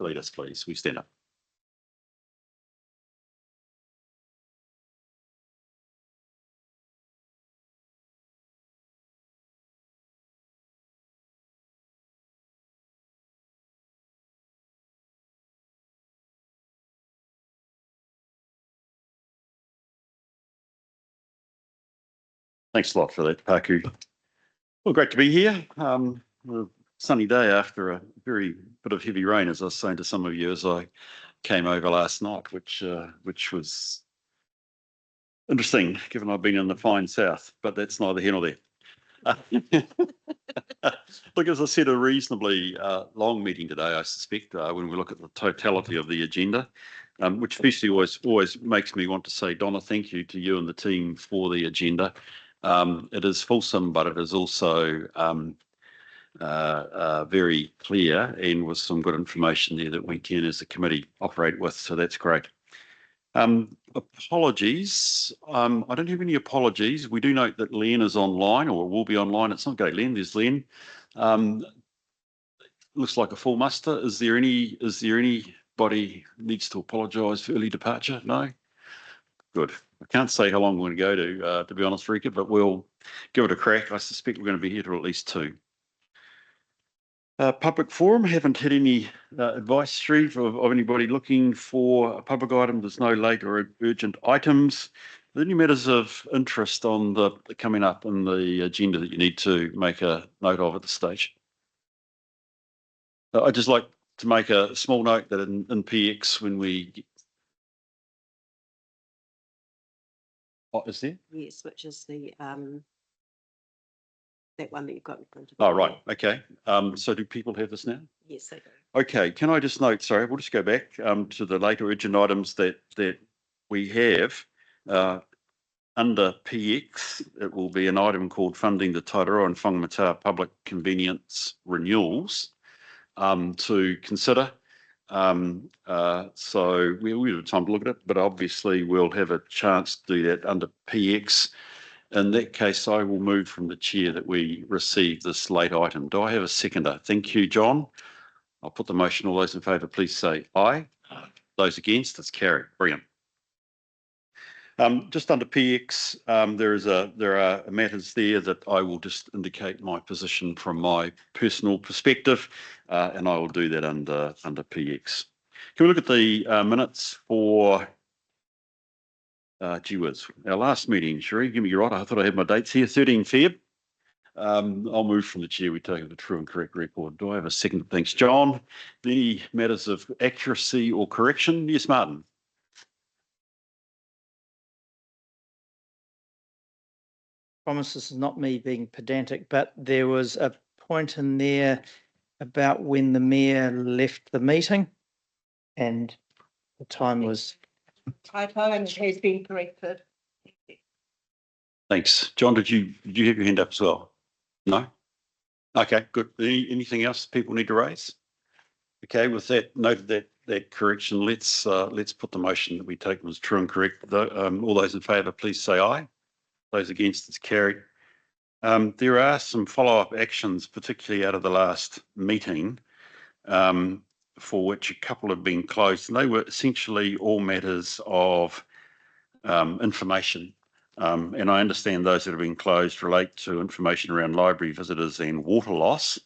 lead us, please. We stand up. Thanks a lot for that, Paku. Well, great to be here. A sunny day after a very bit of heavy rain, as I was saying to some of you as I came over last night, which was interesting, given I've been in the fine south, but that's neither here nor there. Look, as I said, a reasonably long meeting today, I suspect, when we look at the totality of the agenda, which firstly always makes me want to say, Donna, thank you to you and the team for the agenda. It is fulsome, but it is also very clear and with some good information there that we can, as a committee, operate with. So that's great. Apologies. I don't have any apologies. We do note that Len is online, or will be online. It's not great, Len. There's Len. Looks like a full muster. Is there anybody needs to apologise for early departure? No. Good. I can't say how long we're going to go to be honest, Rika, but we'll give it a crack. I suspect we're going to be here till at least 2. Public forum, haven't had any advice, Shreve, of anybody looking for a public item. There's no late or urgent items. Are there any matters of interest on the coming up in the agenda that you need to make a note of at this stage? I'd just like to make a small note that in PX, when we... What is there? Yes, which is the that one that you've got in front of you. Oh, right. Okay. So do people have this now? Yes, they do. Okay. Can I just note, sorry, we'll just go back to the later urgent items that we have. Under PX, it will be an item called Funding the Taiaroa and Whangamata Public Convenience Renewals to consider. So we have time to look at it, but obviously we'll have a chance to do that under PX. In that case, I will move from the chair that we receive this late item. Do I have a seconder? Thank you, John. I'll put the motion. All those in favour, please say aye. Aye. Those against, it's carried. Brilliant. Just under PX, there are matters there that I will just indicate my position from my personal perspective, and I will do that under PX. Can we look at the minutes for? Gee whiz, our last meeting, Sheree, give me your right. I thought I had my dates here. 13 Feb. I'll move from the chair. We take the true and correct record. Do I have a second? Thanks, John. Any matters of accuracy or correction? Yes, Martin. Promise this is not me being pedantic, but there was a point in there about when the mayor left the meeting, and the time was typo, and it has been corrected. Thanks, John. Did you have your hand up as well? No. Okay, good. Anything else people need to raise? Okay, with that noted that correction, let's put the motion that we take as true and correct. All those in favour, please say aye. Those against, it's carried. There are some follow-up actions, particularly out of the last meeting, for which a couple have been closed. And they were essentially all matters of information. And I understand those that have been closed relate to information around library visitors and water loss.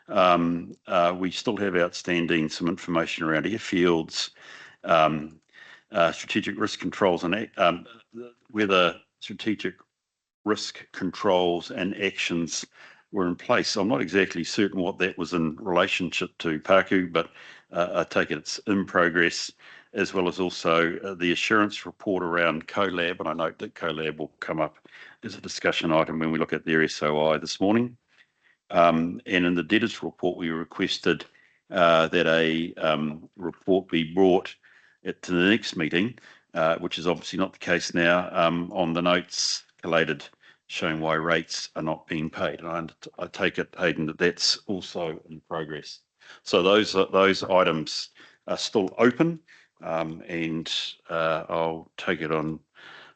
We still have outstanding some information around airfields, strategic risk controls, and whether strategic risk controls and actions were in place. I'm not exactly certain what that was in relationship to, Paku, but I take it it's in progress, as well as also the assurance report around CoLab, and I note that CoLab will come up as a discussion item when we look at their SOI this morning. And in the Debtors Report, we requested that a report be brought to the next meeting, which is obviously not the case now, on the notes collated showing why rates are not being paid. And I take it, Hayden, that that's also in progress. So those items are still open, and I'll take it on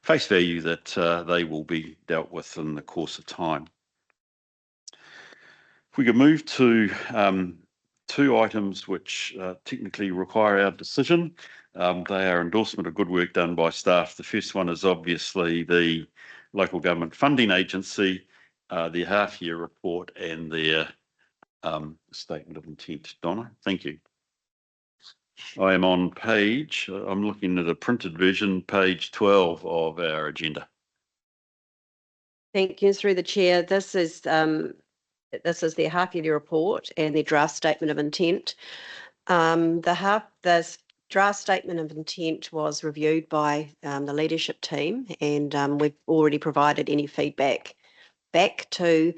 face value that they will be dealt with in the course of time. If we could move to two items which technically require our decision. They are endorsement of good work done by staff. The first one is obviously the Local Government Funding Agency, their half-year report and their statement of intent. Donna, thank you. I am on I'm looking at a printed version, page 12 of our agenda. Thank you, through the chair. This is their half-yearly report and their draft statement of intent. The draft statement of intent was reviewed by the leadership team, and we've already provided any feedback back to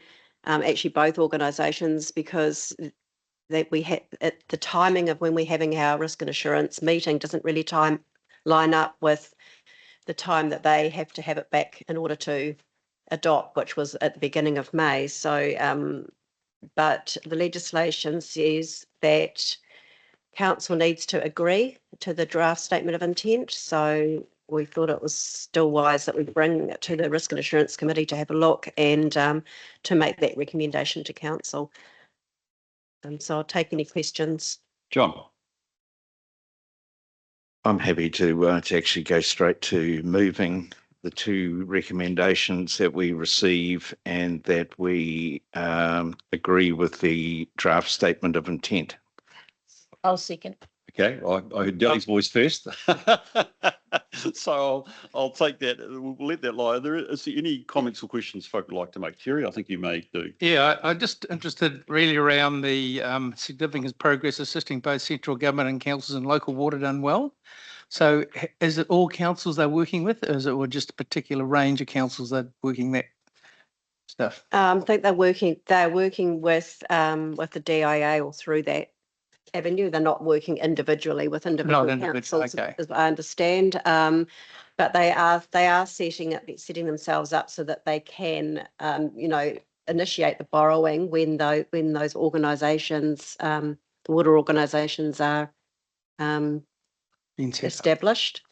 actually both organisations, because that we had at the timing of when we're having our risk and assurance meeting doesn't really line up with the time that they have to have it back in order to adopt, which was at the beginning of May. So, but the legislation says that council needs to agree to the draft statement of intent. So we thought it was still wise that we bring it to the Risk and Assurance Committee to have a look and to make that recommendation to council. So I'll take any questions. John. I'm happy to actually go straight to moving the two recommendations that we receive and that we agree with the draft statement of intent. I'll second. Okay, I heard Deli's voice first. So I'll take that. We'll let that lie. Is there any comments or questions folk would like to make? Terry, I think you may do. Yeah, I'm just interested really around the significant progress assisting both central government and councils and local water done well. So is it all councils they're working with, or is it just a particular range of councils that are working that stuff? I think they're working with the DIA or through that avenue. They're not working individually with individual councils, okay. as I understand. But they are setting themselves up so that they can, initiate the borrowing when those organisations, the water organisations, are established.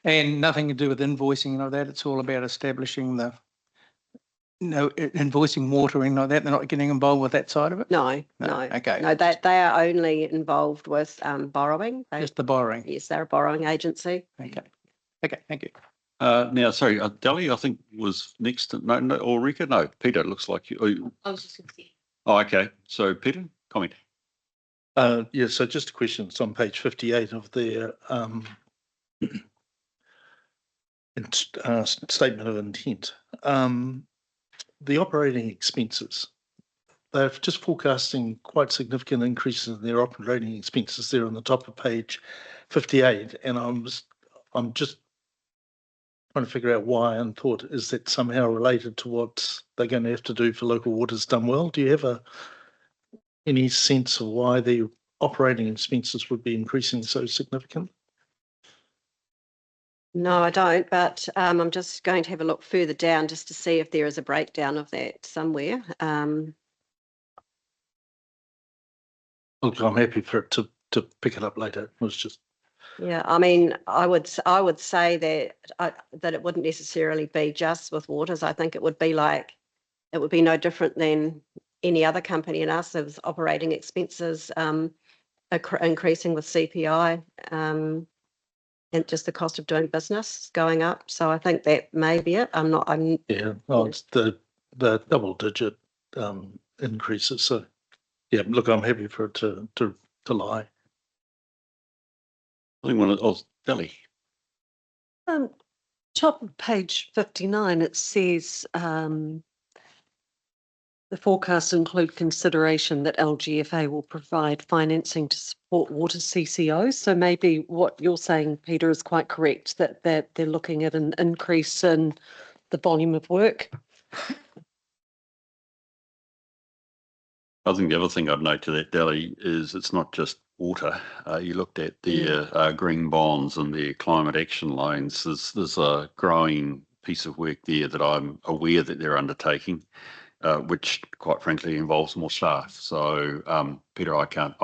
And nothing to do with invoicing and all that. It's all about establishing the invoicing watering like that. They're not getting involved with that side of it. No. Okay. No, they are only involved with borrowing. Just the borrowing. Yes, they're a borrowing agency. Okay. Thank you. Now, sorry, Deli, I think was next to, no, or Rika? No, Peter, it looks like you. I was just going to say. Oh, okay. So Peter, comment. Yeah, so just a question. It's on page 58 of their statement of intent. The operating expenses, they're just forecasting quite significant increases in their operating expenses there on the top of page 58. And I'm just trying to figure out why, and thought, is that somehow related to what they're going to have to do for local waters done well? Do you have any sense of why the operating expenses would be increasing so significantly? No, I don't, but I'm just going to have a look further down just to see if there is a breakdown of that somewhere. Look, I'm happy for it to pick it up later. It was just... Yeah, I mean, I would say that it wouldn't necessarily be just with waters. I think it would be no different than any other company in us. It was operating expenses increasing with CPI. And just the cost of doing business going up. So I think that may be it. It's the double-digit increases. So yeah, look, I'm happy for it to lie. I think one of Deli. Top of page 59, it says the forecasts include consideration that LGFA will provide financing to support water CCOs. So maybe what you're saying, Peter, is quite correct, that they're looking at an increase in the volume of work. I think the other thing I'd note to that, Deli, is it's not just water. You looked at their green bonds and their climate action loans. There's a growing piece of work there that I'm aware that they're undertaking, which quite frankly involves more staff. So, Peter, I can't,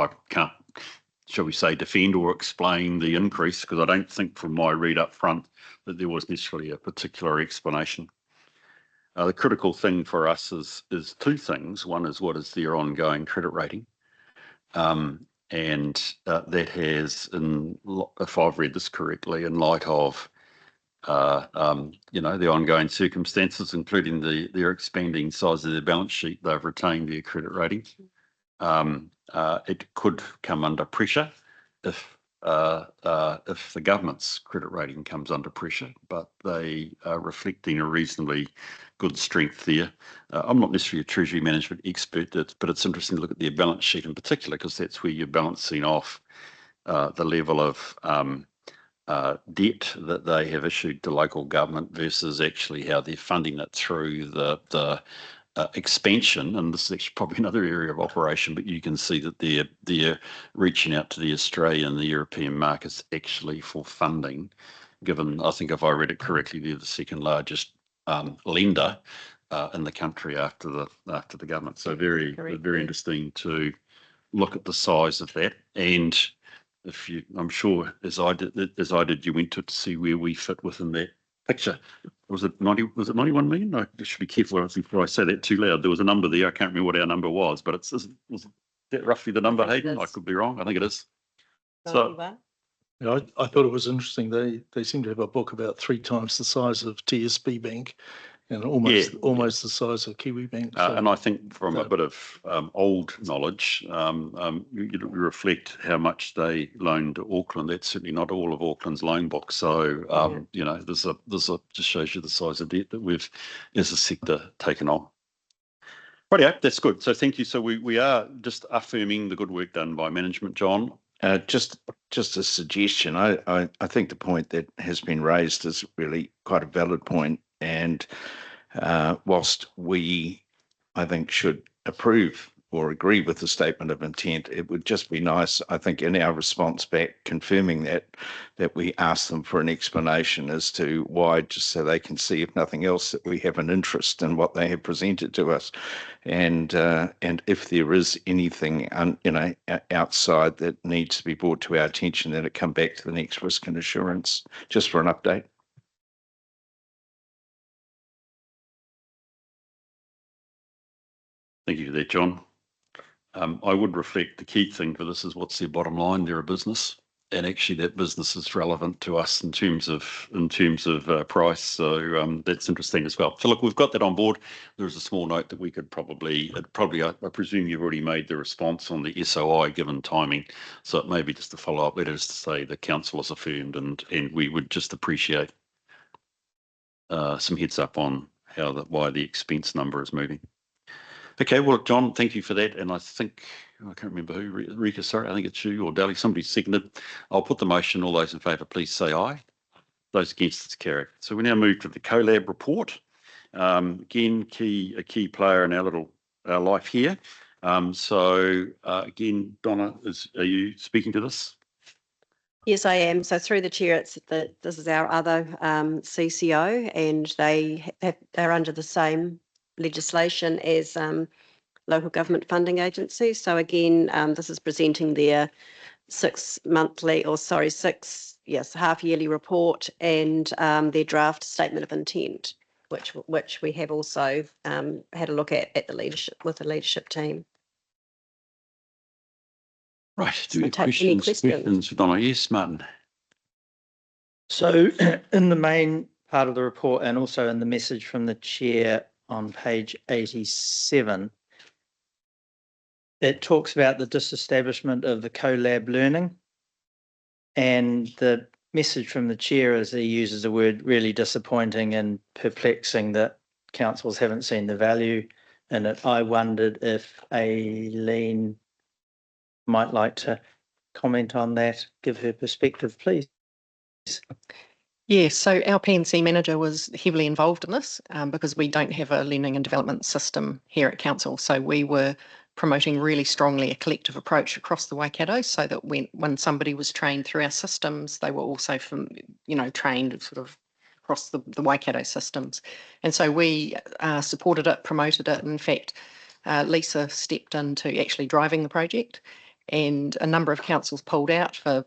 shall we say, defend or explain the increase, because I don't think from my read up front that there was necessarily a particular explanation. The critical thing for us is two things. One is, what is their ongoing credit rating? And that has, if I've read this correctly, in light of the ongoing circumstances, including their expanding size of their balance sheet, they've retained their credit rating. It could come under pressure if the government's credit rating comes under pressure, but they are reflecting a reasonably good strength there. I'm not necessarily a treasury management expert, but it's interesting to look at their balance sheet in particular, because that's where you're balancing off the level of debt that they have issued to local government versus actually how they're funding it through the expansion. And this is actually probably another area of operation, but you can see that they're reaching out to the Australian and the European markets actually for funding, given, I think if I read it correctly, they're the second largest lender in the country after the government. So very interesting to look at the size of that. And I'm sure as I did, you went to see where we fit within that picture. Was it 91 million? I should be careful before I say that too loud. There was a number there. I can't remember what our number was, but was that roughly the number, Hayden? I could be wrong. I think it is. So, I thought it was interesting. They seem to have a book about 3 times the size of TSB Bank and almost the size of Kiwi Bank. So, and I think from a bit of old knowledge, you reflect how much they loaned to Auckland. That's certainly not all of Auckland's loan book. So, there's just shows you the size of debt that we've, as a sector, taken on. Rightio, that's good. So thank you. So we are just affirming the good work done by management, John. Just a suggestion. I think the point that has been raised is really quite a valid point. And whilst we, I think, should approve or agree with the statement of intent, it would just be nice, I think, in our response back, confirming that we ask them for an explanation as to why, just so they can see, if nothing else, that we have an interest in what they have presented to us. And if there is anything, outside that needs to be brought to our attention, that it come back to the next risk and assurance, just for an update. Thank you for that, John. I would reflect the key thing for this is what's their bottom line. They're a business, and actually that business is relevant to us in terms of price. So that's interesting as well. So look, we've got that on board. There's a small note that we could probably, I presume you've already made the response on the SOI given timing. So it may be just a follow-up letter to say the council is affirmed, and we would just appreciate some heads up on why the expense number is moving. Okay, well, John, thank you for that. And I think, I can't remember who, Rika, sorry, I think it's you or Dally, somebody seconded. I'll put the motion. All those in favour, please say aye. Those against, it's carried. So we now move to the CoLab report. Again, a key player in our life here. Again, Donna, are you speaking to this? Yes, I am. So through the chair, this is our other CCO, and they're under the same legislation as local government funding agencies. So again, this is presenting their half-yearly report and their draft statement of intent, which we have also had a look at the leadership team. Right. Do we have questions for Donna? Yes, Martin. So in the main part of the report, and also in the message from the chair on page 87, it talks about the disestablishment of the CoLab learning, and the message from the chair is he uses the word really disappointing and perplexing that councils haven't seen the value in it. I wondered if Aileen might like to comment on that, give her perspective, please. Yes, so our P&C manager was heavily involved in this because we don't have a learning and development system here at council. So we were promoting really strongly a collective approach across the Waikato, so that when somebody was trained through our systems, they were also trained sort of across the Waikato systems. And so we supported it, promoted it. In fact, Lisa stepped into actually driving the project, and a number of councils pulled out for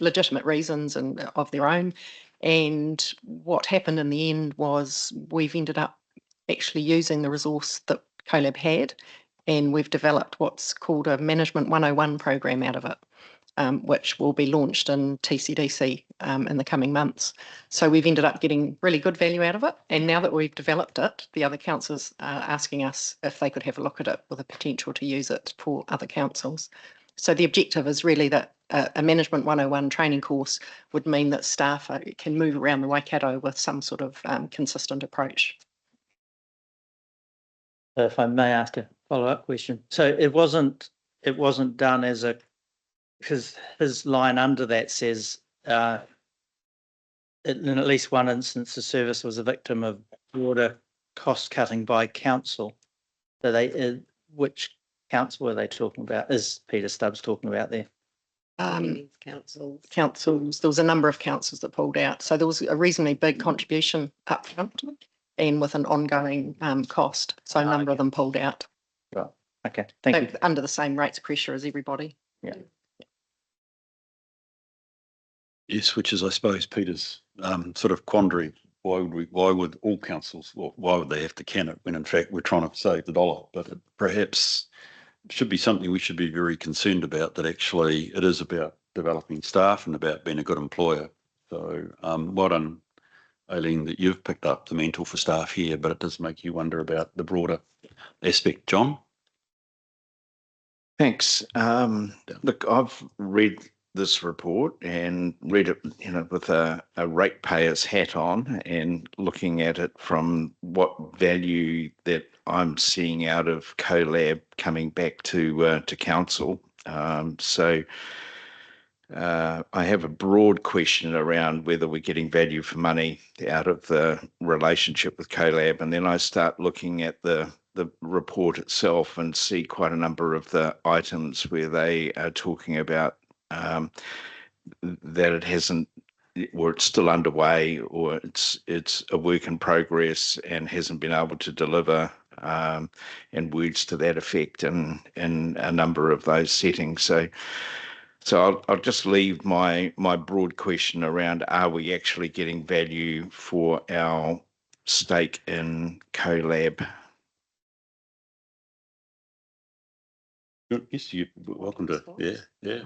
legitimate reasons and of their own. And what happened in the end was we've ended up actually using the resource that CoLab had, and we've developed what's called a Management 101 program out of it, which will be launched in TCDC in the coming months. So we've ended up getting really good value out of it. And now that we've developed it, the other councils are asking us if they could have a look at it with a potential to use it for other councils. So the objective is really that a Management 101 training course would mean that staff can move around the Waikato with some sort of consistent approach. If I may ask a follow-up question. So it wasn't done as a, because his line under that says, in at least one instance, the service was a victim of broader cost cutting by council. So they, which council were they talking about? Is Peter Stubbs talking about there? Councils. There was a number of councils that pulled out. So there was a reasonably big contribution up front and with an ongoing cost. So a number of them pulled out. Right. Okay. Thank you. Under the same rates of pressure as everybody. Yeah. Yes, which is, I suppose, Peter's sort of quandary. Why would all councils, or why would they have to can it when in fact we're trying to save the dollar? But it perhaps should be something we should be very concerned about, that actually it is about developing staff and about being a good employer. So well done, Aileen, that you've picked up the mantle for staff here, but it does make you wonder about the broader aspect. John? Thanks. Look, I've read this report and read it, with a ratepayer's hat on and looking at it from what value that I'm seeing out of CoLab coming back to council. So I have a broad question around whether we're getting value for money out of the relationship with CoLab, and then I start looking at the report itself and see quite a number of the items where they are talking about that it hasn't, or it's still underway, or it's a work in progress and hasn't been able to deliver, and words to that effect in a number of those settings. So I'll just leave my broad question around: are we actually getting value for our stake in CoLab? Yes, you're welcome to. Yeah.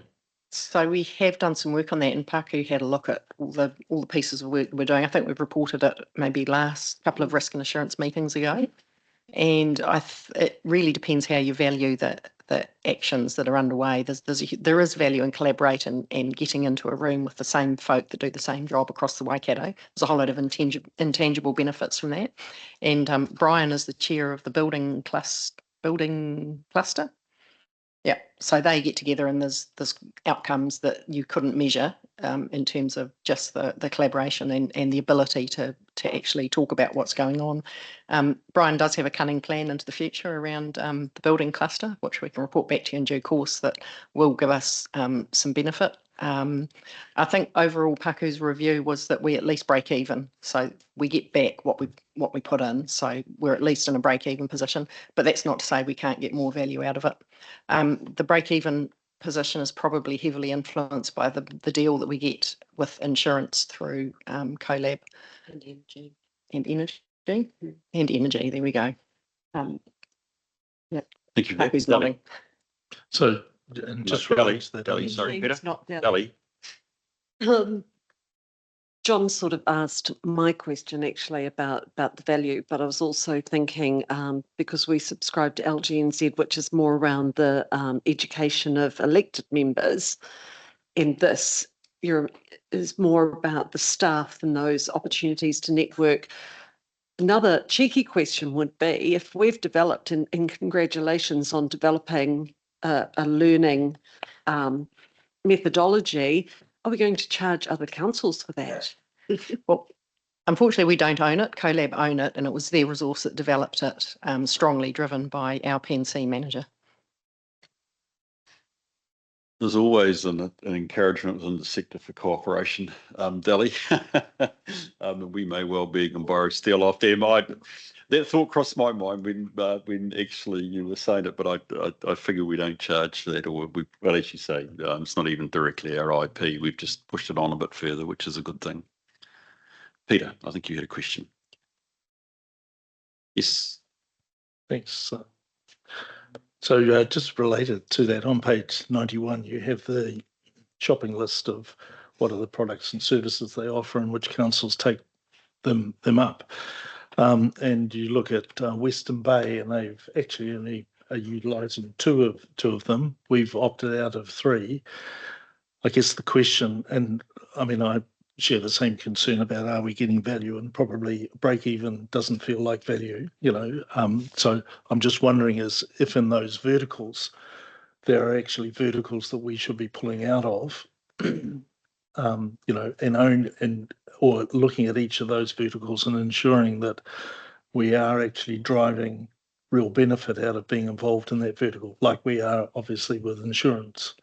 So we have done some work on that, and Paku had a look at all the pieces of work we're doing. I think we've reported it maybe last couple of risk and assurance meetings ago. And it really depends how you value the actions that are underway. There is value in collaborating and getting into a room with the same folk that do the same job across the Waikato. There's a whole lot of intangible benefits from that. And Brian is the chair of the building cluster. Yeah, so they get together and there's outcomes that you couldn't measure in terms of just the collaboration and the ability to actually talk about what's going on. Brian does have a cunning plan into the future around the building cluster, which we can report back to you in due course, that will give us some benefit. I think overall Paku's review was that we at least break even, so we get back what we put in, so we're at least in a break even position, but that's not to say we can't get more value out of it. The break even position is probably heavily influenced by the deal that we get with insurance through CoLab And energy. and energy. There we go. Yeah, Thank you. Paku's nodding. So, and just relating to that, Deli, sorry, Peter. It's not that. Deli. John sort of asked my question actually about the value, but I was also thinking because we subscribe to LGNZ, which is more around the education of elected members, and this is more about the staff and those opportunities to network. Another cheeky question would be, if we've developed, and congratulations on developing a learning methodology, are we going to charge other councils for that? Well, unfortunately, we don't own it. CoLab own it, and it was their resource that developed it, strongly driven by our P&C manager. There's always an encouragement within the sector for cooperation, Deli. We may well be and borrow steel off them. That thought crossed my mind when actually you were saying it, but I figure we don't charge that, or well, as you say, it's not even directly our IP. We've just pushed it on a bit further, which is a good thing. Peter, I think you had a question. Yes. Thanks. So just related to that, on page 91, you have the shopping list of what are the products and services they offer and which councils take them up. And you look at Western Bay, and they've actually only are utilising two of them. We've opted out of 3. I guess the question, and I mean, I share the same concern about are we getting value, and probably break even doesn't feel like value, so I'm just wondering is if in those verticals there are actually verticals that we should be pulling out of, and own or looking at each of those verticals and ensuring that we are actually driving real benefit out of being involved in that vertical, like we are obviously with insurance.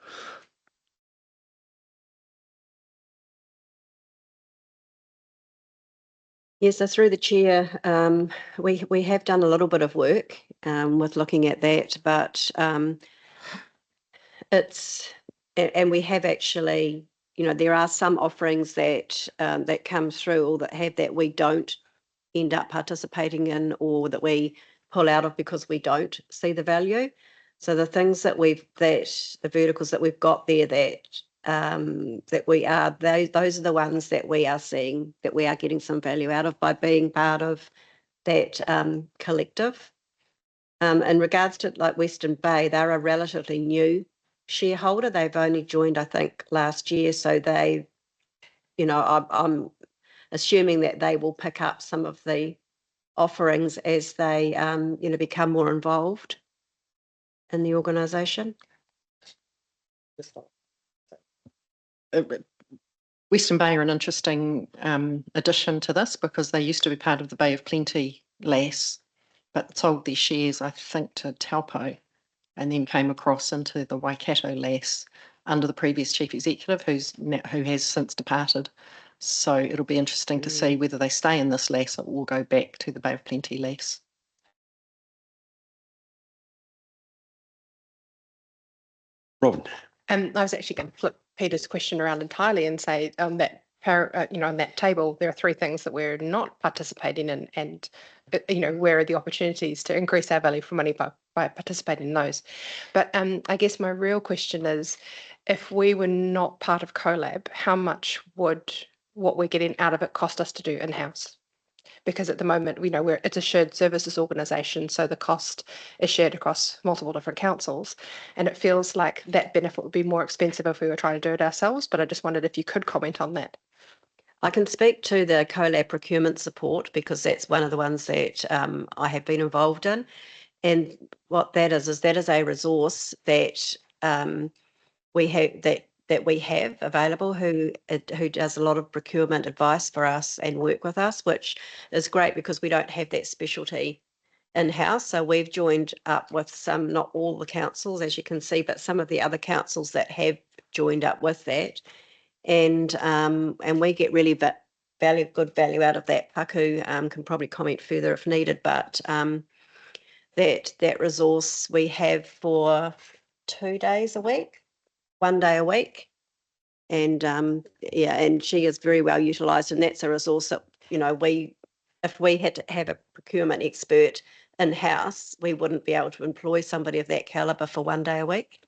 Yes, so through the chair, we have done a little bit of work with looking at that, but and we have actually, there are some offerings that that come through or that have that we don't end up participating in, or that we pull out of because we don't see the value. So the things that the verticals that we've got there that we are, those are the ones that we are seeing that we are getting some value out of by being part of that collective. In regards to like Western Bay, they're a relatively new shareholder. They've only joined, I think, last year. So they, I'm assuming that they will pick up some of the offerings as they, become more involved in the organisation. Western Bay are an interesting addition to this because they used to be part of the Bay of Plenty LAS, but sold their shares, I think, to Taupo, and then came across into the Waikato LAS under the previous chief executive, who has since departed. So it'll be interesting to see whether they stay in this LAS or will go back to the Bay of Plenty LAS. Robin. I was actually going to flip Peter's question around entirely and say on that on that table, there are 3 things that we're not participating in, and where are the opportunities to increase our value for money by participating in those. But I guess my real question is, if we were not part of CoLab, how much would what we're getting out of it cost us to do in-house? Because at the moment, it's a shared services organisation, so the cost is shared across multiple different councils, and it feels like that benefit would be more expensive if we were trying to do it ourselves. But I just wondered if you could comment on that. I can speak to the CoLab procurement support because that's one of the ones that I have been involved in, and what that is a resource that we have available who does a lot of procurement advice for us and work with us, which is great because we don't have that specialty in-house. So we've joined up with some, not all the councils, as you can see, but some of the other councils that have joined up with that. And we get really good value out of that. Paku can probably comment further if needed, but that resource we have for 2 days a week. 1 day a week, and and she is very well utilised, and that's a resource that if we had to have a procurement expert in house, we wouldn't be able to employ somebody of that calibre for 1 day a week.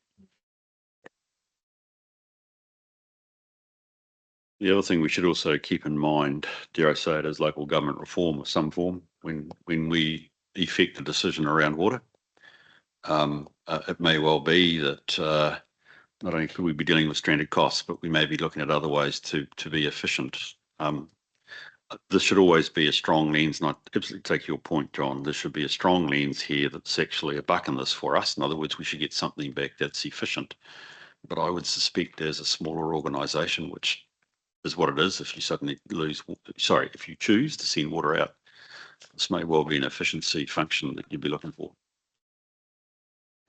The other thing we should also keep in mind, dare I say it, is local government reform of some form when we effect a decision around water. It may well be that not only could we be dealing with stranded costs, but we may be looking at other ways to be efficient. This should always be a strong lens, and I absolutely take your point, John. There should be a strong lens here that's actually a buck in this for us. In other words, we should get something back that's efficient. But I would suspect as a smaller organisation, which is what it is, if you suddenly if you choose to send water out, this may well be an efficiency function that you'd be looking for.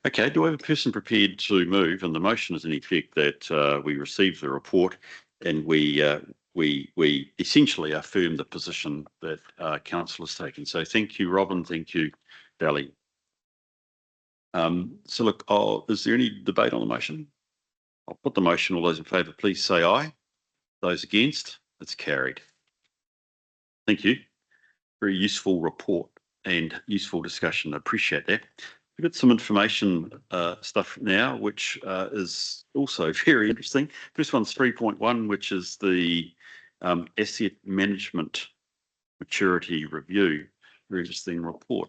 Okay, do I have a person prepared to move? And the motion is in effect that we receive the report and we essentially affirm the position that council has taken. So thank you, Robin. Thank you, Dali. So look, is there any debate on the motion? I'll put the motion. All those in favour, please say aye. Those against, it's carried. Thank you. Very useful report and useful discussion. I appreciate that. We've got some information stuff now, which is also very interesting. First one's 3.1, which is the asset management maturity review. Very interesting report.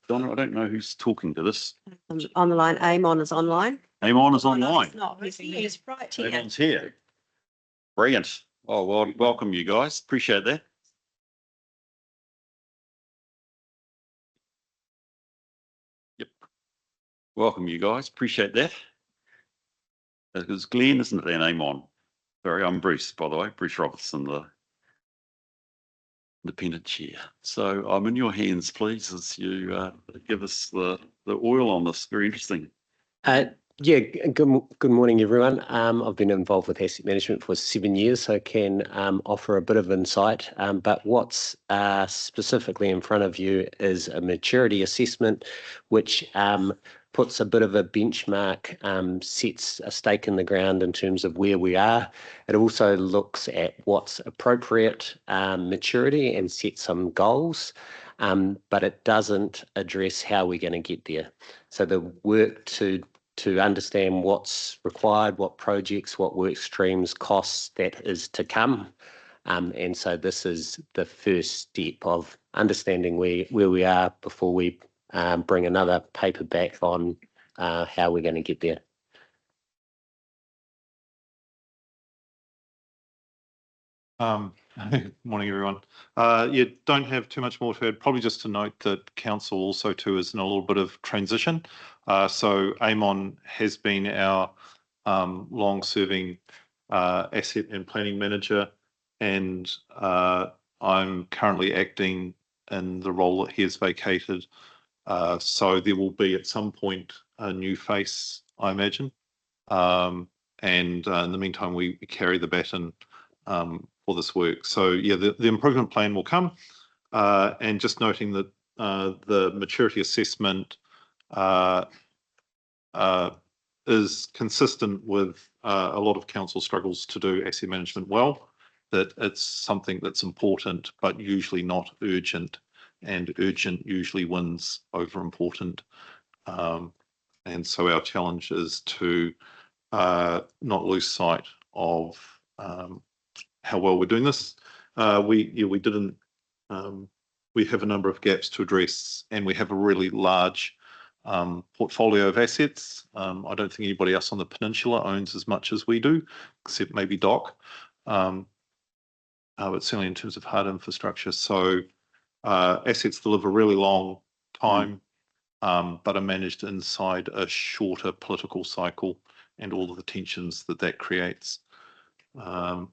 Donna, I don't know who's talking to this. On the line, Amon is online. Amon is Oh, no, online. he's not. He's right here. Amon's here. Brilliant. Oh, well, welcome you guys. Appreciate that. Yep. Welcome you guys. Appreciate that. It was Glenn, isn't it? And Amon. Sorry, I'm Bruce, by the way. Bruce Robertson, the independent chair. So I'm in your hands, please, as you give us the oil on this. Very interesting. Yeah, good morning, everyone. I've been involved with asset management for 7 years, so can offer a bit of insight. But what's specifically in front of you is a maturity assessment, which puts a bit of a benchmark, sets a stake in the ground in terms of where we are. It also looks at what's appropriate maturity and sets some goals, but it doesn't address how we're going to get there. So the work to understand what's required, what projects, what work streams, costs, that is to come. And so this is the first step of understanding where we are before we bring another paper back on how we're going to get there. Morning, everyone. You don't have too much more to add. Probably just to note that council also too is in a little bit of transition. So Amon has been our long-serving asset and planning manager, and I'm currently acting in the role that he has vacated. So there will be at some point a new face, I imagine. And in the meantime, we carry the baton for this work. So yeah, the improvement plan will come, and just noting that the maturity assessment is consistent with a lot of council struggles to do asset management well, that it's something that's important but usually not urgent, and urgent usually wins over important. And so our challenge is to not lose sight of how well we're doing this. We didn't. We have a number of gaps to address, and we have a really large portfolio of assets. I don't think anybody else on the peninsula owns as much as we do, except maybe Dock. But certainly in terms of hard infrastructure. So assets that live a really long time, but are managed inside a shorter political cycle and all of the tensions that creates.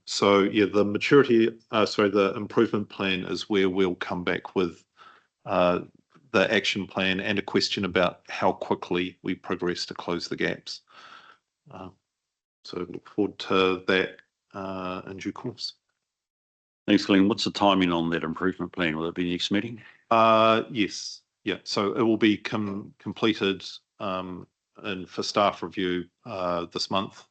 So yeah, the the improvement plan is where we'll come back with the action plan and a question about how quickly we progress to close the gaps. So look forward to that in due course. Thanks, Glenn. What's the timing on that improvement plan? Will it be next meeting? Yes. Yeah. So it will be completed and for staff review this month.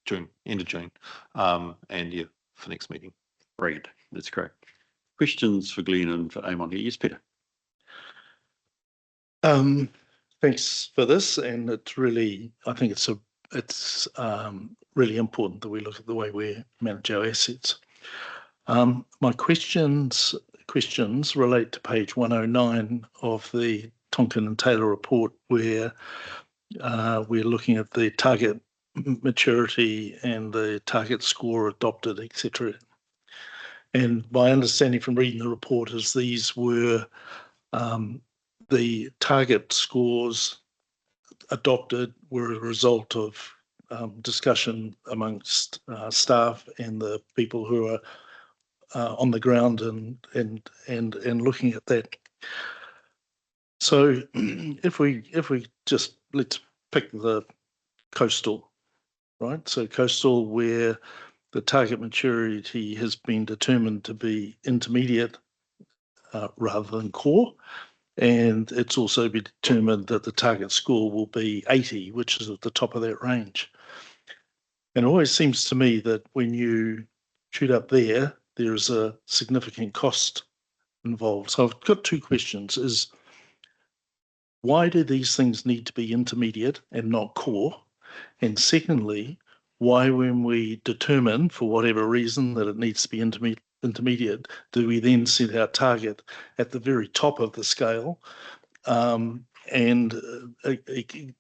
June, end of June, and yeah, for next meeting. Brilliant. That's great. Questions for Glenn and for Amon here? Yes, Peter. Thanks for this, and it's really, I think it's really important that we look at the way we manage our assets. My questions relate to page 109 of the Tonkin and Taylor report, where we're looking at the target maturity and the target score adopted, etc. And my understanding from reading the report is these were the target scores adopted were a result of discussion amongst staff and the people who are on the ground and looking at that. So if we just let's pick the coastal. Right, so coastal, where the target maturity has been determined to be intermediate rather than core, and it's also been determined that the target score will be 80, which is at the top of that range. And it always seems to me that when you shoot up there, there is a significant cost involved. So I've got two questions. why do these things need to be intermediate and not core? And secondly, why, when we determine for whatever reason that it needs to be intermediate, do we then set our target at the very top of the scale and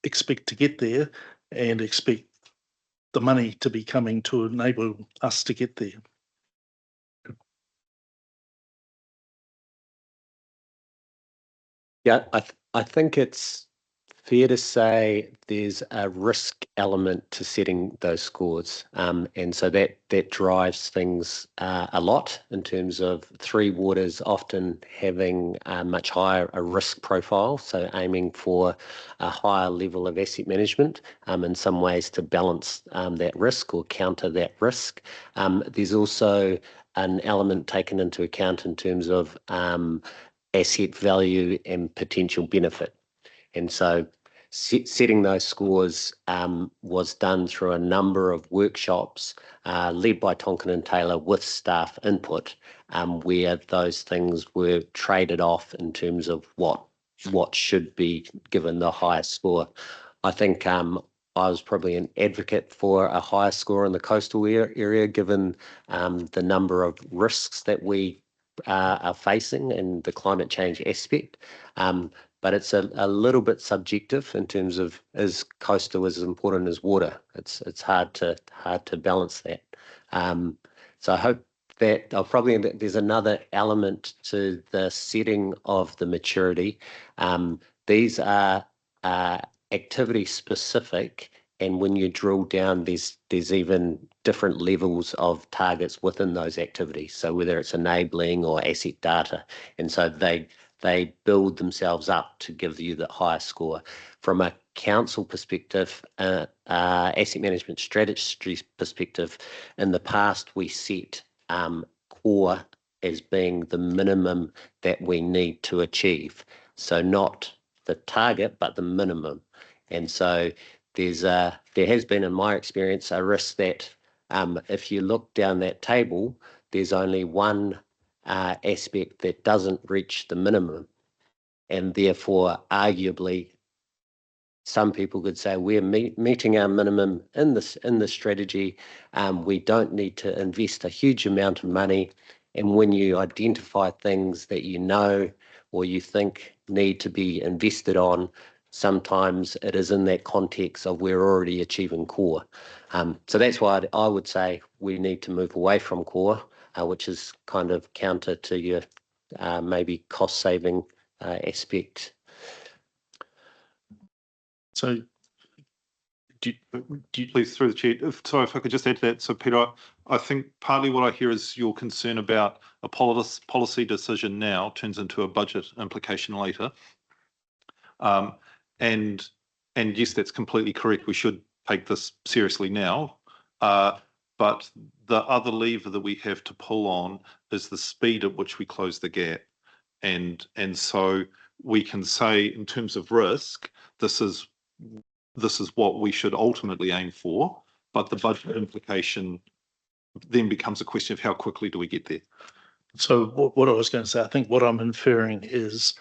expect to get there and expect the money to be coming to enable us to get there? Yeah, I think it's fair to say there's a risk element to setting those scores, and so that drives things a lot in terms of Three Waters often having a much higher a risk profile, so aiming for a higher level of asset management in some ways to balance that risk or counter that risk. There's also an element taken into account in terms of asset value and potential benefit. And so setting those scores was done through a number of workshops led by Tonkin and Taylor with staff input, where those things were traded off in terms of what should be given the highest score. I think I was probably an advocate for a higher score in the coastal area, given the number of risks that we are facing and the climate change aspect. But it's a little bit subjective in terms of, is coastal as important as water? It's hard to balance that. So I hope that there's another element to the setting of the maturity. These are activity specific, and when you drill down, there's even different levels of targets within those activities. So whether it's enabling or asset data, and so they build themselves up to give you the highest score. From a council perspective, asset management strategy perspective, in the past we set core as being the minimum that we need to achieve. So not the target, but the minimum. And so there has been, in my experience, a risk that if you look down that table, there's only one aspect that doesn't reach the minimum, and therefore arguably some people could say we're meeting our minimum in the strategy. We don't need to invest a huge amount of money, and when you identify things that you know or you think need to be invested on, sometimes it is in that context of we're already achieving core. So that's why I would say we need to move away from core, which is kind of counter to your maybe cost-saving aspect. So, Please, through the chair. Sorry, if I could just add to that. So, Peter, I think partly what I hear is your concern about a policy decision now turns into a budget implication later. And yes, that's completely correct. We should take this seriously now. But the other lever that we have to pull on is the speed at which we close the gap. And so we can say, in terms of risk, this is what we should ultimately aim for. But the budget implication then becomes a question of how quickly do we get there. So what I was going to say, I think what I'm inferring is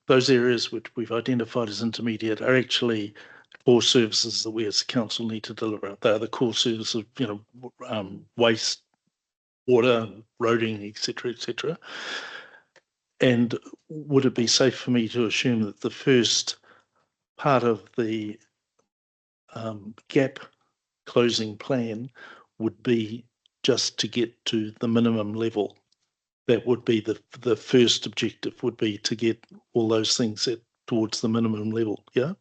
those areas which we've identified as intermediate are actually core services that we as council need to deliver. They are the core services of, waste, water, roading, etc., etc. And would it be safe for me to assume that the first part of the gap closing plan would be just to get to the minimum level? That would be the first objective, would be to get all those things towards the minimum level, yeah?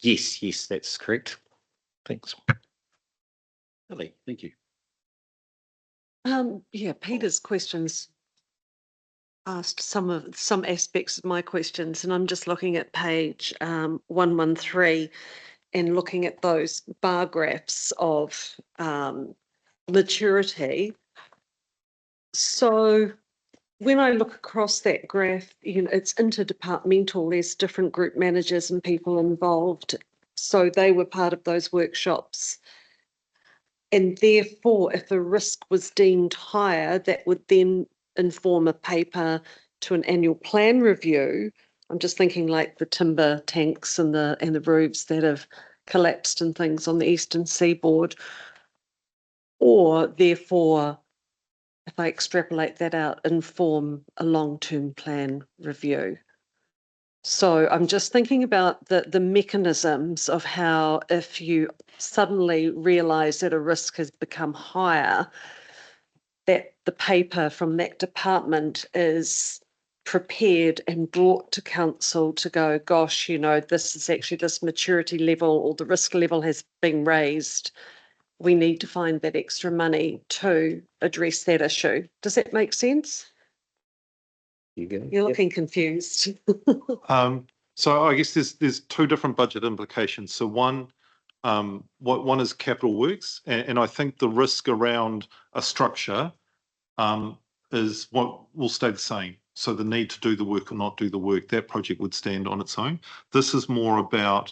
Yes, that's correct. Thanks. Ellie, thank you. Yeah, Peter's questions asked some aspects of my questions, and I'm just looking at page 113 and looking at those bar graphs of maturity. So when I look across that graph, it's interdepartmental. There's different group managers and people involved. So they were part of those workshops. And therefore, if a risk was deemed higher, that would then inform a paper to an annual plan review, I'm just thinking like the timber tanks and the roofs that have collapsed and things on the eastern seaboard, or therefore, if I extrapolate that out, inform a long-term plan review. So I'm just thinking about the mechanisms of how, if you suddenly realise that a risk has become higher, that the paper from that department is prepared and brought to council to go, gosh, you know, this is actually this maturity level or the risk level has been raised. We need to find that extra money to address that issue. Does that make sense? You're looking confused. So I guess there's two different budget implications. So one is capital works, and I think the risk around a structure is what will stay the same. So the need to do the work or not do the work, that project would stand on its own. This is more about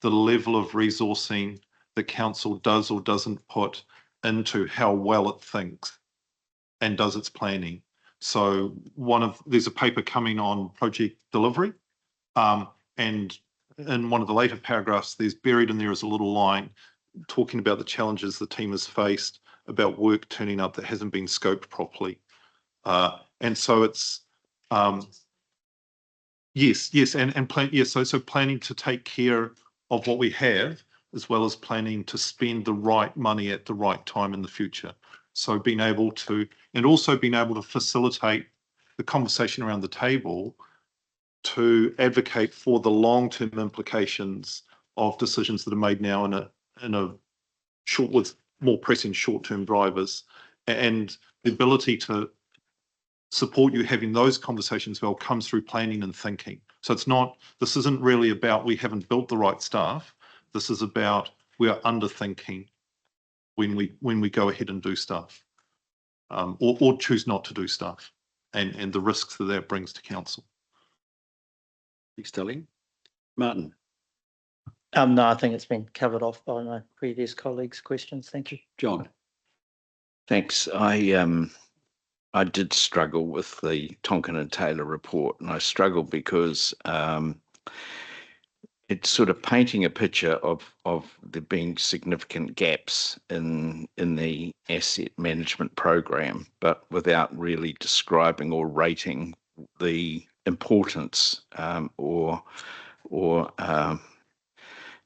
the level of resourcing the council does or doesn't put into how well it thinks and does its planning. So there's a paper coming on project delivery, and in one of the later paragraphs, there's buried in there is a little line talking about the challenges the team has faced, about work turning up that hasn't been scoped properly. And so it's so planning to take care of what we have, as well as planning to spend the right money at the right time in the future. So being able to facilitate the conversation around the table to advocate for the long-term implications of decisions that are made now in a short, with more pressing short-term drivers, and the ability to support you having those conversations well comes through planning and thinking. So this isn't really about we haven't built the right stuff. This is about we are underthinking when we go ahead and do stuff, or choose not to do stuff, and the risks that brings to council. Thanks, Tilly. Martin. No, I think it's been covered off by my previous colleagues' questions. Thank you. John. Thanks. I did struggle with the Tonkin and Taylor report, and I struggled because it's sort of painting a picture of there being significant gaps in the asset management program, but without really describing or rating the importance or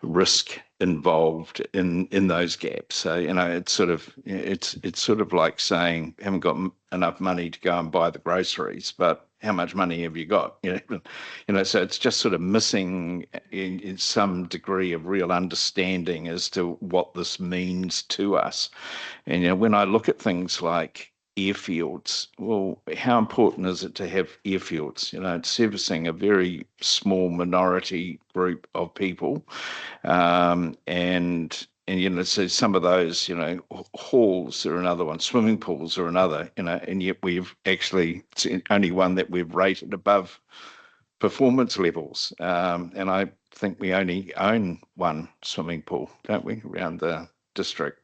risk involved in those gaps. So, you know, it's sort of like saying, haven't got enough money to go and buy the groceries, but how much money have you got? You know, so it's just sort of missing in some degree of real understanding as to what this means to us. And, you know, when I look at things like airfields, well, how important is it to have airfields? You know, it's servicing a very small minority group of people. And you know, so some of those, you know, halls are another one, swimming pools are another, you know, and yet we've actually, it's only one that we've rated above performance levels. And I think we only own one swimming pool, don't we, around the district?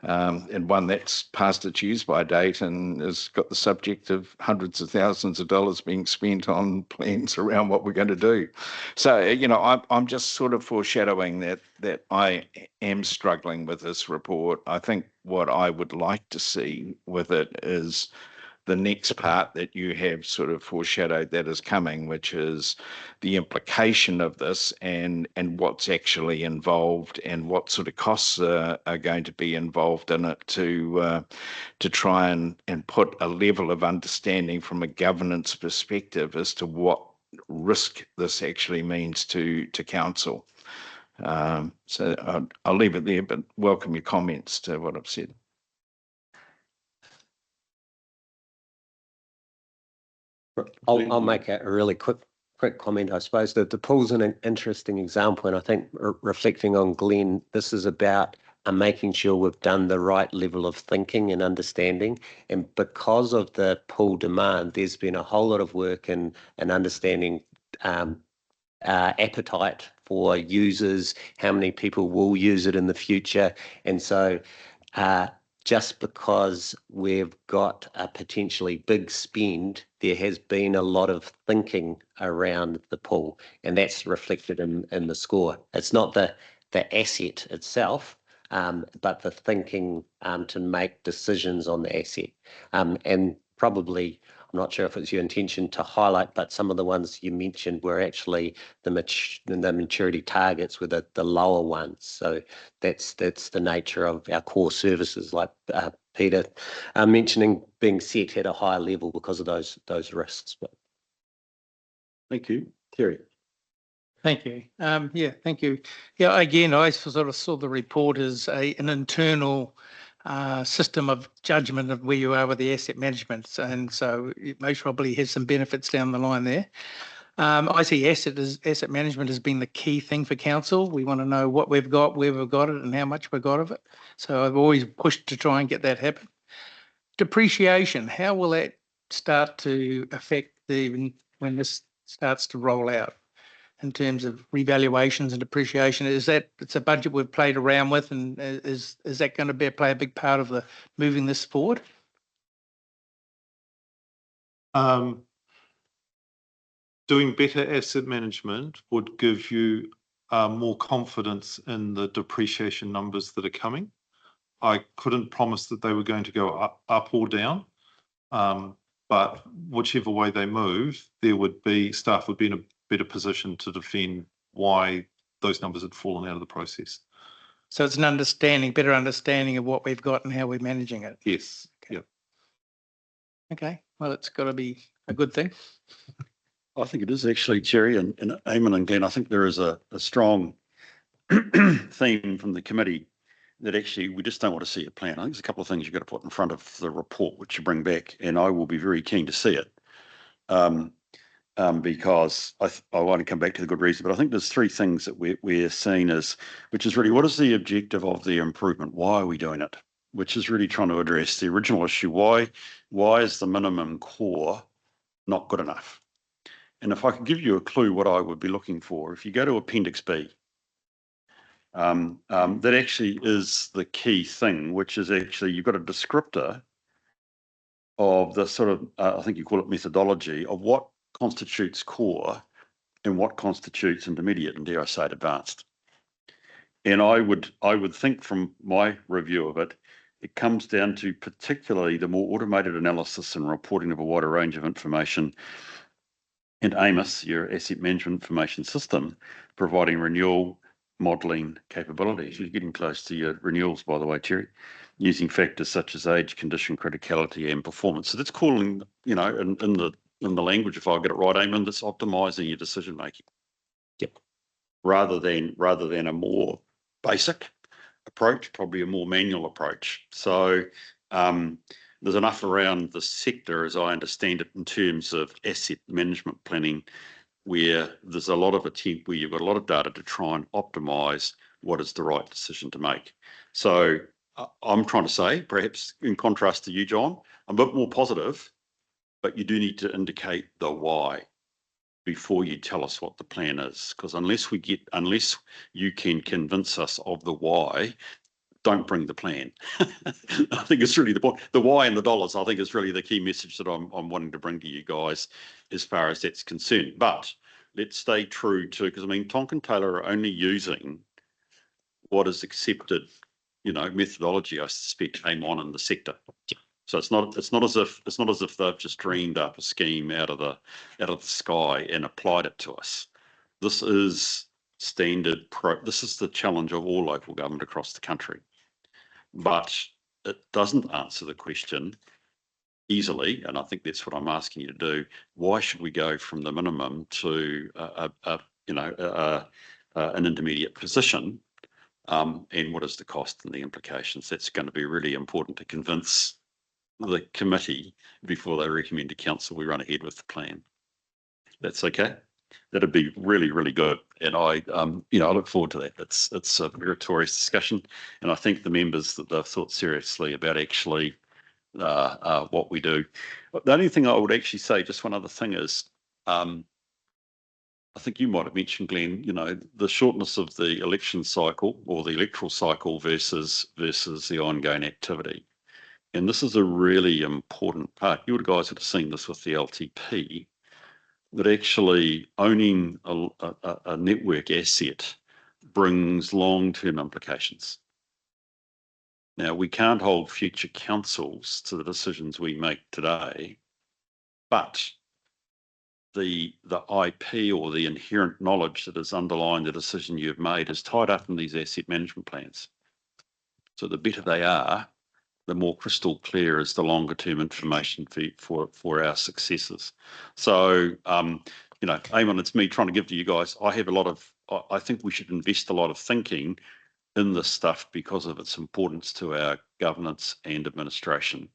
And one that's past its use-by date and has got the subject of hundreds of thousands of dollars being spent on plans around what we're going to do. So, you know, I'm just sort of foreshadowing that I am struggling with this report. I think what I would like to see with it is the next part that you have sort of foreshadowed that is coming, which is the implication of this and what's actually involved and what sort of costs are going to be involved in it to try and put a level of understanding from a governance perspective as to what risk this actually means to council. So I'll leave it there, but welcome your comments to what I've said. I'll make a really quick comment, I suppose. That the pool's an interesting example, and I think reflecting on Glenn, this is about making sure we've done the right level of thinking and understanding. And because of the pool demand, there's been a whole lot of work and understanding appetite for users, how many people will use it in the future. And so just because we've got a potentially big spend, there has been a lot of thinking around the pool, and that's reflected in the score. It's not the asset itself, but the thinking to make decisions on the asset. And probably, I'm not sure if it's your intention to highlight, but some of the ones you mentioned were actually the maturity targets were the lower ones. So that's the nature of our core services, like Peter mentioning being set at a higher level because of those risks. Thank you. Terry. Thank you. Yeah, thank you. Yeah, again, I sort of saw the report as an internal system of judgment of where you are with the asset management. And so it most probably has some benefits down the line there. I see asset management has been the key thing for council. We want to know what we've got, where we've got it, and how much we've got of it. So I've always pushed to try and get that happen. Depreciation, how will that start to affect when this starts to roll out in terms of revaluations and depreciation? It's a budget we've played around with, and is that going to play a big part of the moving this forward? Doing better asset management would give you more confidence in the depreciation numbers that are coming. I couldn't promise that they were going to go up or down, but whichever way they move, staff would be in a better position to defend why those numbers had fallen out of the process. So it's an better understanding of what we've got and how we're managing it. Yes. Okay. Yep. Okay. Well, it's got to be a good thing. I think it is actually, Terry, and Eamon and Glenn, I think there is a strong theme from the committee that actually we just don't want to see a plan. I think there's a couple of things you've got to put in front of the report, which you bring back, and I will be very keen to see it. Because I want to come back to the good reason, but I think there's three things that we're seeing which is really, what is the objective of the improvement? Why are we doing it? Which is really trying to address the original issue. Why is the minimum core not good enough? And if I could give you a clue what I would be looking for, if you go to Appendix B, that actually is the key thing, which is actually you've got a descriptor of the sort of, I think you call it methodology, of what constitutes core and what constitutes intermediate, and dare I say it, advanced. And I would think from my review of it, it comes down to particularly the more automated analysis and reporting of a wider range of information, and AMIS, your asset management information system, providing renewal modelling capabilities. You're getting close to your renewals, by the way, Terry, using factors such as age, condition, criticality, and performance. So that's calling, in the language, if I get it right, Eamon, that's optimising your decision making. Yep. Rather than a more basic approach, probably a more manual approach. So there's enough around the sector, as I understand it, in terms of asset management planning, where there's a lot of attempt, where you've got a lot of data to try and optimise what is the right decision to make. So I'm trying to say, perhaps in contrast to you, John, I'm a bit more positive, but you do need to indicate the why before you tell us what the plan is. Because unless you can convince us of the why, don't bring the plan. I think it's really the point. The why and the dollars, I think, is really the key message that I'm wanting to bring to you guys as far as that's concerned. But let's stay true to, because I mean, Tonkin Taylor are only using what is accepted, methodology, I suspect, came on in the sector. So it's not as if they've just dreamed up a scheme out of the sky and applied it to us. This is standard. This is the challenge of all local government across the country. But it doesn't answer the question easily, and I think that's what I'm asking you to do. Why should we go from the minimum to an intermediate position, and what is the cost and the implications? That's going to be really important to convince the committee before they recommend to council we run ahead with the plan. That's okay. That'd be really, really good. And I look forward to that. It's a meritorious discussion, and I think the members that they've thought seriously about actually what we do. The only thing I would actually say, just one other thing, is I think you might have mentioned, Glenn, the shortness of the election cycle or the electoral cycle versus the ongoing activity. and this is a really important part, you guys would have seen this with the LTP, that actually owning a network asset brings long-term implications. Now, we can't hold future councils to the decisions we make today, but the IP or the inherent knowledge that is underlying the decision you've made is tied up in these asset management plans. So the better they are, the more crystal clear is the longer term information for our successes. So, Eamon, it's me trying to give to you guys. I think we should invest a lot of thinking in this stuff because of its importance to our governance and administration.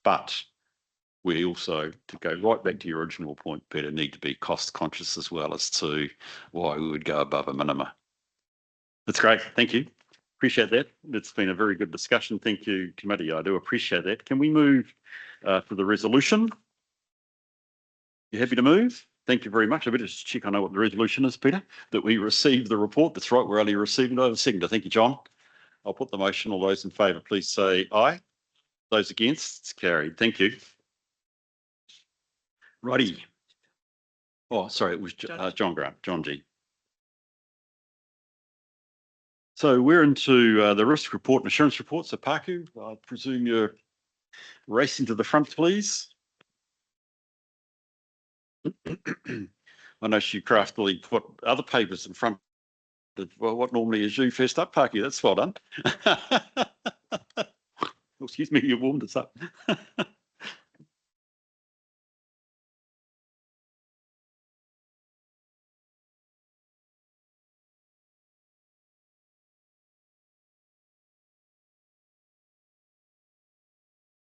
But we also, to go right back to your original point, Peter, need to be cost conscious as well as to why we would go above a minima. That's great. Thank you. Appreciate that. It's been a very good discussion. Thank you, committee. I do appreciate that. Can we move to the resolution? You happy to move? Thank you very much. I better just check I know what the resolution is, Peter, that we received the report. That's right. We're only receiving it over seconder. Thank you, John. I'll put the motion. All those in favour, please say aye. Those against, it's carried. Thank you. Righty. Oh, sorry, it was John Grant, John G. So we're into the risk report and assurance report. So Paku, I presume you're racing to the front, please. I know she craftily put other papers in front of what normally is you first up, Paku. That's well done. Excuse me, you warmed us up.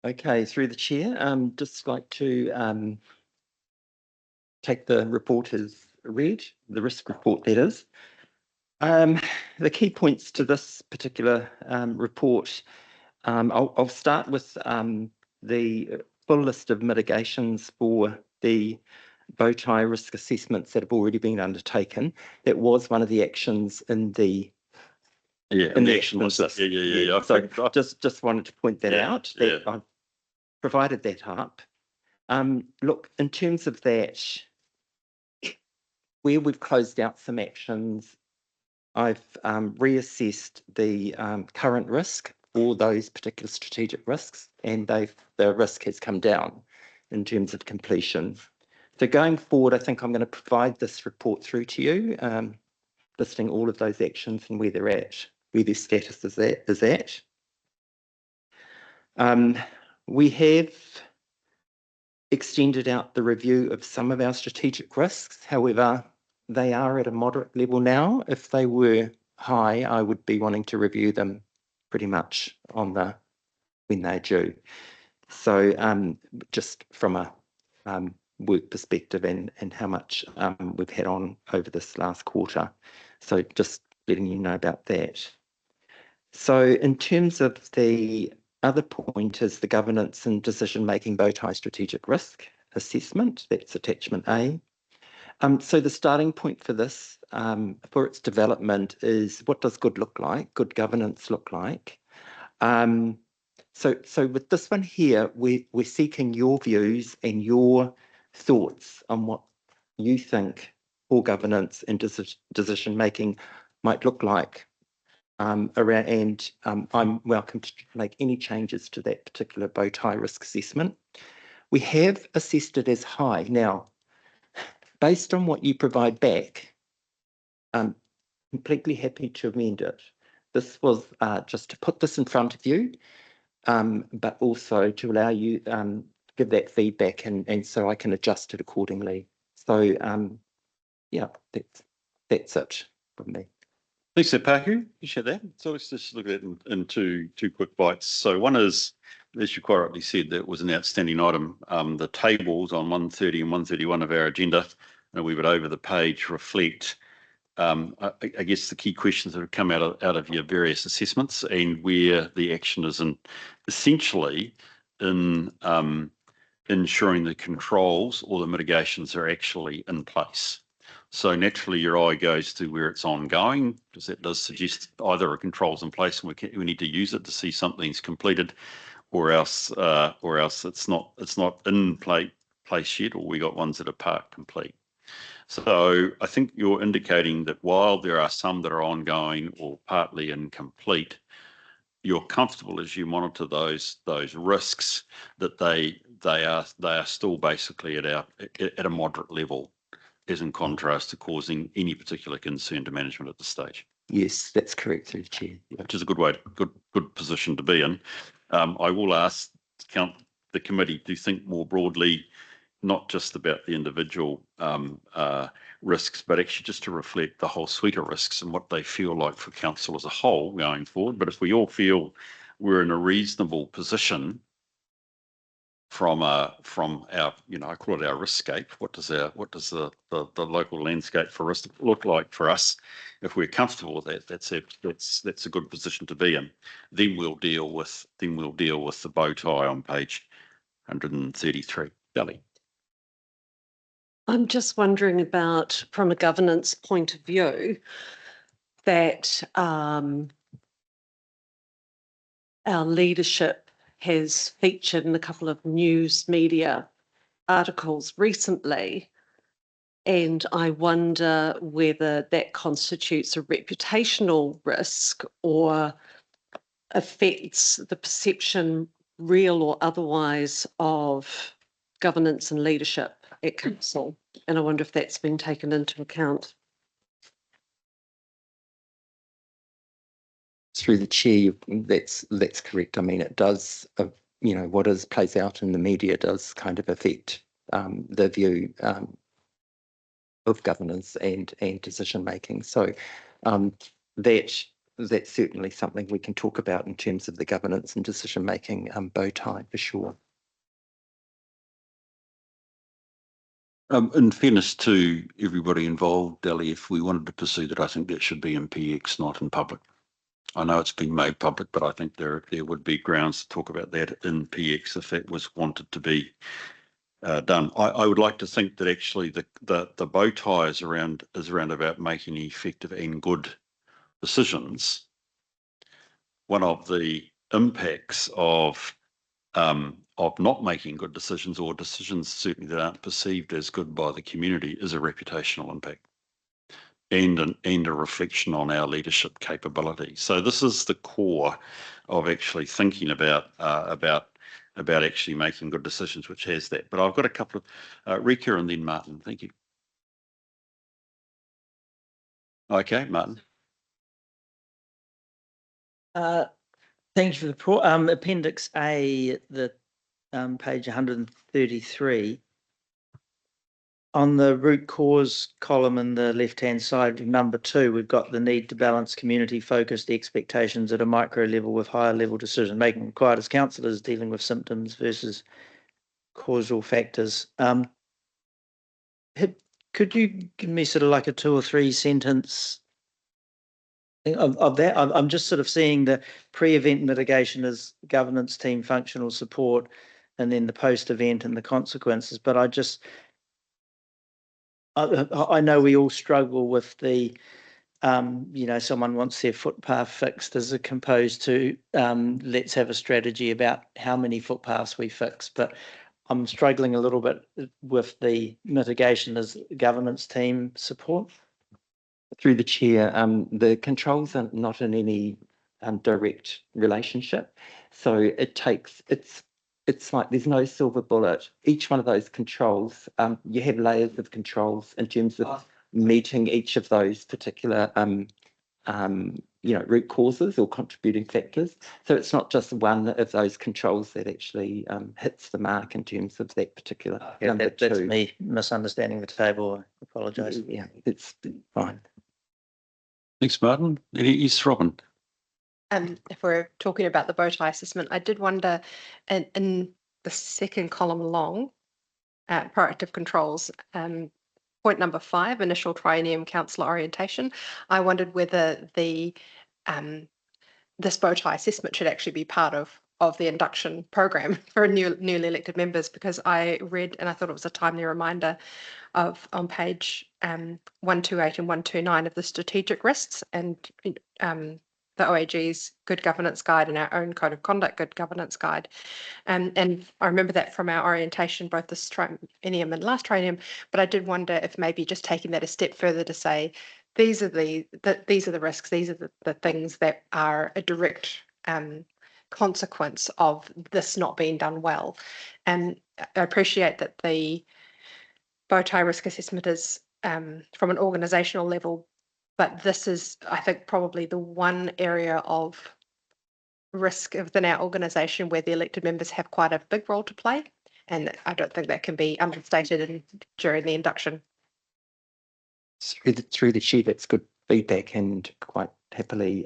Okay, through the chair, just like to take the report as read, the risk report that is. The key points to this particular report, I'll start with the full list of mitigations for the bow tie risk assessments that have already been undertaken. That was one of the actions in the action list. Yeah. So just wanted to point that out. That I've provided that up. Look, in terms of that, where we've closed out some actions, I've reassessed the current risk for those particular strategic risks, and the risk has come down in terms of completion. So going forward, I think I'm going to provide this report through to you, listing all of those actions and where they're at, where their status is at. We have extended out the review of some of our strategic risks. However, they are at a moderate level now. If they were high, I would be wanting to review them pretty much when they're due. So just from a work perspective and how much we've had on over this last quarter. So just letting you know about that. So in terms of the other point is the governance and decision-making bow tie strategic risk assessment. That's attachment A. So the starting point for this, for its development, is what does good look like? Good governance look like? So with this one here, we're seeking your views and your thoughts on what you think poor governance and decision-making might look like. I'm welcome to make any changes to that particular bow tie risk assessment. We have assessed it as high. Now, based on what you provide back, I'm completely happy to amend it. This was just to put this in front of you, but also to allow you give that feedback and so I can adjust it accordingly. So yeah, that's it from me. Thanks, Paku. Appreciate that. So let's just look at it in two quick bites. So one is, as you quite rightly said, that was an outstanding item. The tables on 130 and 131 of our agenda, and we would over the page reflect, I guess, the key questions that have come out of your various assessments and where the action is essentially in ensuring the controls or the mitigations are actually in place. So naturally, your eye goes to where it's ongoing, because that does suggest either a control's in place and we need to use it to see something's completed, or else it's not in place yet, or we got ones that are part complete. So I think you're indicating that while there are some that are ongoing or partly incomplete, you're comfortable as you monitor those risks that they are still basically at a moderate level, as in contrast to causing any particular concern to management at this stage. Yes, that's correct, through the chair. Which is a good position to be in. I will ask the committee to think more broadly, not just about the individual risks, but actually just to reflect the whole suite of risks and what they feel like for council as a whole going forward. But if we all feel we're in a reasonable position from our, I call it our riskscape. What does the local landscape for risk look like for us? If we're comfortable with that, that's a good position to be in. Then we'll deal with the bow tie on page 133. Dali. I'm just wondering about, from a governance point of view, that our leadership has featured in a couple of news media articles recently, and I wonder whether that constitutes a reputational risk or affects the perception, real or otherwise, of governance and leadership at council. And I wonder if that's been taken into account. Through the chair, that's correct. I mean, it does, what plays out in the media does kind of affect the view of governance and decision making. So that's certainly something we can talk about in terms of the governance and decision making bow tie for sure. In fairness to everybody involved, Dali, if we wanted to pursue that, I think that should be in PX, not in public. I know it's been made public, but I think there would be grounds to talk about that in PX if that was wanted to be done. I would like to think that actually the bow tie is around about making effective and good decisions. One of the impacts of not making good decisions, or decisions certainly that aren't perceived as good by the community, is a reputational impact and a reflection on our leadership capability. So this is the core of actually thinking about actually making good decisions, which has that. But I've got a couple of Rika and then Martin. Thank you. Okay, Martin. Thank you for the report. Appendix A, the page 133. On the root cause column in the left-hand side, number 2, we've got the need to balance community-focused expectations at a micro level with higher level decision making required as councillors dealing with symptoms versus causal factors. Could you give me sort of like a 2 or 3 sentence of that? I'm just sort of seeing the pre-event mitigation as governance team functional support, and then the post-event and the consequences. But I know we all struggle with the, someone wants their footpath fixed as opposed to let's have a strategy about how many footpaths we fix. But I'm struggling a little bit with the mitigation as governance team support. Through the chair, the controls are not in any direct relationship. So it's like there's no silver bullet. Each one of those controls, you have layers of controls in terms of meeting each of those particular, root causes or contributing factors. So it's not just one of those controls that actually hits the mark in terms of that particular. That's me misunderstanding the table. I apologise. Yeah, it's fine. Thanks, Martin. Yes, Robin. If we're talking about the bow tie assessment, I did wonder in the second column along, proactive controls, point number 5, initial triennium councillor orientation. I wondered whether this bow tie assessment should actually be part of the induction program for newly elected members, because I read and I thought it was a timely reminder of on page 128 and 129 of the strategic risks, and the OAG's Good Governance Guide and our own Code of Conduct Good Governance Guide. And I remember that from our orientation, both this triennium and last triennium, but I did wonder if maybe just taking that a step further to say, these are the risks, these are the things that are a direct consequence of this not being done well. And I appreciate that the bow tie risk assessment is from an organisational level, but this is, I think, probably the one area of risk within our organisation where the elected members have quite a big role to play. And I don't think that can be understated during the induction. Through the chair, that's good feedback, and quite happily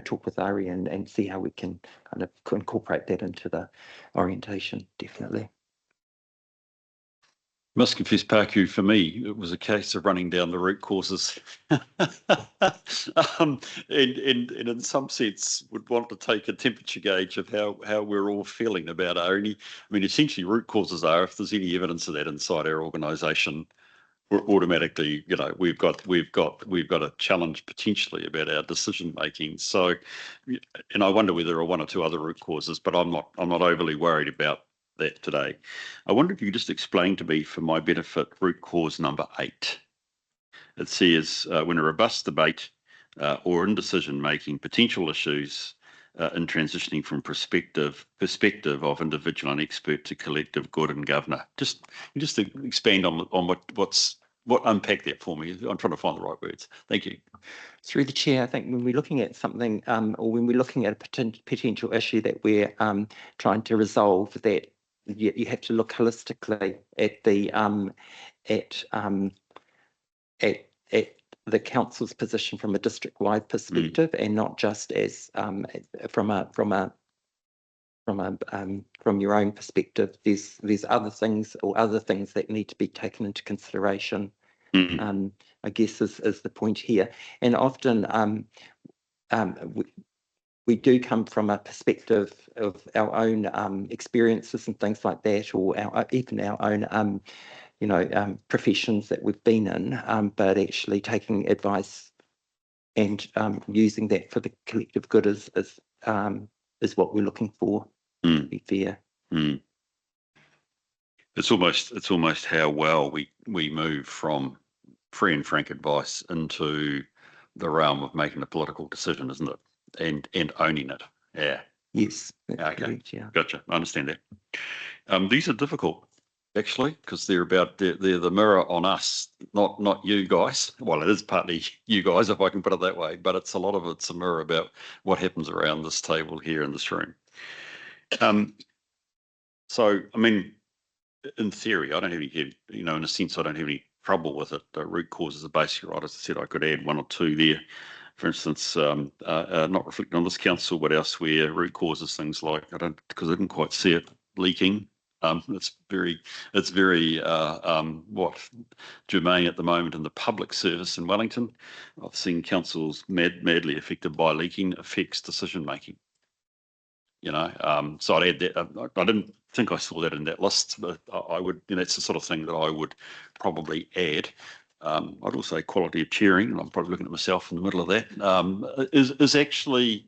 talk with Ari and see how we can kind of incorporate that into the orientation, definitely. Must confess, Paku, for me, it was a case of running down the root causes. And in some sense would want to take a temperature gauge of how we're all feeling about essentially root causes are, if there's any evidence of that inside our organisation, we're automatically, we've got a challenge potentially about our decision making. So, and I wonder whether there are one or two other root causes, but I'm not overly worried about that today. I wonder if you could just explain to me, for my benefit, root cause number 8. It says when a robust debate or in decision making potential issues in transitioning from perspective of individual and expert to collective good and governor. Just expand on what unpack that for me. I'm trying to find the right words. Thank you. Through the chair, I think when we're looking at something or when we're looking at a potential issue that we're trying to resolve, that you have to look holistically at the council's position from a district-wide perspective, and not just as from your own perspective. There's other things that need to be taken into consideration. I guess is the point here, and often we do come from a perspective of our own experiences and things like that, or even our own professions that we've been in, but actually taking advice and using that for the collective good is what we're looking for, to be fair. It's almost how well we move from free and frank advice into the realm of making a political decision, isn't it? And owning it. Yeah. Yes. Okay. Correct, yeah. Gotcha. I understand that. These are difficult, actually, because they're the mirror on us, not you guys. Well, it is partly you guys, if I can put it that way, but it's a lot of it's a mirror about what happens around this table here in this room. So, I mean, in theory, I don't have any, in a sense, I don't have any trouble with it. The root causes are basically right. As I said, I could add one or two there. For instance, not reflecting on this council, but elsewhere, root causes things like, because I didn't quite see it, leaking. It's very germane at the moment in the public service in Wellington. I've seen councils madly affected by leaking affects decision making. So I'd add that. I didn't think I saw that in that list, but I would. It's the sort of thing that I would probably add. I'd also say quality of chairing, and I'm probably looking at myself in the middle of that, is actually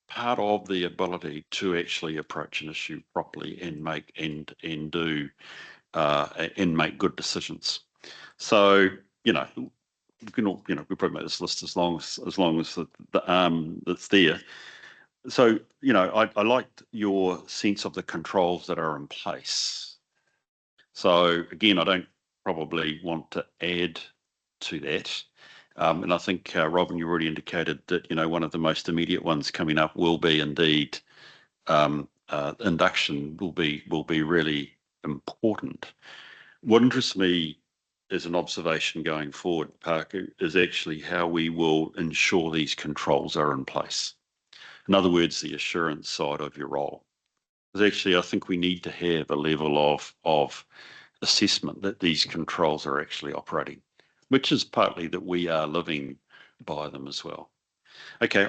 part of the ability to actually approach an issue properly and make make good decisions. So we can all we probably make this list as long as the arm that's there. So I liked your sense of the controls that are in place. So again, I don't probably want to add to that. And I think, Robin, you already indicated that, one of the most immediate ones coming up will be indeed induction will be really important. What interests me as an observation going forward, Parker, is actually how we will ensure these controls are in place. In other words, the assurance side of your role. Because actually, I think we need to have a level of assessment that these controls are actually operating, which is partly that we are living by them as well. Okay,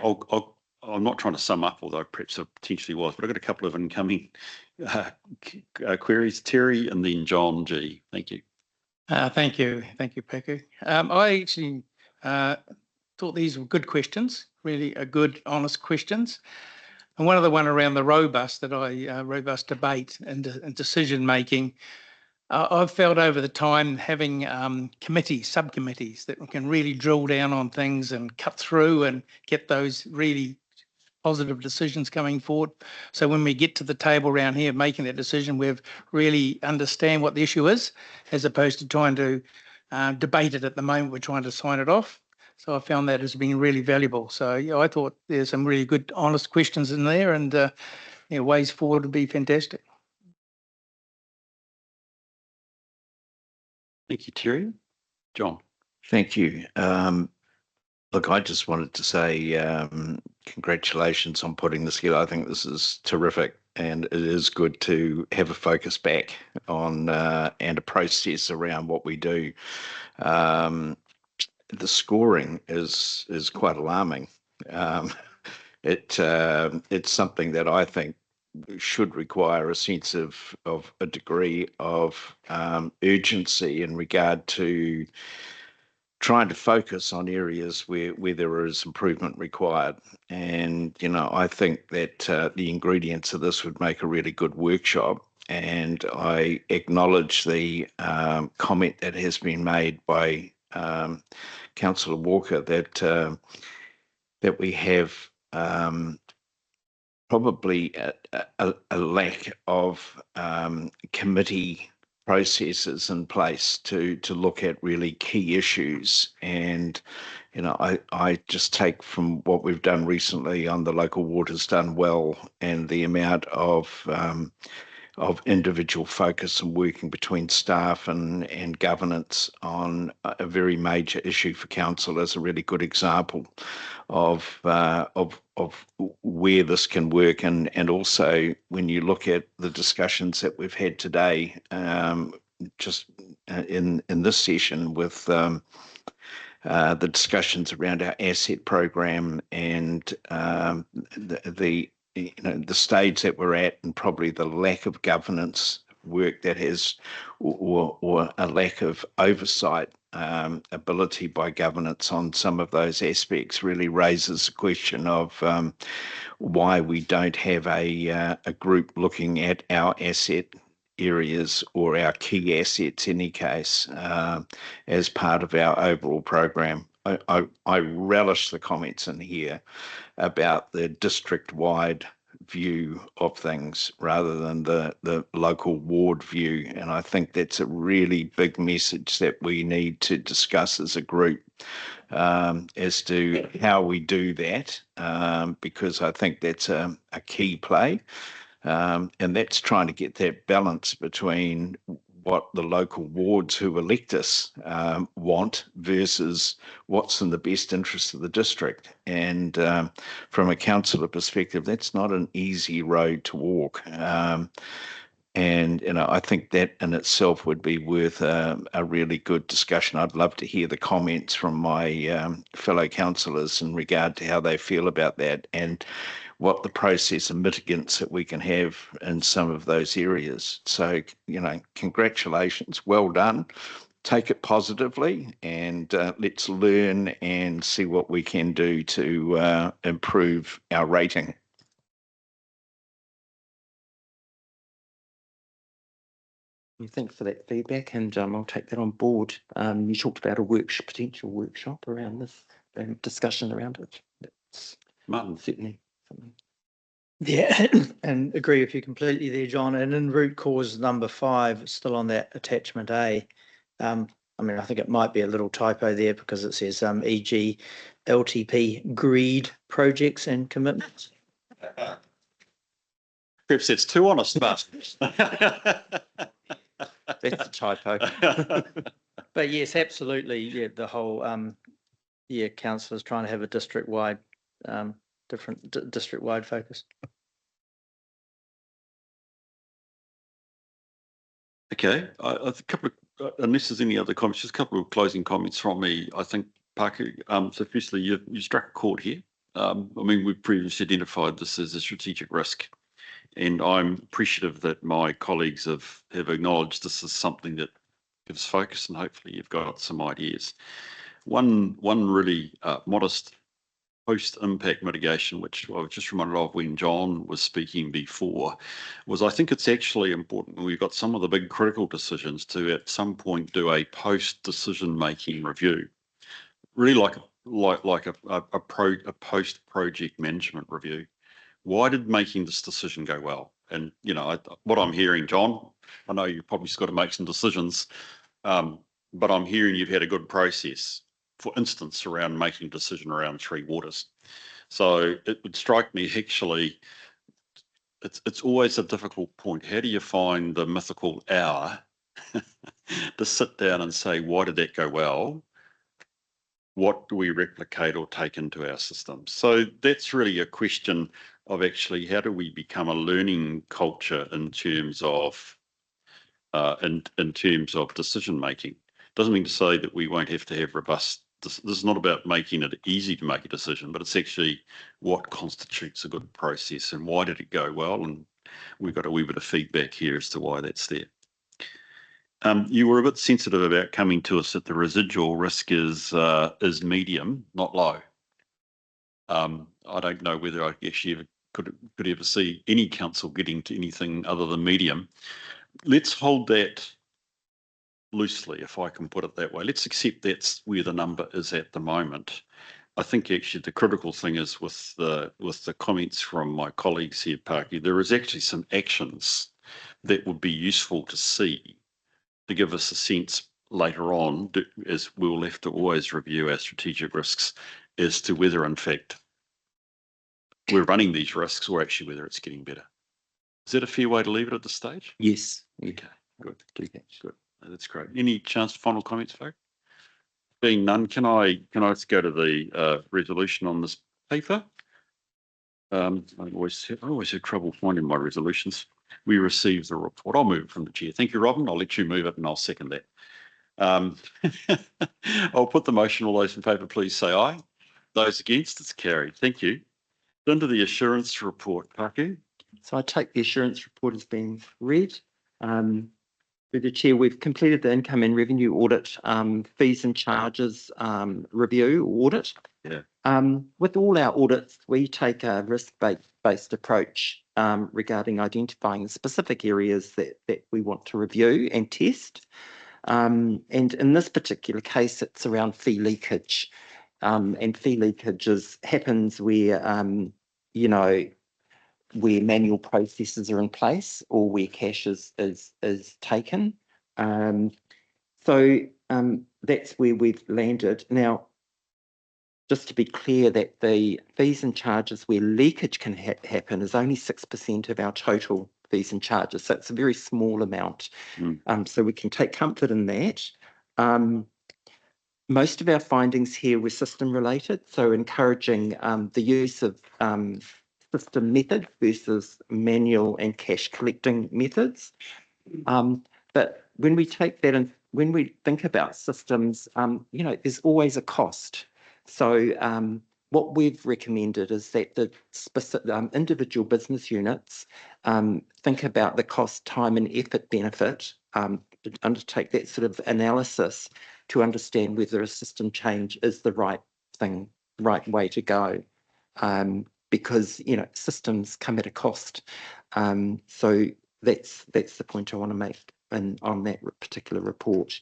I'm not trying to sum up, although perhaps I potentially was, but I've got a couple of incoming queries. Terry and then John G. Thank you. Thank you, Paku. I actually thought these were good questions, really good, honest questions. And one of the one around the robust debate and decision making. I've felt over the time having subcommittees that can really drill down on things and cut through and get those really positive decisions coming forward. So when we get to the table around here making that decision, we've really understand what the issue is, as opposed to trying to debate it at the moment. We're trying to sign it off. So I found that as being really valuable. So yeah, I thought there's some really good, honest questions in there, and ways forward would be fantastic. Thank you, Terry. John. Thank you. Look, I just wanted to say congratulations on putting this together. I think this is terrific, and it is good to have a focus back on and a process around what we do. The scoring is quite alarming. It's something that I think should require a sense of a degree of urgency in regard to trying to focus on areas where there is improvement required. And, I think that the ingredients of this would make a really good workshop. And I acknowledge the comment that has been made by Councillor Walker that we have probably a lack of committee processes in place to look at really key issues. And I just take from what we've done recently on the local waters done well, and the amount of individual focus and working between staff and governance on a very major issue for council as a really good example of where this can work. And also when you look at the discussions that we've had today, just in this session with the discussions around our asset program and the stage that we're at, and probably the lack of governance work that has, or a lack of oversight ability by governance on some of those aspects, really raises the question of why we don't have a group looking at our asset areas or our key assets in any case as part of our overall program. I relish the comments in here about the district-wide view of things rather than the local ward view. And I think that's a really big message that we need to discuss as a group as to how we do that, because I think that's a key play. And that's trying to get that balance between what the local wards who elect us want versus what's in the best interest of the district. And from a councillor perspective, that's not an easy road to walk. And I think that in itself would be worth a really good discussion. I'd love to hear the comments from my fellow councillors in regard to how they feel about that, and what the process and mitigants that we can have in some of those areas. So, congratulations, well done. Take it positively, and let's learn and see what we can do to improve our rating. Thanks for that feedback, and I'll take that on board. You talked about a potential workshop around this, discussion around it. That's Martin. certainly something. Yeah, and agree with you completely there, John. And in root cause number 5, still on that attachment A, I think it might be a little typo there because it says e.g. LTP greed projects and commitments. Perhaps that's too honest, but That's a typo. But yes, absolutely. Yeah, the whole councillors trying to have a district-wide district-wide focus. okay. A couple of, unless there's any other comments, just a couple of closing comments from me. I think, Paku, so firstly, you struck a chord here. We've previously identified this as a strategic risk, and I'm appreciative that my colleagues have acknowledged this is something that gives focus, and hopefully you've got some ideas. One really modest post-impact mitigation, which I was just reminded of when John was speaking before, was I think it's actually important when we've got some of the big critical decisions to at some point do a post-decision-making review, really like a post-project management review. Why did making this decision go well? And what I'm hearing, John, I know you've probably got to make some decisions, but I'm hearing you've had a good process, for instance, around making a decision around Three Waters. So it would strike me actually, it's always a difficult point. How do you find the mythical hour to sit down and say, why did that go well? What do we replicate or take into our systems? So that's really a question of actually how do we become a learning culture in terms of decision making. Doesn't mean to say that we won't have to have robust. This is not about making it easy to make a decision, but it's actually what constitutes a good process and why did it go well. And we've got a wee bit of feedback here as to why that's there. You were a bit sensitive about coming to us that the residual risk is medium, not low. I don't know whether I actually could ever see any council getting to anything other than medium. Let's hold that loosely, if I can put it that way. Let's accept that's where the number is at the moment. I think actually the critical thing is with the comments from my colleagues here, Parky, there is actually some actions that would be useful to see to give us a sense later on, as we'll have to always review our strategic risks, as to whether in fact we're running these risks or actually whether it's getting better. Is that a fair way to leave it at this stage? Yes. Okay, good. Good. That's great. Any chance for final comments, folks? Being none, can I just go to the resolution on this paper? I always have trouble finding my resolutions. We received the report. I'll move it from the chair. Thank you, Robin. I'll let you move it and I'll second that. I'll put the motion. All those in favour, please say aye. Those against, it's carried. Thank you. Into the assurance report, Paku. So I take the assurance report as being read. Through the chair, we've completed the income and revenue audit, fees and charges review audit. Yeah. With all our audits, we take a risk-based approach regarding identifying specific areas that we want to review and test. And in this particular case, it's around fee leakage. And fee leakage happens where, where manual processes are in place or where cash is taken. So that's where we've landed. Now, just to be clear that the fees and charges where leakage can happen is only 6% of our total fees and charges. So it's a very small amount. So we can take comfort in that. Most of our findings here were system related, so encouraging the use of system method versus manual and cash collecting methods. But when we take that and when we think about systems, there's always a cost. So what we've recommended is that the specific individual business units think about the cost, time and effort benefit, undertake that sort of analysis to understand whether a system change is the right way to go. Because systems come at a cost. So that's the point I want to make on that particular report.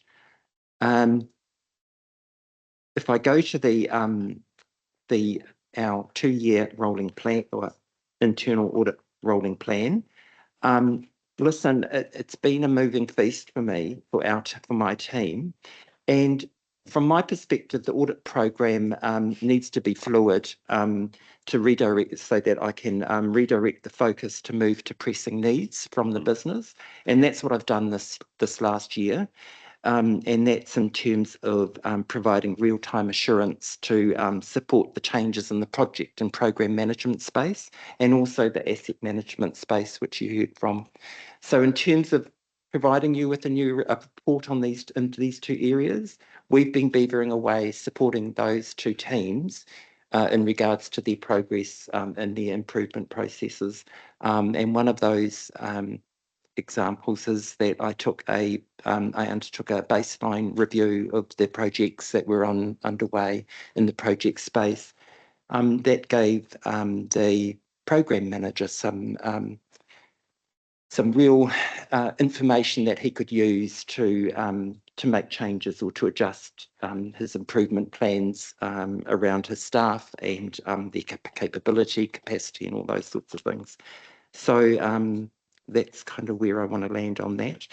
If I go to our 2-year rolling plan or internal audit rolling plan, listen, it's been a moving feast for me, for my team, and from my perspective, the audit program needs to be fluid to redirect so that I can redirect the focus to move to pressing needs from the business. And that's what I've done this last year. And that's in terms of providing real-time assurance to support the changes in the project and program management space and also the asset management space, which you heard from. So in terms of providing you with a new report on these 2 areas, we've been beavering away supporting those 2 teams in regards to their progress and their improvement processes. And one of those examples is that I took a I undertook a baseline review of the projects that were underway in the project space. That gave the program manager some real information that he could use to make changes or to adjust his improvement plans around his staff and their capability, capacity, and all those sorts of things. So that's kind of where I want to land on that.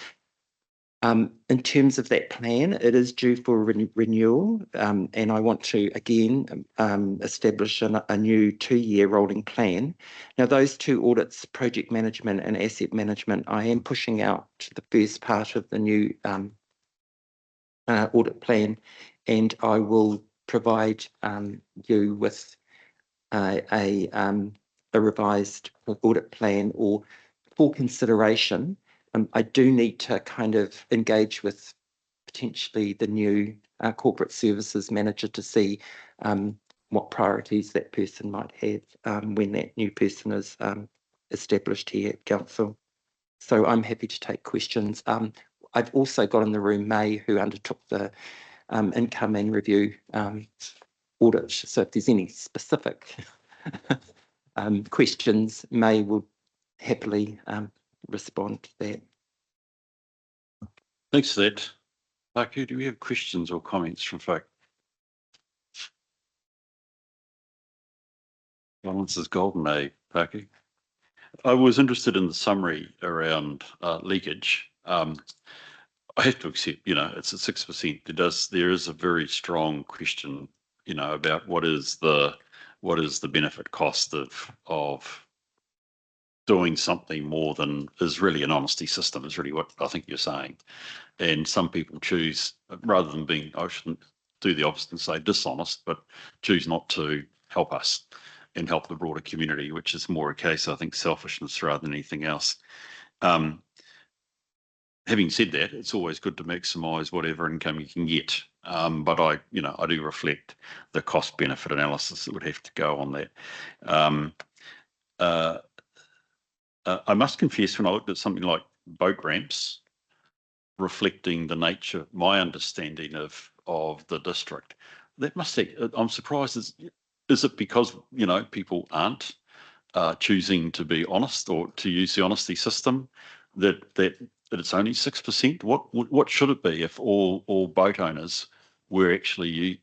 In terms of that plan, it is due for renewal, and I want to again establish a new 2-year rolling plan. Now, those two audits, project management and asset management, I am pushing out to the first part of the new audit plan, and I will provide you with a revised audit plan or for consideration. I do need to kind of engage with potentially the new corporate services manager to see what priorities that person might have when that new person is established here at Council. So I'm happy to take questions. I've also got in the room May, who undertook the income and review audit. So if there's any specific questions, May will happily respond to that. Thanks for that. Paku, do we have questions or comments from folk? Balance is golden, eh, Paku? I was interested in the summary around leakage. I have to accept, it's at 6%. There is a very strong question, about what is the benefit cost of doing something more than is really an honesty system, is really what I think you're saying. And some people choose, rather than being, I shouldn't do the opposite and say dishonest, but choose not to help us and help the broader community, which is more a case, I think, selfishness rather than anything else. Having said that, it's always good to maximise whatever income you can get. But I do reflect the cost benefit analysis that would have to go on that. I must confess, when I looked at something like boat ramps, reflecting the nature, my understanding of the district, that must say, I'm surprised. Is it because people aren't choosing to be honest or to use the honesty system that it's only 6%? What should it be if all boat owners were actually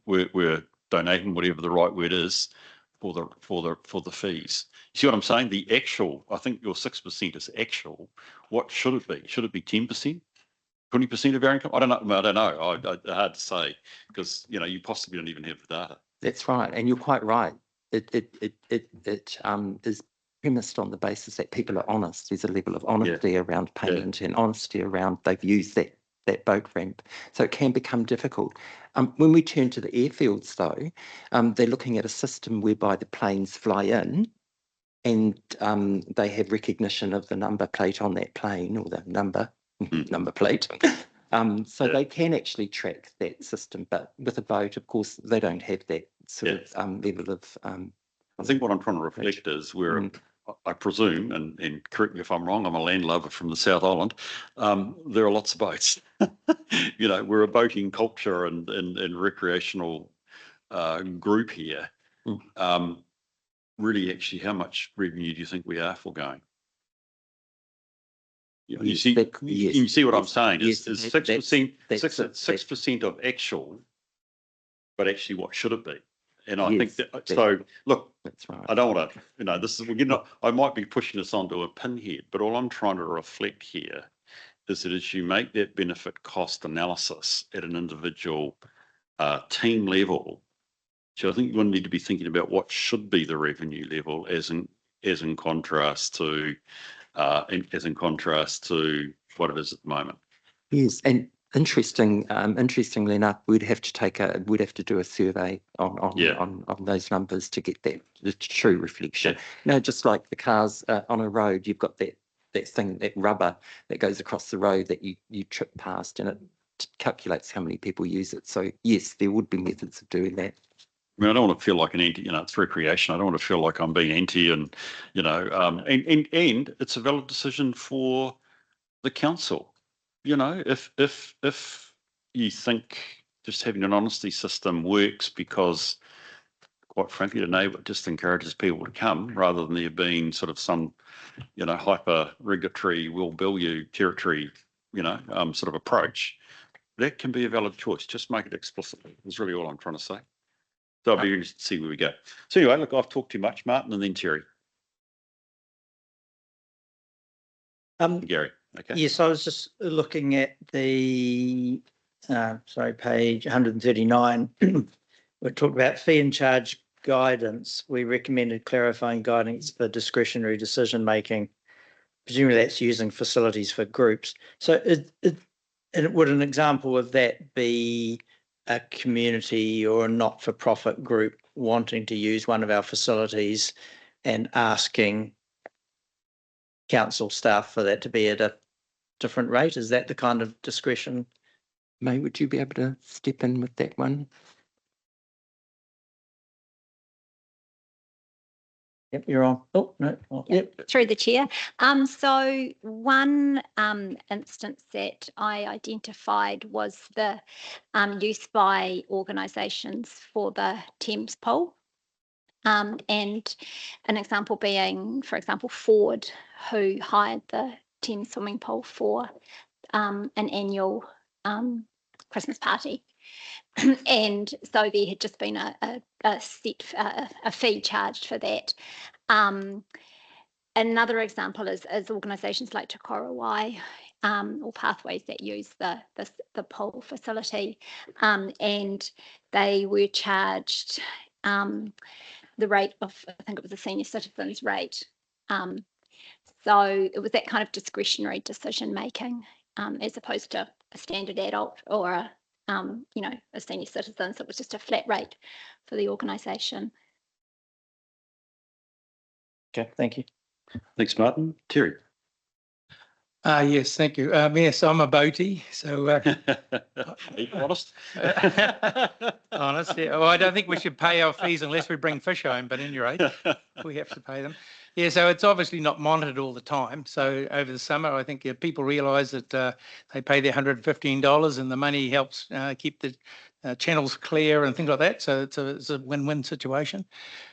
were donating whatever the right word is for the fees? You see what I'm saying? The actual, I think your 6% is actual. What should it be? Should it be 10%? 20% of our income? I don't know. Hard to say because you possibly don't even have the data. That's right, and you're quite right. It is premised on the basis that people are honest. There's a level of honesty around payment and honesty around they've used that boat ramp. So it can become difficult. When we turn to the airfields, though, they're looking at a system whereby the planes fly in and they have recognition of the number plate on that plane or the number plate. So they can actually track that system, but with a boat, of course, they don't have that sort of level of. I think what I'm trying to reflect is where I presume, and correct me if I'm wrong, I'm a landlubber from the South Island. There are lots of boats. We're a boating culture and recreational group here. Really, actually, how much revenue do you think we are foregoing? You see what I'm saying? Is 6%, 6% of actual, but actually what should it be? And I think that, so look, that's right. I don't want to, this is, I might be pushing this onto a pinhead, but all I'm trying to reflect here is that as you make that benefit cost analysis at an individual team level, so I think you need to be thinking about what should be the revenue level as in contrast to what it is at the moment. Yes, and interestingly enough, we'd have to do a survey on those numbers to get the true reflection. Just like the cars on a road, you've got that thing, that rubber that goes across the road that you trip past, and it calculates how many people use it. So yes, there would be methods of doing that. I mean, I don't want to feel like an anti, it's recreation. I don't want to feel like I'm being anti and it's a valid decision for the council. if you think just having an honesty system works because, quite frankly, the neighbour just encourages people to come rather than there being sort of some, hyper regulatory, will bill you territory, sort of approach, that can be a valid choice. Just make it explicitly is really all I'm trying to say. So I'll be interested to see where we go. So anyway, look, I've talked too much, Martin, and then Terry. Gary, okay. Yes, I was just looking at the, page 139. We talked about fee and charge guidance. We recommended clarifying guidance for discretionary decision making. Presumably that's using facilities for groups. So would an example of that be a community or a not-for-profit group wanting to use one of our facilities and asking council staff for that to be at a different rate? Is that the kind of discretion? May, would you be able to step in with that one? Yep, you're on. Oh, no. Oh, yep. Through the chair. So one instance that I identified was the use by organisations for the Thames pool. And an example being, for example, Ford, who hired the Thames swimming pool for an annual Christmas party. And so there had just been a fee charged for that. Another example is organisations like Te Korowai, or Pathways that use the pool facility, and they were charged the rate of, I think it was a senior citizens rate. So it was that kind of discretionary decision making, as opposed to a standard adult or a senior citizen. So it was just a flat rate for the organisation. Okay, thank you. Thanks, Martin. Terry. Yes, thank you. Yes, I'm a boatie, so honest. Honest, yeah. Well, I don't think we should pay our fees unless we bring fish home, but at any rate, we have to pay them. Yeah, so it's obviously not monitored all the time. So over the summer, I think people realise that they pay their $115 and the money helps keep the channels clear and things like that. So it's a win-win situation.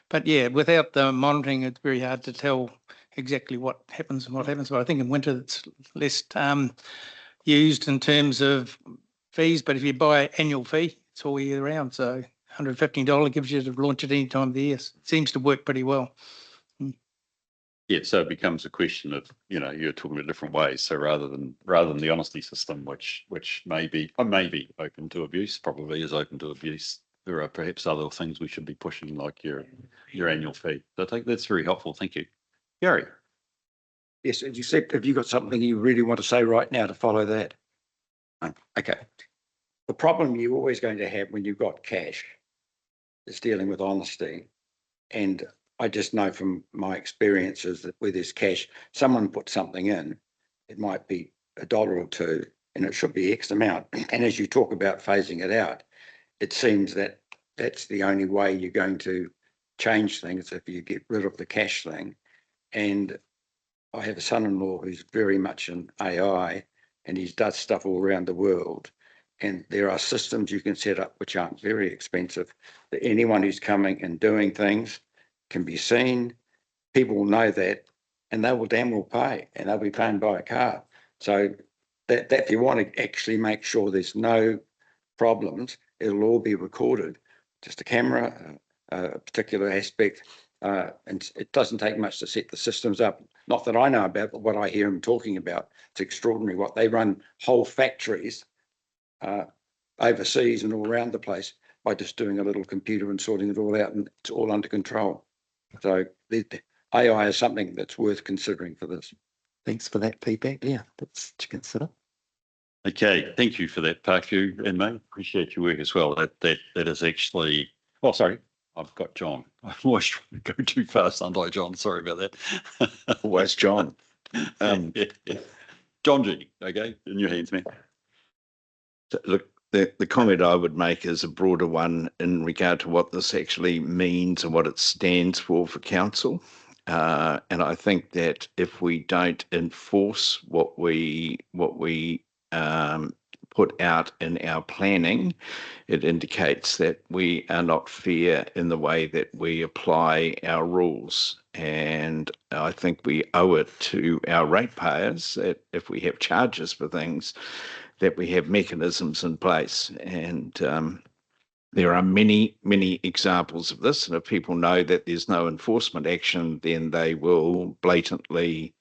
But yeah, without the monitoring, it's very hard to tell exactly what happens and what happens. But I think in winter it's less used in terms of fees. But if you buy an annual fee, it's all year round. So $115 gives you to launch it any time of the year. It seems to work pretty well. Yeah, so it becomes a question of, you're talking about different ways. So rather than the honesty system, which may be open to abuse, probably is open to abuse, there are perhaps other things we should be pushing, like your annual fee. So I think that's very helpful. Thank you. Gary. Yes, as you said, have you got something you really want to say right now to follow that? Okay. The problem you're always going to have when you've got cash is dealing with honesty. And I just know from my experiences that where there's cash, someone puts something in, it might be $1 or $2, and it should be X amount. And as you talk about phasing it out, it seems that that's the only way you're going to change things, if you get rid of the cash thing. And I have a son-in-law who's very much in AI, and he does stuff all around the world. And there are systems you can set up which aren't very expensive, that anyone who's coming and doing things can be seen. People will know that, and they will damn well pay, and they'll be paying by a card. So that if you want to actually make sure there's no problems, it'll all be recorded. Just a camera, a particular aspect. And it doesn't take much to set the systems up. Not that I know about, but what I hear them talking about, it's extraordinary what they run whole factories overseas and all around the place by just doing a little computer and sorting it all out, and it's all under control. So the AI is something that's worth considering for this. Thanks for that feedback. Yeah, that's to consider. Okay, thank you for that, Parkview, and mate, appreciate your work as well. That is actually. Oh, sorry. I've got John. I always try to go too fast, aren't I, John? Sorry about that. Always John. Yeah. John G, okay, in your hands, man. Look, the comment I would make is a broader one in regard to what this actually means and what it stands for council. And I think that if we don't enforce what we put out in our planning, it indicates that we are not fair in the way that we apply our rules. And I think we owe it to our ratepayers that if we have charges for things, that we have mechanisms in place. And there are many, many examples of this. And if people know that there's no enforcement action, then they will blatantly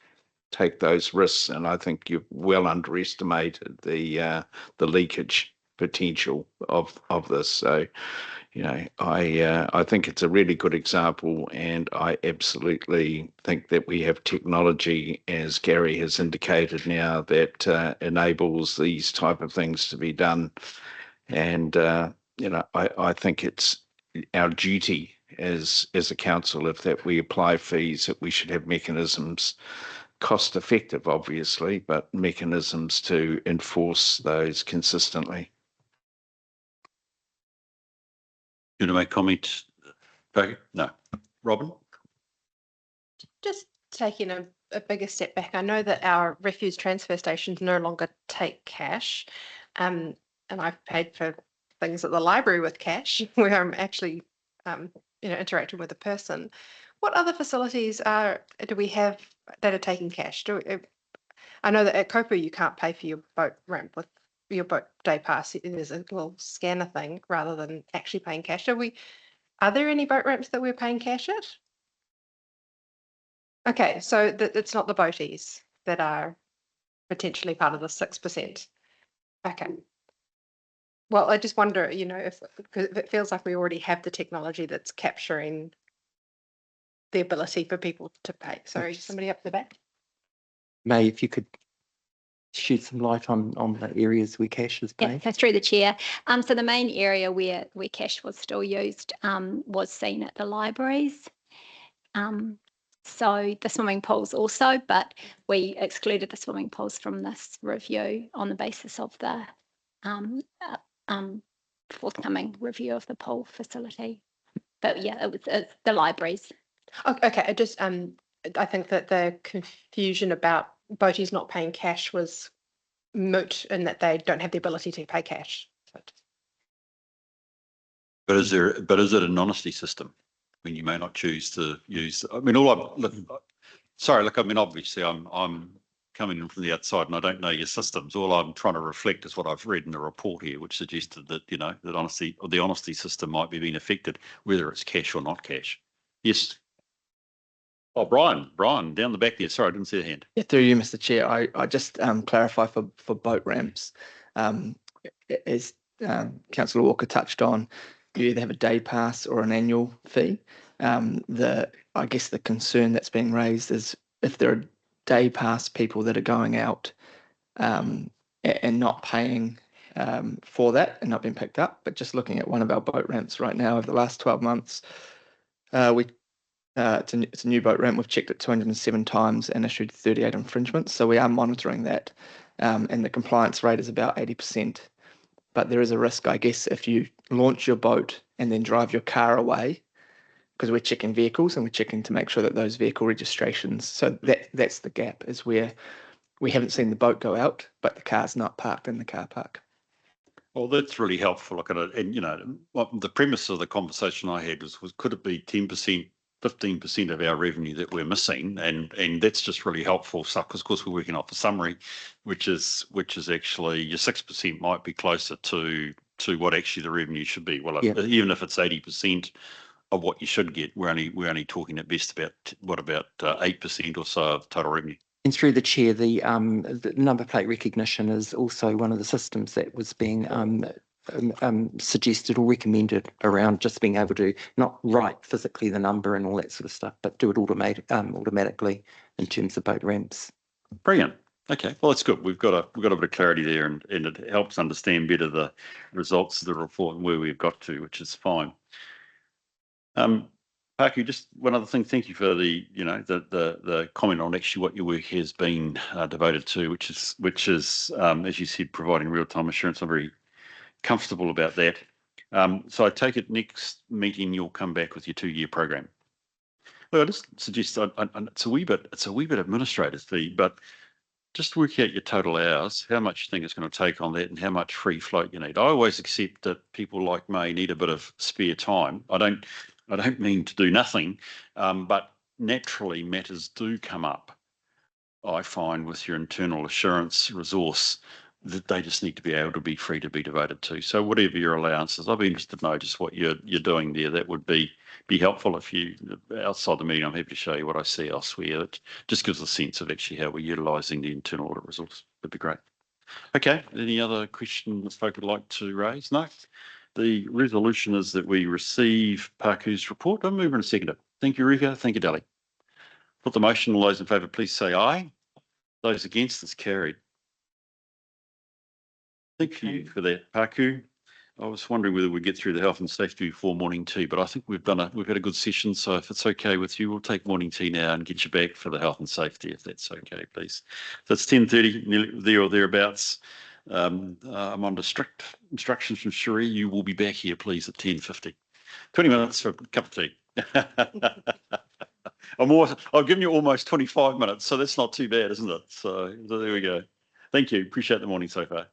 take those risks. And I think you've well underestimated the leakage potential of this. So, I think it's a really good example, and I absolutely think that we have technology, as Gary has indicated now, that enables these type of things to be done. And I think it's our duty as a council, if that we apply fees, that we should have mechanisms, cost effective, obviously, but mechanisms to enforce those consistently. You want to make comment? No. Robin? Just taking a bigger step back, I know that our refuse transfer stations no longer take cash, and I've paid for things at the library with cash where I'm actually, interacting with a person. What other facilities do we have that are taking cash? I know that at Kopu you can't pay for your boat ramp with your boat day pass. There's a little scanner thing rather than actually paying cash. Are there any boat ramps that we're paying cash at? Okay, so it's not the boaties that are potentially part of the 6%. Okay. Well, I just wonder, because it feels like we already have the technology that's capturing the ability for people to pay. Sorry, somebody up the back. May, if you could shed some light on the areas where cash is paid. Yeah, so through the chair. So the main area where cash was still used was seen at the libraries. So the swimming pools also, but we excluded the swimming pools from this review on the basis of the forthcoming review of the pool facility. But yeah, it's the libraries. Okay, I think that the confusion about boaties not paying cash was moot and that they don't have the ability to pay cash. But is it an honesty system when you may not choose to use? I mean, obviously I'm coming in from the outside and I don't know your systems. All I'm trying to reflect is what I've read in the report here, which suggested that that honesty or the honesty system might be being affected, whether it's cash or not cash. Yes. Oh, Brian, down the back there. Sorry, I didn't see the hand. Yeah, through you, Mr. Chair. I just clarify for boat ramps, as Councillor Walker touched on, you either have a day pass or an annual fee. I guess the concern that's being raised is if there are day pass people that are going out and not paying for that and not being picked up. But just looking at one of our boat ramps right now over the last 12 months, it's a new boat ramp. We've checked it 207 times and issued 38 infringements. So we are monitoring that, and the compliance rate is about 80%. But there is a risk, I guess, if you launch your boat and then drive your car away, because we're checking vehicles and we're checking to make sure that those vehicle registrations. So that's the gap, is where we haven't seen the boat go out, but the car's not parked in the car park. Well, that's really helpful. Look at it, and the premise of the conversation I had was could it be 10%? 15% of our revenue that we're missing, and that's just really helpful stuff, because of course we're working off a summary, which is actually your 6% might be closer to what actually the revenue should be. Well, yeah. Even if it's 80% of what you should get, we're only talking at best about 8% or so of total revenue. And through the chair, the number plate recognition is also one of the systems that was being suggested or recommended around just being able to not write physically the number and all that sort of stuff, but do it automatically in terms of boat ramps. Brilliant. Okay, well, that's good. We've got a bit of clarity there, and it helps understand better the results of the report and where we've got to, which is fine. Paku, just one other thing. Thank you for the comment on actually what your work has been devoted to, which is as you said, providing real-time assurance. I'm very comfortable about that. So I take it next meeting you'll come back with your 2-year program. Look, I just suggest it's a wee bit administrative fee, but just work out your total hours, how much you think it's going to take on that and how much free float you need. I always accept that people like me need a bit of spare time. I don't mean to do nothing, but naturally matters do come up. I find with your internal assurance resource that they just need to be able to be free to be devoted to. So whatever your allowances, I'd be interested to know just what you're doing there. That would be helpful. If you outside the meeting, I'm happy to show you what I see elsewhere. It just gives a sense of actually how we're utilising the internal audit resource. That'd be great. Okay, any other questions folk would like to raise? No. The resolution is that we receive Paku's report. I'll move in a second. Thank you, Rika. Thank you, Dali. Put the motion. All those in favour, please say aye. Those against, it's carried. Thank you for that, Paku. I was wondering whether we'd get through the health and safety before morning tea, but I think we've had a good session. So if it's okay with you, we'll take morning tea now and get you back for the health and safety, if that's okay, please. So it's 10:30, nearly there or thereabouts. I'm under strict instructions from Cherie. You will be back here, please, at 10:50. 20 minutes for a cup of tea. I've given you almost 25 minutes, so that's not too bad, isn't it? So there we go. Thank you. Appreciate the morning so far.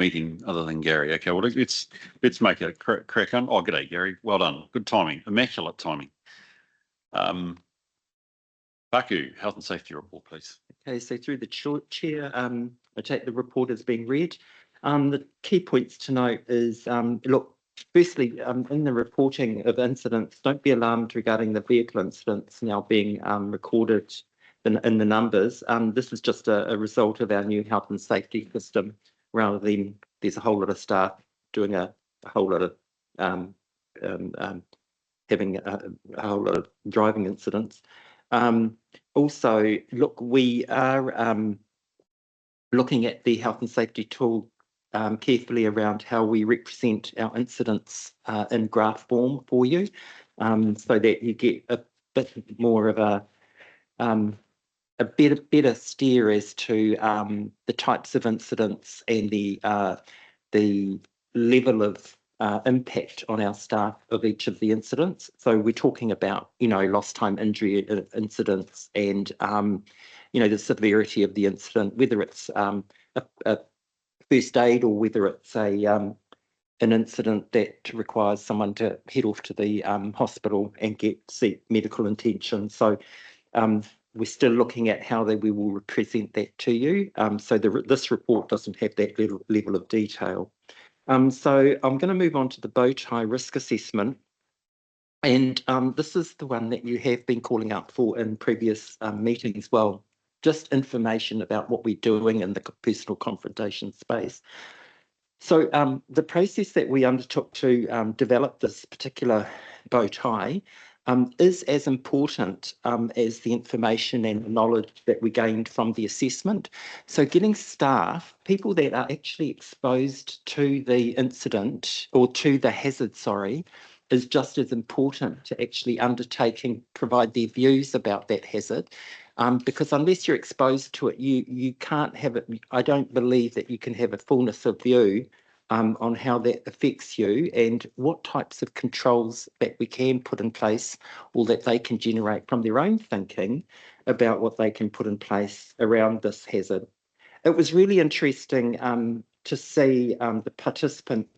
meeting other than Gary. Okay, well, let's make it a crack on. Oh, g'day, Gary. Well done. Good timing. Immaculate timing. Paku, health and safety report, please. Okay, so through the chair, I take the report as being read. The key points to note is, look, firstly, in the reporting of incidents, don't be alarmed regarding the vehicle incidents now being recorded in the numbers. This is just a result of our new health and safety system, rather than there's a whole lot of staff doing a whole lot of having a whole lot of driving incidents. Also, look, we are looking at the health and safety tool carefully around how we represent our incidents in graph form for you, so that you get a bit more of a better steer as to the types of incidents and the level of impact on our staff of each of the incidents. So we're talking about, lost time injury incidents and, the severity of the incident, whether it's a first aid or whether it's an incident that requires someone to head off to the hospital and seek medical attention. So we're still looking at how we will represent that to you. So this report doesn't have that level of detail. So I'm going to move on to the bow tie risk assessment. And this is the one that you have been calling out for in previous meetings. Well, just information about what we're doing in the personal confrontation space. So the process that we undertook to develop this particular bow tie is as important as the information and knowledge that we gained from the assessment. So getting staff, people that are actually exposed to the incident or to the hazard, is just as important to actually provide their views about that hazard. Because unless you're exposed to it, you can't have it. I don't believe that you can have a fullness of view on how that affects you and what types of controls that we can put in place or that they can generate from their own thinking about what they can put in place around this hazard. It was really interesting to see the participants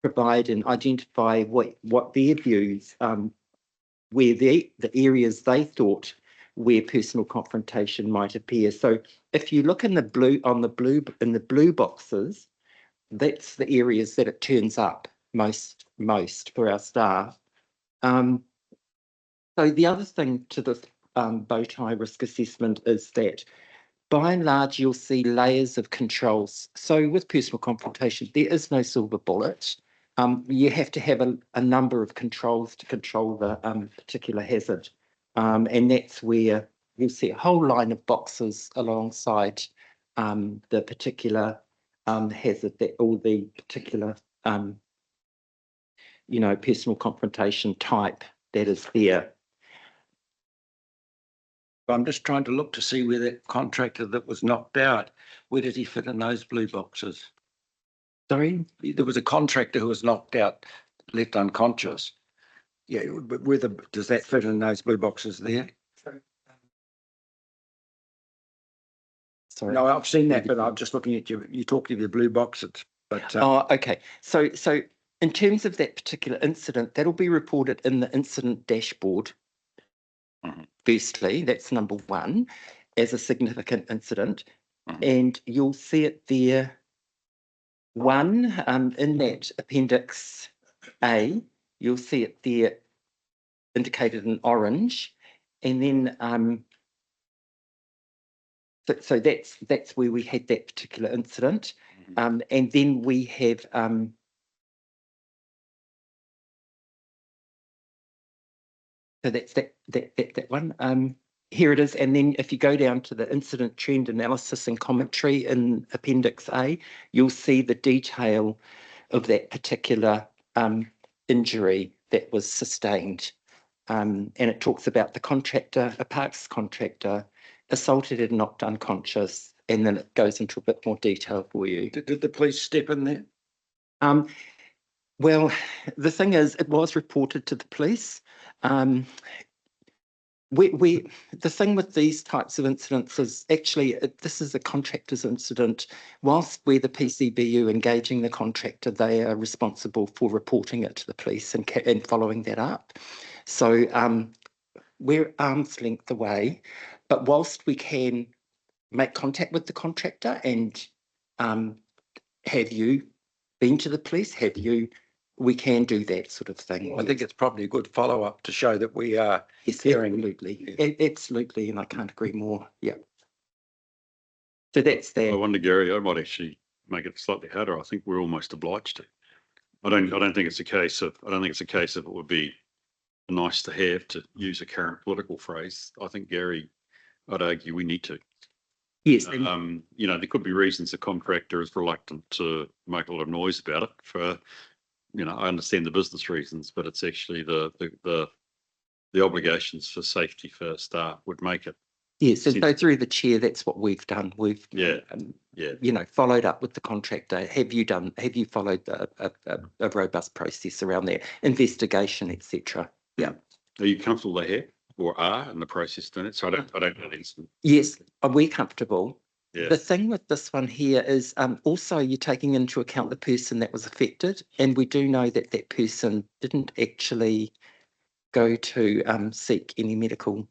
provide and identify what their views, where the areas they thought where personal confrontation might appear. So if you look in the blue boxes, that's the areas that it turns up most for our staff. So the other thing to this bow tie risk assessment is that by and large, you'll see layers of controls. So with personal confrontation, there is no silver bullet. You have to have a number of controls to control the particular hazard. And that's where you'll see a whole line of boxes alongside the particular hazard or the particular, personal confrontation type that is there. I'm just trying to look to see where that contractor that was knocked out, where did he fit in those blue boxes? Sorry? There was a contractor who was knocked out, left unconscious. Yeah, but does that fit in those blue boxes there? Sorry. No, I've seen that, but I'm just looking at you talking to the blue boxes. But okay. So in terms of that particular incident, that'll be reported in the incident dashboard. Firstly, that's number one, as a significant incident. And you'll see it there, one, in that appendix A, you'll see it there indicated in orange. And then so that's where we had that particular incident. And then we have so that's that one. Here it is. And then if you go down to the incident trend analysis and commentary in Appendix A, you'll see the detail of that particular injury that was sustained. And it talks about the contractor, a parks contractor, assaulted and knocked unconscious, and then it goes into a bit more detail for you. Did the police step in there? Well, the thing is, it was reported to the police. the thing with these types of incidents is actually, this is a contractor's incident. Whilst we're the PCBU engaging the contractor, they are responsible for reporting it to the police and following that up. So we're arm's length away, but whilst we can make contact with the contractor and have you been to the police? We can do that sort of thing. I think it's probably a good follow-up to show that we are Yes, caring. absolutely. Absolutely, and I can't agree more. Yeah. So that's I that. wonder, Gary, I might actually make it slightly harder. I think we're almost obliged to. I don't think it's a case of it would be nice to have, to use a current political phrase. I think, Gary, I'd argue we need to. Yes. There could be reasons the contractor is reluctant to make a lot of noise about it for, I understand the business reasons, but it's actually the obligations for safety for staff would make it. Yes, so through the chair, that's what we've done. We've followed up with the contractor. Have you followed a robust process around their investigation, etc.? Yeah. Are you comfortable they have or are in the process doing it? So I don't know the incident. Yes, we're comfortable. Yeah. The thing with this one here is also you're taking into account the person that was affected, and we do know that that person didn't actually go to seek any medical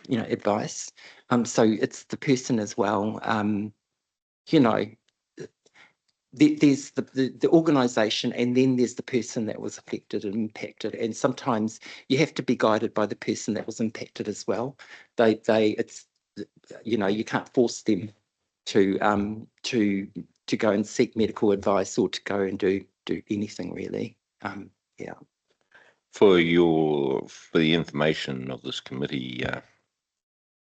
advice. So it's the person as well. There's the organisation, and then there's the person that was affected and impacted. And sometimes you have to be guided by the person that was impacted as well. You can't force them to go and seek medical advice or to go and do anything really. Yeah. For the information of this committee,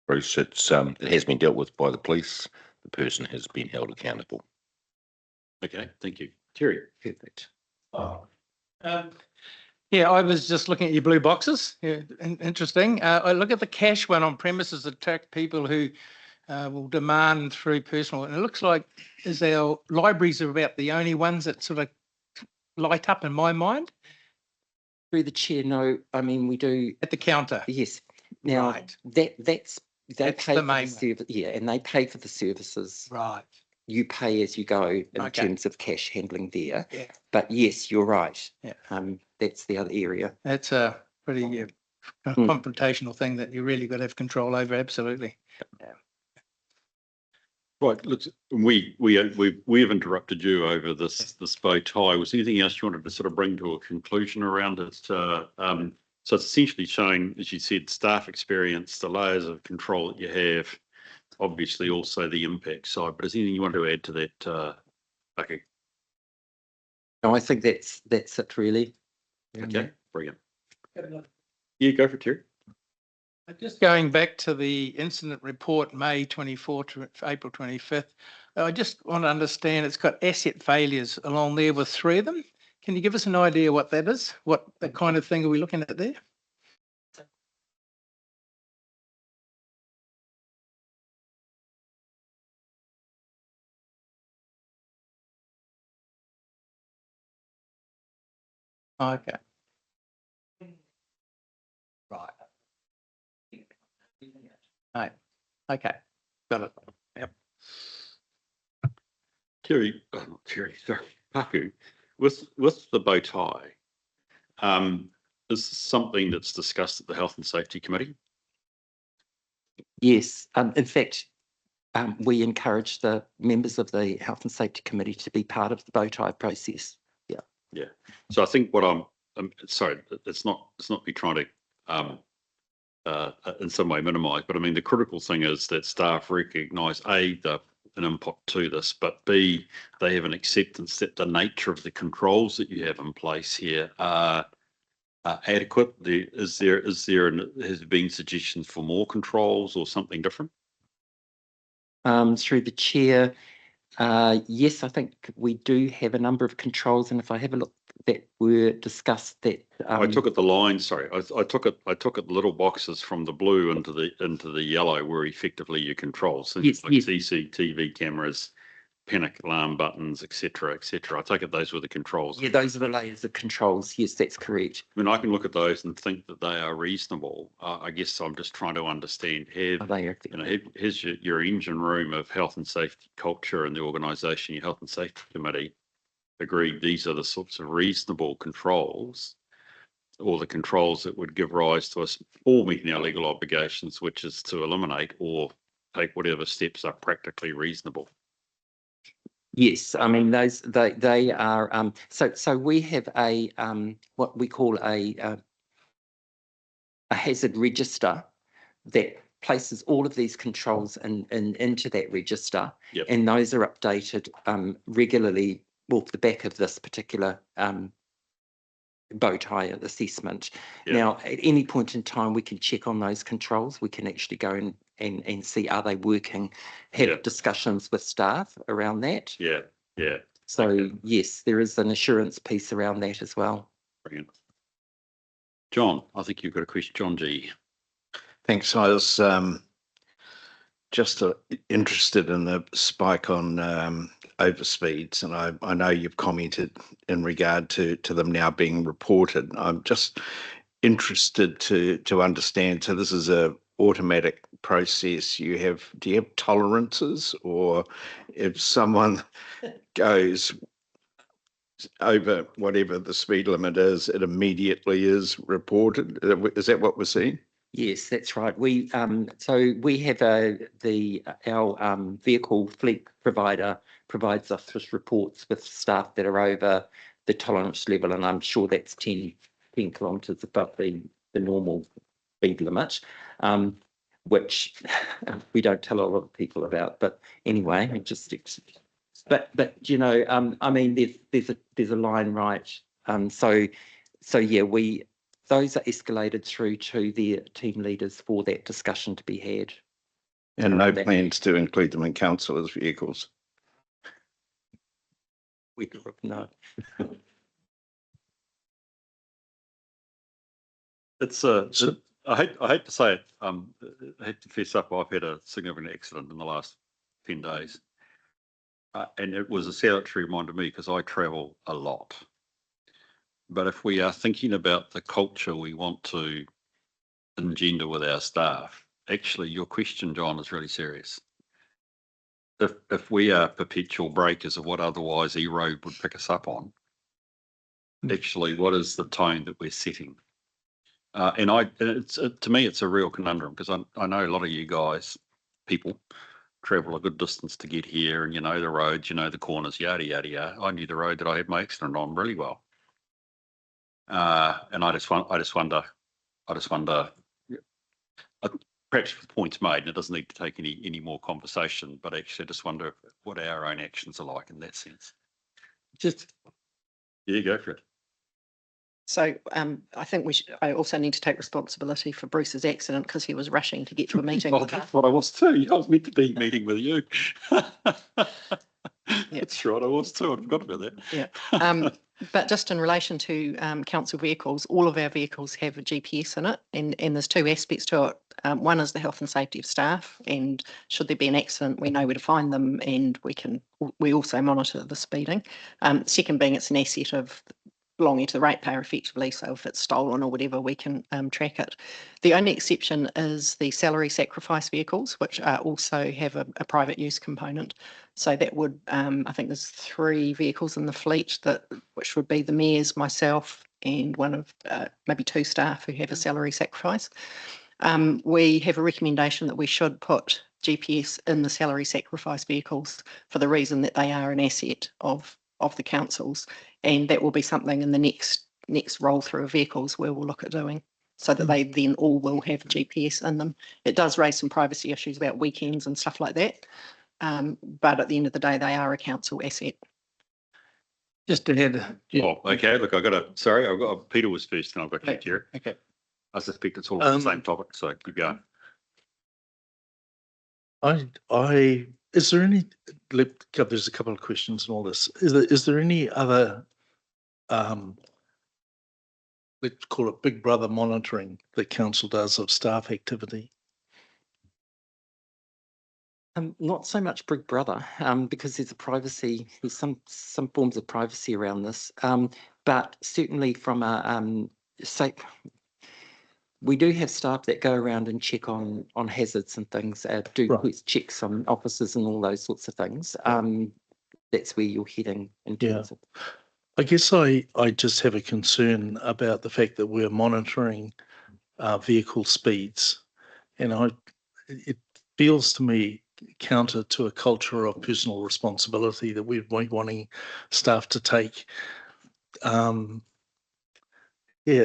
Bruce, it has been dealt with by the police. The person has been held accountable. Okay, thank you. Terry. Perfect. Yeah, I was just looking at your blue boxes. Yeah, interesting. I look at the cash one on premises attack people who will demand through personal, and it looks like our libraries are about the only ones that sort of light up in my mind. Through the chair, no. I mean, we do at the counter. Yes. Now right. That's the main service. Yeah, and they pay for the services. Right. You pay as you go in terms of cash handling there. Yeah. But yes, you're right. Yeah. That's the other area. That's a pretty confrontational thing that you really got to have control over. Absolutely. Yeah. Right. Look, we have interrupted you over this bow tie. Was there anything else you wanted to sort of bring to a conclusion around it? So it's essentially showing, as you said, staff experience, the layers of control that you have, obviously also the impact side. But is there anything you want to add to that, Bucky? No, I think that's it really. Okay, brilliant. Yeah, go for it, Terry. Just going back to the incident report, May 24 to April 25th, I just want to understand it's got asset failures along there with 3 of them. Can you give us an idea what that is? What kind of thing are we looking at there? Okay. Right. Right. Okay. Got it. Yep. Terry, sorry, Paku, with the bow tie, is this something that's discussed at the Health and Safety Committee? Yes. In fact, we encourage the members of the Health and Safety Committee to be part of the bow tie process. Yeah. Yeah. So I think what I'm sorry, it's not me trying to in some way minimise, but I mean the critical thing is that staff recognise an input to this, but B, they have an acceptance that the nature of the controls that you have in place here are adequate. Has there been suggestions for more controls or something different? Through the chair, yes, I think we do have a number of controls, and if I have a look that were discussed, that I took it the line. Sorry, I took it the little boxes from the blue into the yellow, where effectively you control. So yes, like CCTV cameras, panic alarm buttons, et cetera, et cetera. I take it those were the controls. Yeah, those are the layers of controls. Yes, that's correct. I mean, I can look at those and think that they are reasonable. I guess I'm just trying to understand, Are they here's your engine room of health and safety culture and the organisation, your health and safety committee agreed these are the sorts of reasonable controls, or the controls that would give rise to us all meeting our legal obligations, which is to eliminate or take whatever steps are practically reasonable. Yes, I mean they are so we have a what we call a hazard register that places all of these controls into that register. Yep. And those are updated regularly off the back of this particular bow tie assessment. Yep. Now, at any point in time, we can check on those controls. We can actually go and see, are they working, have Yep. discussions with staff around that. Yeah, yeah. So Okay. yes, there is an assurance piece around that as well. Brilliant. John, I think you've got a question. John G. Thanks. I was just interested in the spike on overspeeds, and I know you've commented in regard to them now being reported. I'm just interested to understand. So this is a automatic process. Do you have tolerances, or if someone goes over whatever the speed limit is, it immediately is reported? Is that what we're seeing? Yes, that's right. So we have our vehicle fleet provider provides us with reports with staff that are over the tolerance level, and I'm sure that's 10 kilometres above the normal speed limit, which we don't tell a lot of people about. But anyway, but you know, I mean, there's a line, right? So yeah, those are escalated through to the team leaders for that discussion to be had. And no plans to include them in councillors' vehicles? No. It's I hate to say it. I hate to fess up. I've had a significant accident in the last 10 days. And it was a salutary reminder to me because I travel a lot. But if we are thinking about the culture we want to engender with our staff, actually your question, John, is really serious. If we are perpetual breakers of what otherwise E-road would pick us up on, actually what is the tone that we're setting? To me, it's a real conundrum because I know a lot of you guys, people, travel a good distance to get here, and you know the roads, you know the corners, yada yada yada. I knew the road that I had my accident on really well, and I just wonder. Perhaps the point's made, and it doesn't need to take any more conversation. But actually, I just wonder what our own actions are like in that sense. Yeah, go for it. So I think I also need to take responsibility for Bruce's accident because he was rushing to get to a meeting. Oh, that's what I was too. I was meant to be meeting with you. That's right, I was too. I forgot about that. Yeah. But just in relation to council vehicles, all of our vehicles have a GPS in it, and there's two aspects to it. One is the health and safety of staff, and should there be an accident, we know where to find them, and we also monitor the speeding. Second being it's an asset of belonging to the ratepayer effectively, so if it's stolen or whatever, we can track it. The only exception is the salary sacrifice vehicles, which also have a private use component. So that would, I think there's 3 vehicles in the fleet which would be the mayor's, myself, and one of maybe 2 staff who have a salary sacrifice. We have a recommendation that we should put GPS in the salary sacrifice vehicles for the reason that they are an asset of the councils, and that will be something in the next roll through of vehicles where we'll look at doing, so that they then all will have GPS in them. It does raise some privacy issues about weekends and stuff like that, but at the end of the day, they are a council asset. Just ahead. Oh, okay. Look, Peter was first, and I've got you, Jerry. Okay. I suspect it's all the same topic, so keep going. Is there any, there's a couple of questions in all this. Is there any other, let's call it Big Brother monitoring that council does of staff activity? Not so much Big Brother, because there's some forms of privacy around this. But certainly from a say, we do have staff that go around and check on hazards and things, do Right. checks on offices and all those sorts of things. That's where you're heading in terms of. I guess I just have a concern about the fact that we're monitoring vehicle speeds, and it feels to me counter to a culture of personal responsibility that we're wanting staff to take. And so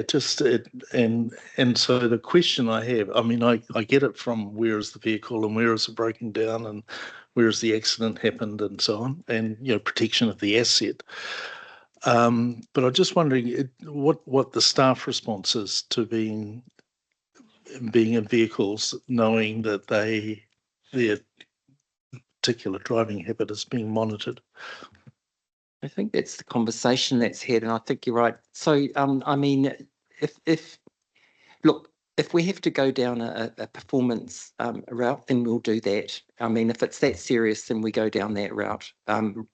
the question I have, I mean, I get it from where is the vehicle and where is it broken down and where has the accident happened and so on, and protection of the asset. But I'm just wondering what the staff response is to being in vehicles, knowing that their particular driving habit is being monitored. I think that's the conversation that's had, and I think you're right. So, I mean, if we have to go down a performance route, then we'll do that. I mean, if it's that serious, then we go down that route. And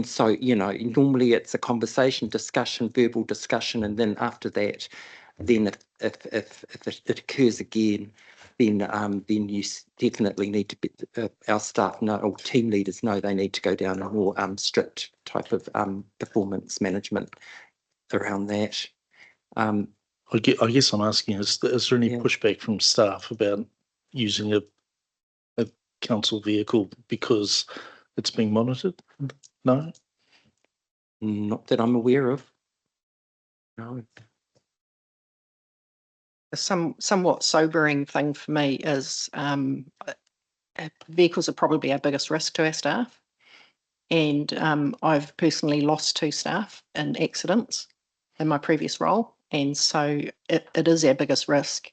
so, normally it's a conversation, discussion, verbal discussion, and then after that, then if it occurs again, then you definitely need to be, our staff know, or team leaders know, they need to go down a more strict type of performance management around that. I guess I'm asking, is there any pushback from staff about using a council vehicle because it's being monitored? No? Not that I'm aware of. No. A somewhat sobering thing for me is vehicles are probably our biggest risk to our staff. And I've personally lost 2 staff in accidents in my previous role. And so it is our biggest risk.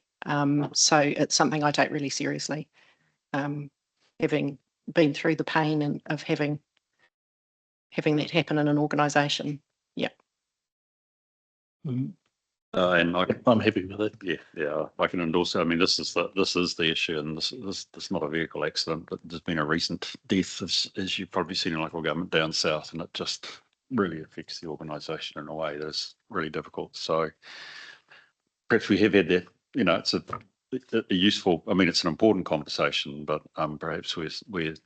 So it's something I take really seriously. Having been through the pain of having that happen in an organisation. Yeah. And I'm happy with it. Yeah, I can endorse it. I mean, this is the issue, and this is not a vehicle accident, but there's been a recent death, as you've probably seen in local government down south, and it just really affects the organisation in a way that's really difficult. So perhaps we have had that. It's a useful. I mean, it's an important conversation, but perhaps we're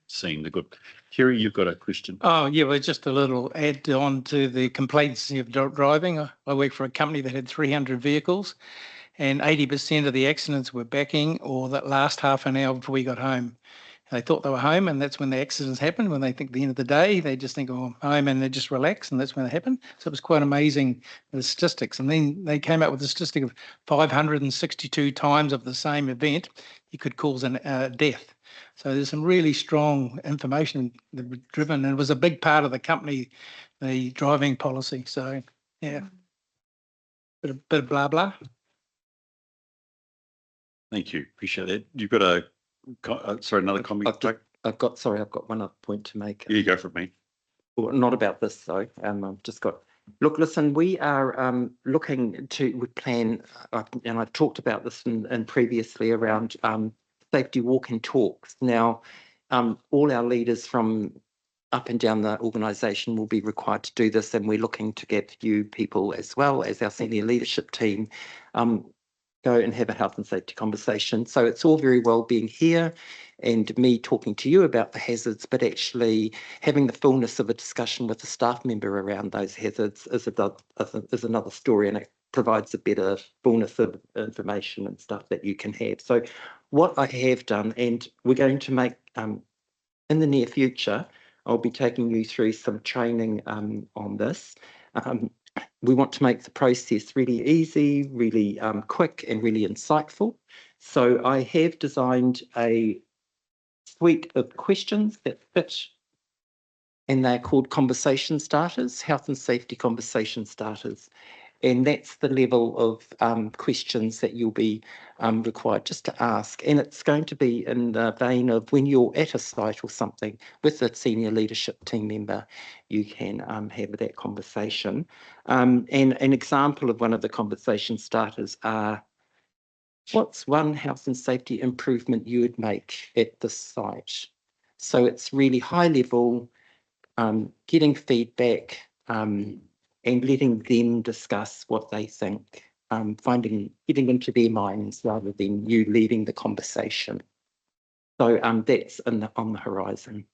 seeing the good. Kerry, you've got a question. Oh, yeah, well, just a little add on to the complacency of driving. I work for a company that had 300 vehicles, and 80% of the accidents were backing or that last half an hour before we got home. They thought they were home, and that's when the accidents happen. When they think at the end of the day, they just think, oh, I'm home, and they just relax, and that's when they happen. So it was quite amazing, the statistics. And then they came up with a statistic of 562 times of the same event, you could cause a death. So there's some really strong information that was driven, and it was a big part of the company, the driving policy. So, yeah, bit of blah, blah. Thank you. Appreciate that. You've got another comment. I've got one other point to make. You go for me. Well, not about this though. I've just got. Look, listen. We are looking to plan, and I've talked about this and previously around safety walk and talks. Now, all our leaders from up and down the organisation will be required to do this, and we're looking to get you people as well as our senior leadership team go and have a health and safety conversation. So it's all very well being here and me talking to you about the hazards, but actually having the fullness of a discussion with a staff member around those hazards is another story, and it provides a better fullness of information and stuff that you can have. So what I have done, and we're going to make in the near future, I'll be taking you through some training on this. We want to make the process really easy, really quick, and really insightful. So I have designed a suite of questions that fit, and they're called conversation starters, health and safety conversation starters. And that's the level of questions that you'll be required just to ask. And it's going to be in the vein of when you're at a site or something with a senior leadership team member, you can have that conversation. And an example of one of the conversation starters are, what's one health and safety improvement you would make at the site? So it's really high level, getting feedback, and letting them discuss what they think, getting into their minds rather than you leading the conversation. So that's on the horizon.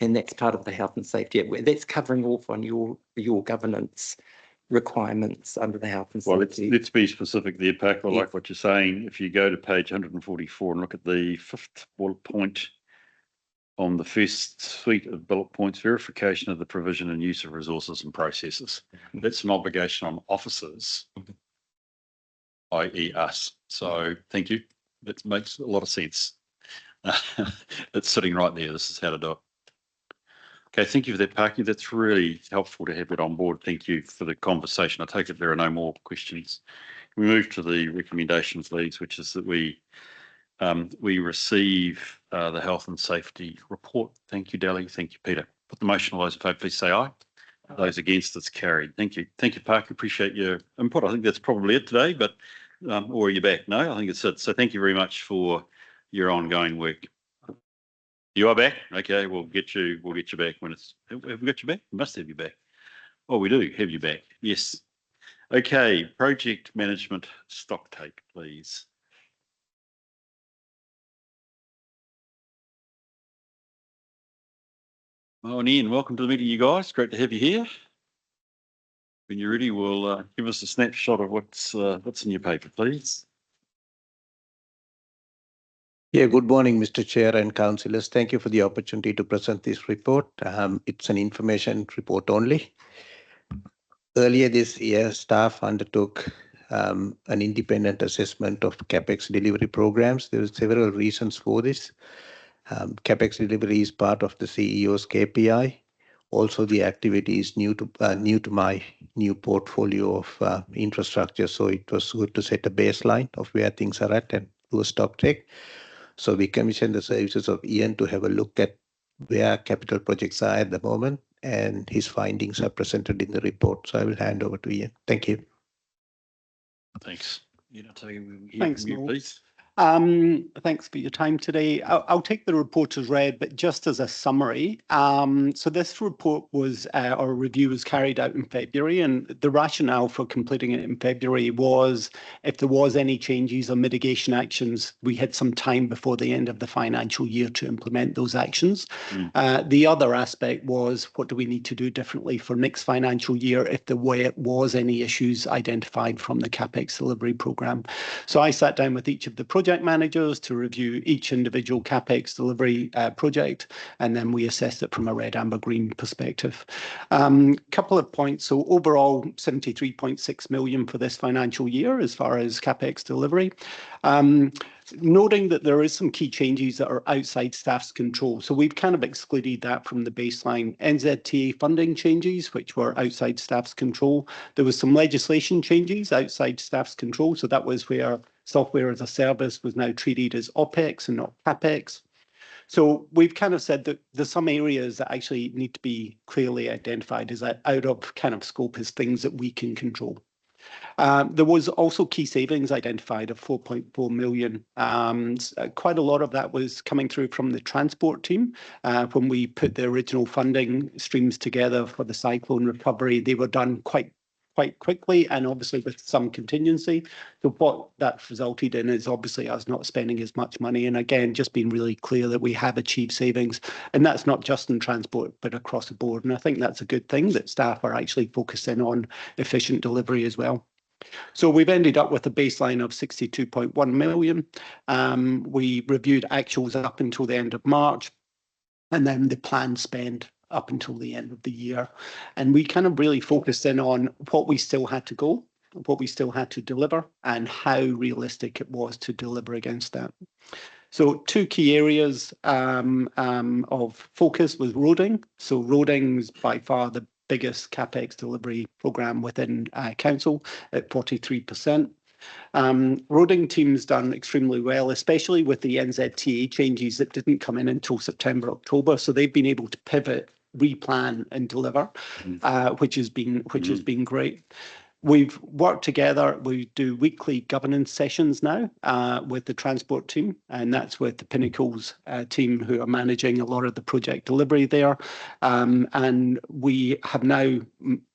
And that's part of the health and safety. That's covering off on your governance requirements under the health and safety. Let's be specific there, Pac. I Yeah. like what you're saying. If you go to page 144 and look at the 5th bullet point on the first suite of bullet points, verification of the provision and use of resources and processes. That's an obligation on officers, i.e. us. So thank you. That makes a lot of sense. It's sitting right there. This is how to do it. Okay, thank you for that, Parky. That's really helpful to have it on board. Thank you for the conversation. I take it there are no more questions. We move to the recommendations leads, which is that we receive the health and safety report. Thank you, Dally. Thank you, Peter. Put the motion. All those in favour, please say aye. Those against, it's carried. Thank you. Thank you, Parker. Appreciate your input. I think that's probably it today, but or are you back? No, I think it's it. So thank you very much for your ongoing work. You are back? Okay, we'll get you back when it's, have we got you back? We must have you back. Oh, we do have you back. Yes. Okay, project management stocktake, please. Oh, and Ian, welcome to the meeting, you guys. Great to have you here. When you're ready, we'll give us a snapshot of what's in your paper, please. Yeah, good morning, Mr. Chair and councillors. Thank you for the opportunity to present this report. It's an information report only. Earlier this year, staff undertook an independent assessment of CapEx delivery programs. There were several reasons for this. CapEx delivery is part of the CEO's KPI. Also, the activity is new to my new portfolio of infrastructure. So it was good to set a baseline of where things are at and do a stocktake. So we commissioned the services of Ian to have a look at where capital projects are at the moment, and his findings are presented in the report. So I will hand over to Ian. Thank you. Thanks. Thanks, you, Noel. please. Thanks for your time today. I'll take the report as read, but just as a summary. So this report was, our review was carried out in February, and the rationale for completing it in February was if there was any changes or mitigation actions, we had some time before the end of the financial year to implement those actions. The other aspect was what do we need to do differently for next financial year if there was any issues identified from the CapEx delivery programme. So I sat down with each of the project managers to review each individual CapEx delivery project, and then we assessed it from a red, amber, green perspective. Couple of points. So overall, 73.6 million for this financial year as far as CapEx delivery. Noting that there is some key changes that are outside staff's control. So we've kind of excluded that from the baseline. NZTA funding changes, which were outside staff's control. There was some legislation changes outside staff's control. So that was where software as a service was now treated as OPEX and not CapEx. So we've kind of said that there's some areas that actually need to be clearly identified as out of kind of scope as things that we can control. There was also key savings identified of 4.4 million. Quite a lot of that was coming through from the transport team. When we put the original funding streams together for the cyclone recovery, they were done quite quickly and obviously with some contingency. So what that resulted in is obviously us not spending as much money. And again, just being really clear that we have achieved savings. And that's not just in transport, but across the board. And I think that's a good thing that staff are actually focusing on efficient delivery as well. So we've ended up with a baseline of 62.1 million. We reviewed actuals up until the end of March, and then the planned spend up until the end of the year. And we kind of really focused in on what we still had to go, what we still had to deliver, and how realistic it was to deliver against that. So two key areas of focus was roading. So roading is by far the biggest CapEx delivery programme within council at 43%. Roading team's done extremely well, especially with the NZTA changes that didn't come in until September, October. So they've been able to pivot, replan and deliver, which has been great. We've worked together. We do weekly governance sessions now with the transport team, and that's with the Pinnacles team who are managing a lot of the project delivery there. And we have now,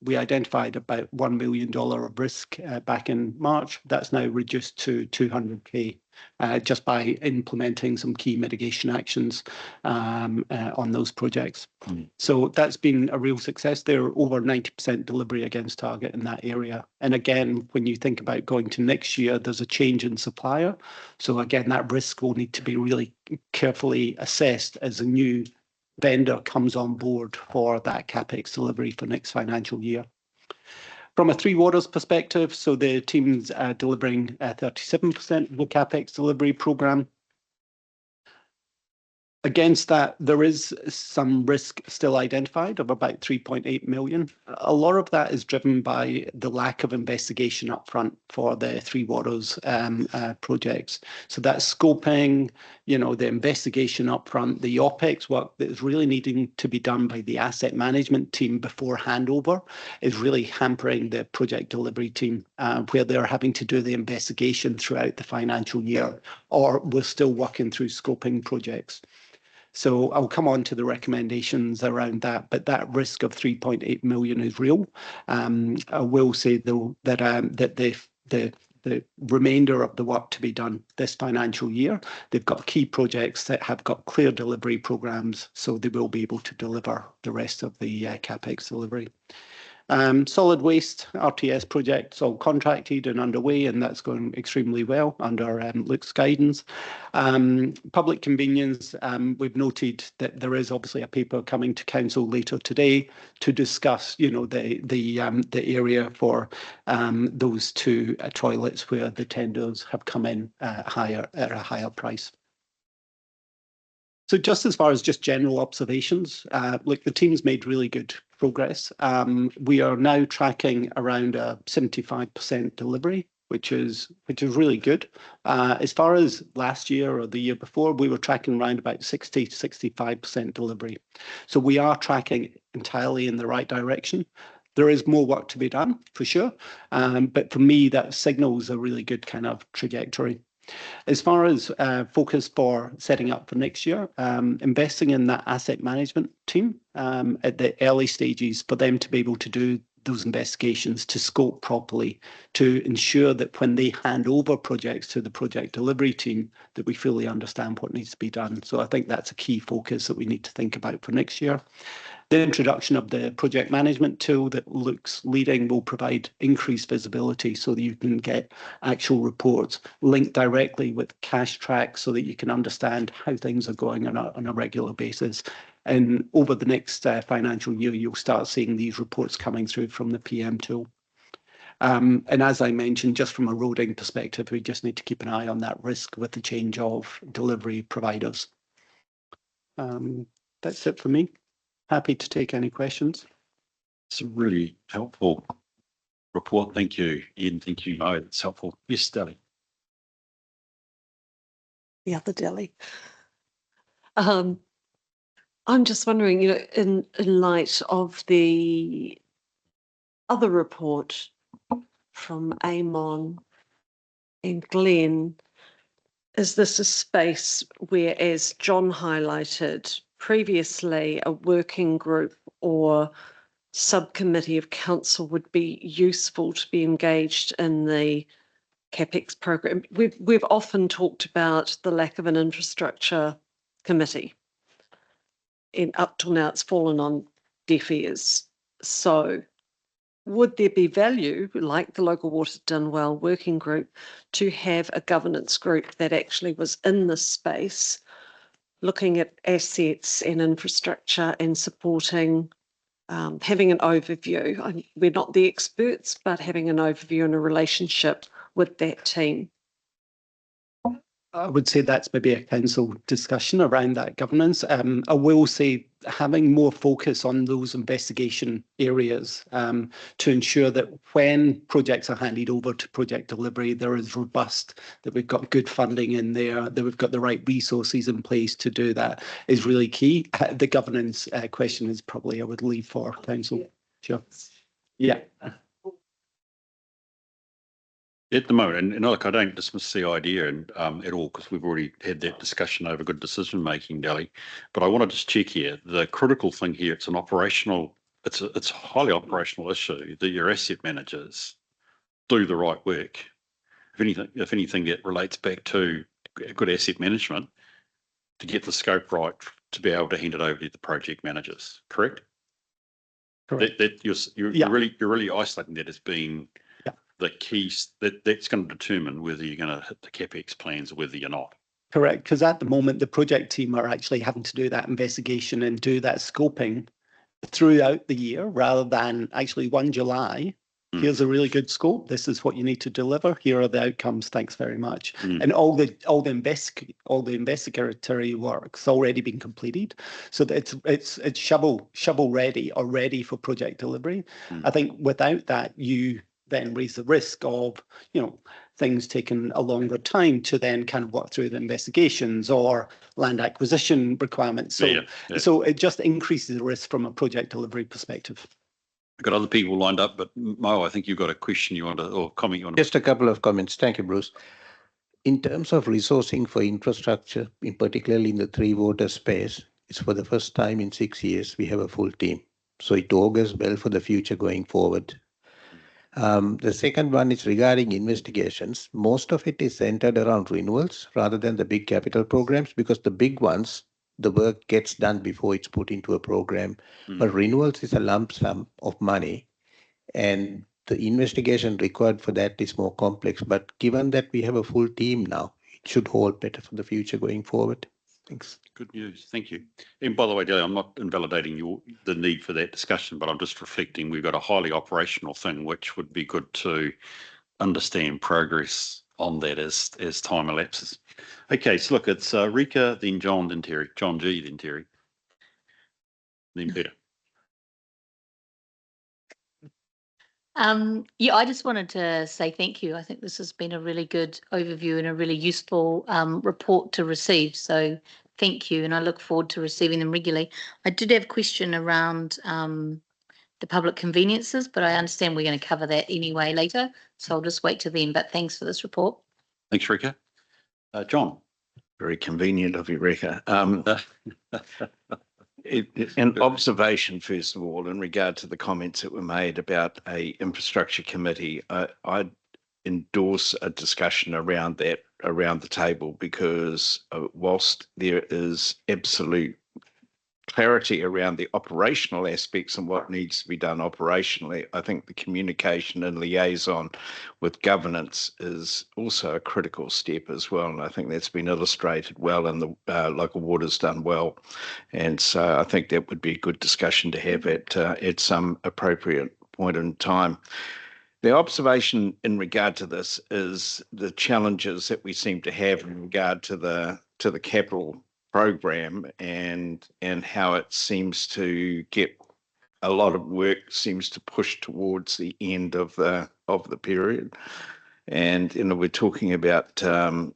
we identified about $1 million of risk back in March. That's now reduced to 200K. Just by implementing some key mitigation actions on those projects. So that's been a real success. They're over 90% delivery against target in that area. And again, when you think about going to next year, there's a change in supplier. So again, that risk will need to be really carefully assessed as a new vendor comes on board for that CapEx delivery for next financial year. From a Three Waters perspective, so the team's delivering 37% of the CapEx delivery programme. Against that, there is some risk still identified of about 3.8 million. A lot of that is driven by the lack of investigation upfront for the Three Waters projects. So that's scoping, you know, the investigation upfront, the OPEX work that is really needing to be done by the asset management team before handover is really hampering the project delivery team, where they're having to do the investigation throughout the financial year, or we're still working through scoping projects. So I'll come on to the recommendations around that, but that risk of 3.8 million is real. I will say though that the remainder of the work to be done this financial year, they've got key projects that have got clear delivery programs, so they will be able to deliver the rest of the CapEx delivery. Solid waste RTS projects all contracted and underway, and that's going extremely well under Luke's guidance. Public convenience, we've noted that there is obviously a paper coming to council later today to discuss, you know, the area for those two toilets where the tenders have come in at a higher price. So just as far as just general observations, look, the team's made really good progress. We are now tracking around a 75% delivery, which is really good. As far as last year or the year before, we were tracking around about 60 to 65% delivery. So we are tracking entirely in the right direction. There is more work to be done for sure, but for me that signals a really good kind of trajectory. As far as focus for setting up for next year, investing in that asset management team at the early stages for them to be able to do those investigations, to scope properly, to ensure that when they hand over projects to the project delivery team, that we fully understand what needs to be done. So I think that's a key focus that we need to think about for next year. The introduction of the project management tool that Luke's leading will provide increased visibility so that you can get actual reports linked directly with cash tracks so that you can understand how things are going on a regular basis. And over the next financial year, you'll start seeing these reports coming through from the PM tool. And as I mentioned, just from a roading perspective, we just need to keep an eye on that risk with the change of delivery providers. That's it for me. Happy to take any questions. It's a really helpful report. Thank you, Ian. Thank you, Mo. It's helpful. Yes, Deli. The other Delhi. I'm just wondering, you know, in light of the other report from Amon and Glenn, is this a space where, as John highlighted previously, a working group or subcommittee of council would be useful to be engaged in the CapEx program? We've often talked about the lack of an infrastructure committee, and up till now it's fallen on deaf ears. So would there be value, like the Local Water Done Well working group, to have a governance group that actually was in this space, looking at assets and infrastructure and supporting, having an overview? We're not the experts, but having an overview and a relationship with that team. I would say that's maybe a council discussion around that governance. I will say having more focus on those investigation areas to ensure that when projects are handed over to project delivery, they're as robust, that we've got good funding in there, that we've got the right resources in place to do that is really key. The governance question is probably I would leave for council. Sure. Yeah. At the moment, and look, I don't dismiss the idea and at all, because we've already had that discussion over good decision making, Dally. But I want to just check here. The critical thing here, it's a highly operational issue that your asset managers do the right work. If anything, that relates back to good asset management to get the scope right to be able to hand it over to the project managers. Correct? Correct. That you're really isolating that as being the keys that's going to determine whether you're going to hit the CapEx plans or whether you're not. Correct, because at the moment, the project team are actually having to do that investigation and do that scoping throughout the year rather than actually 1 July. Here's a really good scope. This is what you need to deliver. Here are the outcomes. Thanks very much. And all the investigatory work's already been completed, so that it's shovel ready or ready for project delivery. I think without that, you then raise the risk of things taking a longer time to then kind of work through the investigations or land acquisition requirements. So it just increases the risk from a project delivery perspective. I've got other people lined up, but Mo, I think you've got a question you want to, or comment you want to. Just a couple of comments. Thank you, Bruce. In terms of resourcing for infrastructure, in particularly in the three water space, it's for the first time in 6 years we have a full team. So it augurs well for the future going forward. The second one is regarding investigations. Most of it is centered around renewals rather than the big capital programs, because the big ones, the work gets done before it's put into a program. But renewals is a lump sum of money, and the investigation required for that is more complex. But given that we have a full team now, it should hold better for the future going forward. Thanks. Good news. Thank you. And by the way, Dale, I'm not invalidating the need for that discussion, but I'm just reflecting we've got a highly operational thing, which would be good to understand progress on that as time elapses. Okay, so look, it's Rika, then John, then Terry. John G, then Terry. Then Peter. Yeah, I just wanted to say thank you. I think this has been a really good overview and a really useful report to receive. So thank you, and I look forward to receiving them regularly. I did have a question around the public conveniences, but I understand we're going to cover that anyway later. So I'll just wait till then, but thanks for this report. Thanks, Rika. John. Very convenient of you, Rika. An observation, first of all, in regard to the comments that were made about a infrastructure committee. I'd endorse a discussion around that, around the table, because whilst there is absolute clarity around the operational aspects and what needs to be done operationally, I think the communication and liaison with governance is also a critical step as well. And I think that's been illustrated well, and the local water's done well. And so I think that would be a good discussion to have at some appropriate point in time. The observation in regard to this is the challenges that we seem to have in regard to the capital program and how it seems to get a lot of work seems to push towards the end of the period. And we're talking about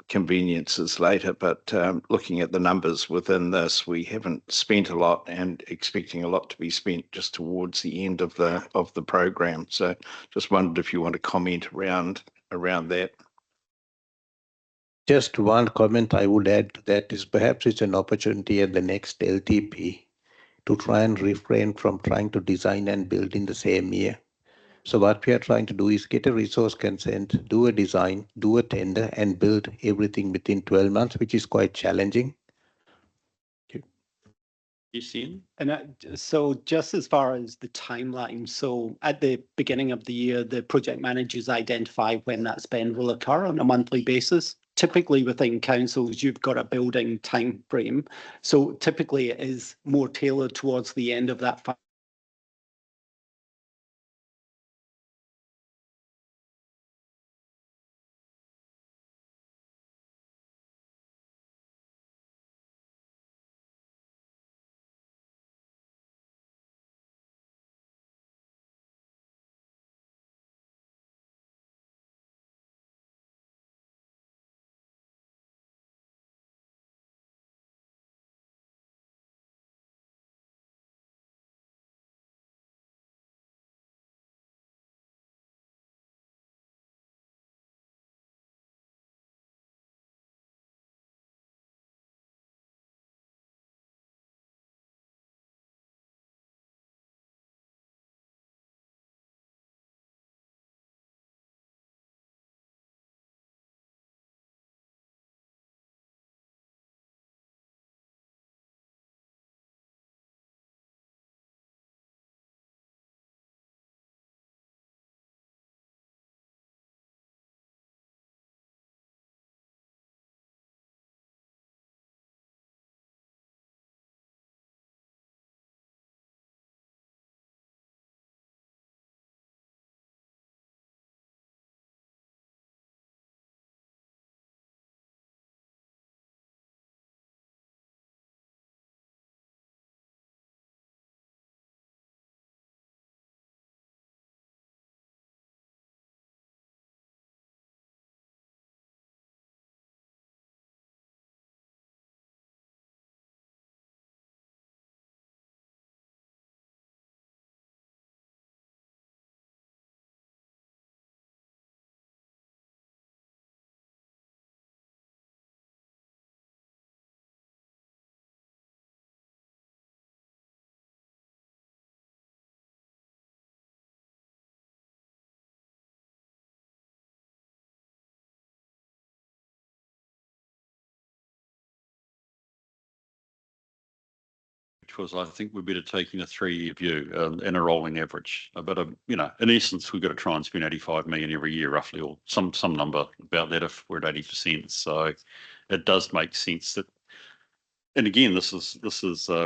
conveniences later, but looking at the numbers within this, we haven't spent a lot and expecting a lot to be spent just towards the end of the program. So just wondered if you want to comment around that. Just one comment I would add to that is perhaps it's an opportunity at the next LTP to try and refrain from trying to design and build in the same year. So what we are trying to do is get a resource consent, do a design, do a tender, and build everything within 12 months, which is quite challenging. Yes, Ian? And so just as far as the timeline, so at the beginning of the year, the project managers identify when that spend will occur on a monthly basis. Typically within councils, you've got a building time frame. So typically it is more tailored towards the end of that which was, I think we're better taking a 3-year view and a rolling average. But, you know, in essence, we've got to try and spend 85 million every year roughly, or some number about that if we're at 80%. So it does make sense that, and again, this is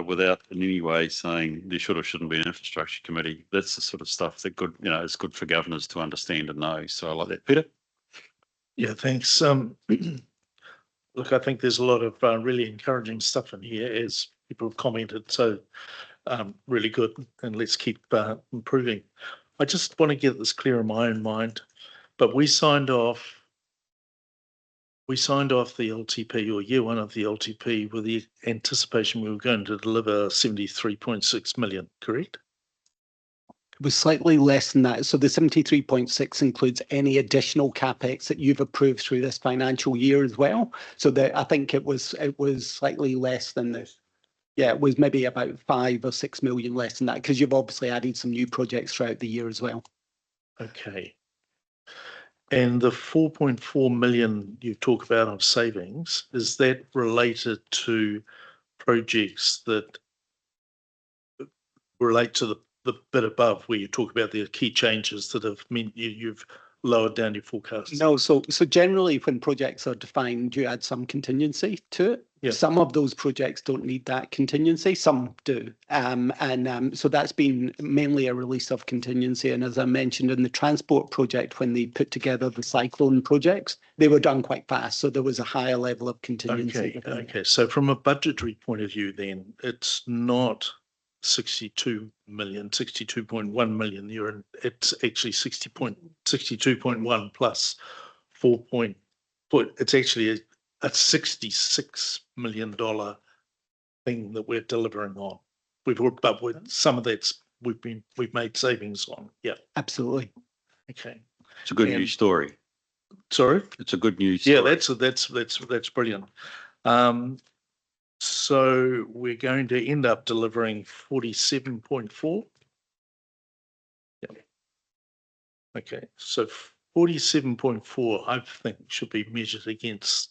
without in any way saying there should or shouldn't be an infrastructure committee. That's the sort of stuff that good, you know, is good for governors to understand and know. So I like that. Peter? Yeah, thanks. Look, I think there's a lot of really encouraging stuff in here, as people have commented. So really good, and let's keep improving. I just want to get this clear in my own mind, but we signed off the LTP, or year one of the LTP, with the anticipation we were going to deliver 73.6 million, correct? It was slightly less than that. So the 73.6 includes any additional capex that you've approved through this financial year as well. So I think it was slightly less than this. Yeah, it was maybe about 5 or 6 million less than that, because you've obviously added some new projects throughout the year as well. Okay. And the 4.4 million you talk about of savings, is that related to projects that relate to the bit above, where you talk about the key changes that have meant you've lowered down your forecast? No, so generally when projects are defined, you add some contingency to it. Yeah. Some of those projects don't need that contingency, some do. So that's been mainly a release of contingency. And as I mentioned in the transport project, when they put together the cyclone projects, they were done quite fast. So there was a higher level of contingency. Okay. So from a budgetary point of view, then it's not 62 million, 62.1 million. It's actually 62.1 plus 4 point. It's actually a $66 million thing that we're delivering on. But with some of that's we've made savings on. Yeah, absolutely. Okay, it's a good news story. Sorry, it's a good news story. Yeah, that's brilliant. So we're going to end up delivering 47.4. Yeah. Okay, so 47.4, I think, should be measured against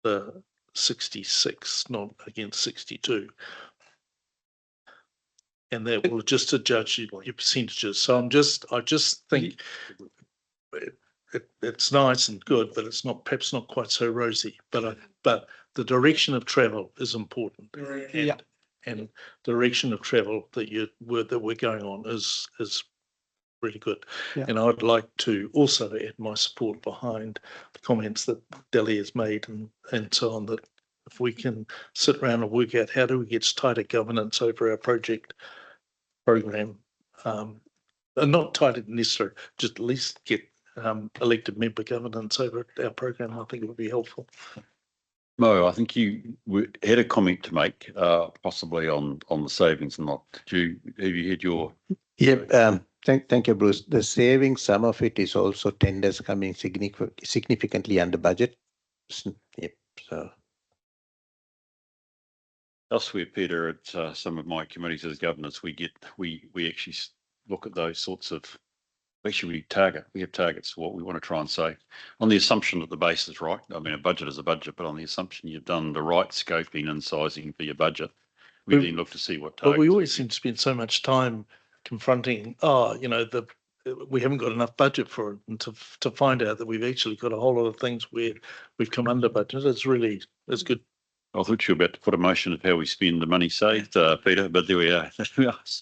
the 66, not against 62. And that will just adjust your percentages. So I just think it's nice and good, but it's perhaps not quite so rosy. But the direction of travel is important. And the direction of travel that we're going on is really good. Yeah. And I'd like to also add my support behind the comments that Delhi has made and so on, that if we can sit around and work out how do we get tighter governance over our program, and not tighter necessarily, just at least get elected member governance over our program, I think it would be helpful. Mo, I think you had a comment to make, possibly on the savings and not. Have you had your? Yep. Thank you, Bruce. The savings, some of it is also tenders coming significantly under budget. Yep. So. Elsewhere, Peter, at some of my committees as governors, we actually look at those sorts of. Actually, we have targets for what we want to try and save on the assumption that the base is right. I mean, a budget is a budget, but on the assumption you've done the right scoping and sizing for your budget, we then look to see what targets. But we always seem to spend so much time confronting, we haven't got enough budget for it, and to find out that we've actually got a whole lot of things where we've come under budget. It's good. I thought you were about to put a motion of how we spend the money saved, Peter, but there we are.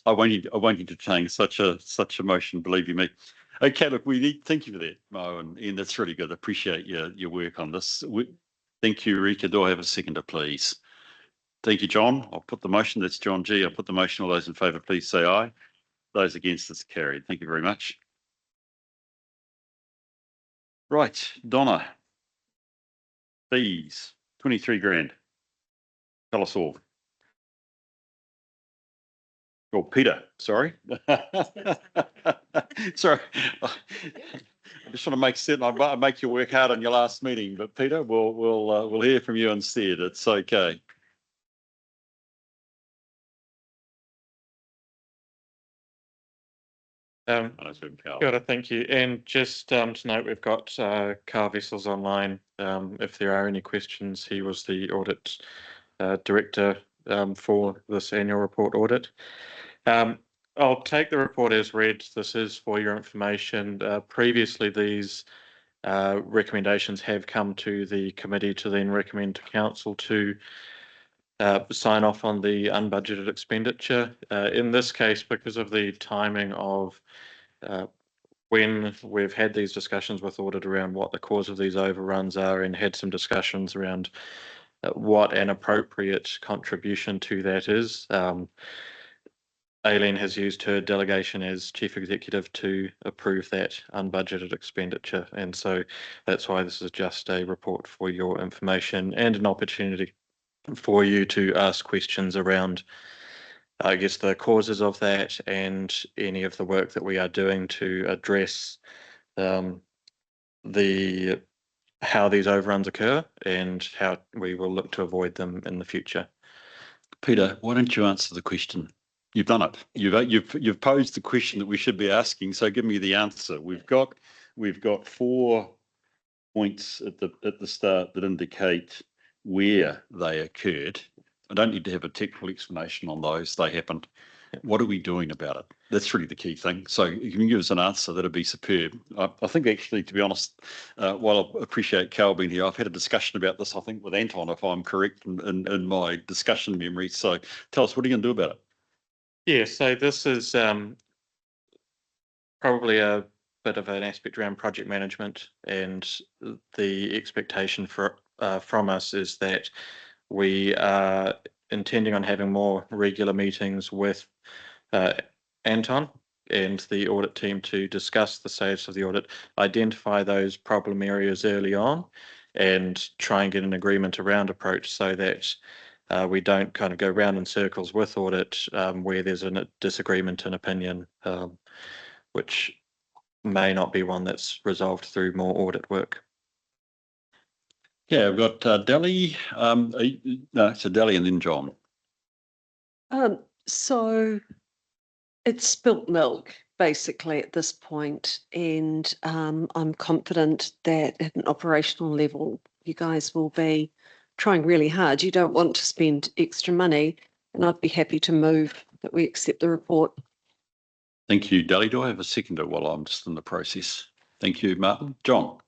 I won't entertain such a motion, believe you me. Okay, look, thank you for that, Mo, and that's really good. I appreciate your work on this. Thank you, Rika. Do I have a seconder, please? Thank you, John. I'll put the motion. That's John G. I'll put the motion. All those in favour, please say aye. Those against, it's carried. Thank you very much. Right, Donna. Fees, 23 grand. Tell us all. Oh, Peter, sorry. Sorry. I just want to make certain I make you work hard on your last meeting, but Peter, we'll hear from you instead. It's okay. Thank you. And just to note, we've got car vessels online. If there are any questions, he was the audit director for this annual report audit. I'll take the report as read. This is for your information. Previously, these recommendations have come to the committee to then recommend to council to sign off on the unbudgeted expenditure. In this case, because of the timing of when we've had these discussions with audit around what the cause of these overruns are and had some discussions around what an appropriate contribution to that is. Aileen has used her delegation as chief executive to approve that unbudgeted expenditure. And so that's why this is just a report for your information and an opportunity for you to ask questions around, I guess, the causes of that and any of the work that we are doing to address how these overruns occur and how we will look to avoid them in the future. Peter, why don't you answer the question? You've done it. You've posed the question that we should be asking. So give me the answer. We've got 4 points at the start that indicate where they occurred. I don't need to have a technical explanation on those. They happened. What are we doing about it? That's really the key thing. So you can give us an answer, that'd be superb. I think actually, to be honest, while I appreciate Carl being here, I've had a discussion about this, I think, with Anton, if I'm correct in my discussion memory. So tell us, what are you going to do about it? Yeah, so this is probably a bit of an aspect around project management, and the expectation from us is that we are intending on having more regular meetings with Anton and the audit team to discuss the status of the audit, identify those problem areas early on, and try and get an agreement around approach so that we don't kind of go round in circles with audit where there's a disagreement in opinion, which may not be one that's resolved through more audit work. Yeah, I've got Deli. No, so Deli and then John. So it's spilt milk basically at this point, and I'm confident that at an operational level, you guys will be trying really hard. You don't want to spend extra money, and I'd be happy to move that we accept the report. Thank you, Deli. Do I have a seconder while I'm just in the process? Thank you, Martin. John.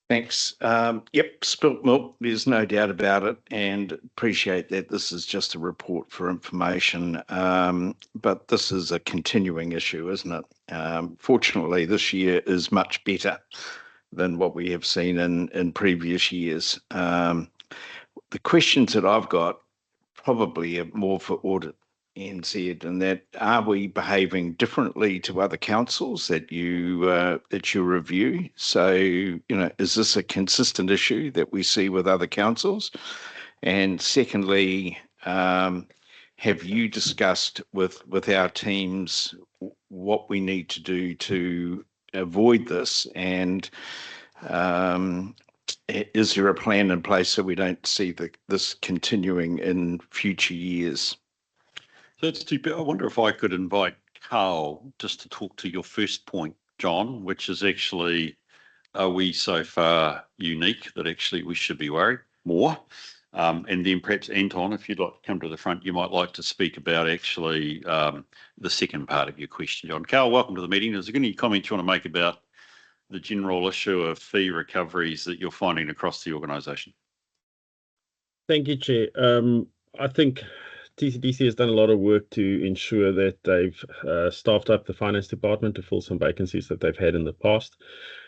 Thanks. Yep, spilt milk, there's no doubt about it, and appreciate that this is just a report for information, but this is a continuing issue, isn't it? Fortunately, this year is much better than what we have seen in previous years. The questions that I've got probably are more for Audit NZ, and that are we behaving differently to other councils that you review? So, is this a consistent issue that we see with other councils? And secondly, have you discussed with our teams what we need to do to avoid this? And is there a plan in place so we don't see this continuing in future years? So I wonder if I could invite Carl just to talk to your first point, John, which is actually, are we so far unique that actually we should be worried more? And then perhaps Anton, if you'd like to come to the front, you might like to speak about actually the second part of your question, John. Carl, welcome to the meeting. Is there any comments you want to make about the general issue of fee recoveries that you're finding across the organisation? Thank you, Chair. I think TCDC has done a lot of work to ensure that they've staffed up the finance department to fill some vacancies that they've had in the past,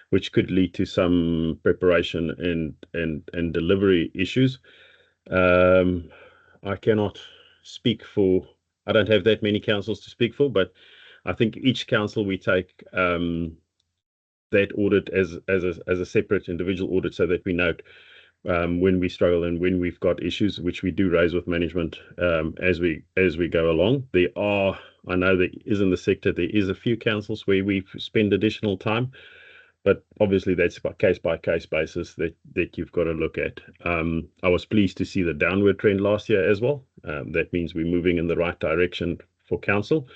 which could lead to some preparation and delivery issues. I cannot speak for, I don't have that many councils to speak for, but I think each council we take that audit as a separate individual audit so that we note when we struggle and when we've got issues, which we do raise with management as we go along. I know there is in the sector, there is a few councils where we spend additional time, but obviously that's by case basis that you've got to look at. I was pleased to see the downward trend last year as well. That means we're moving in the right direction for council,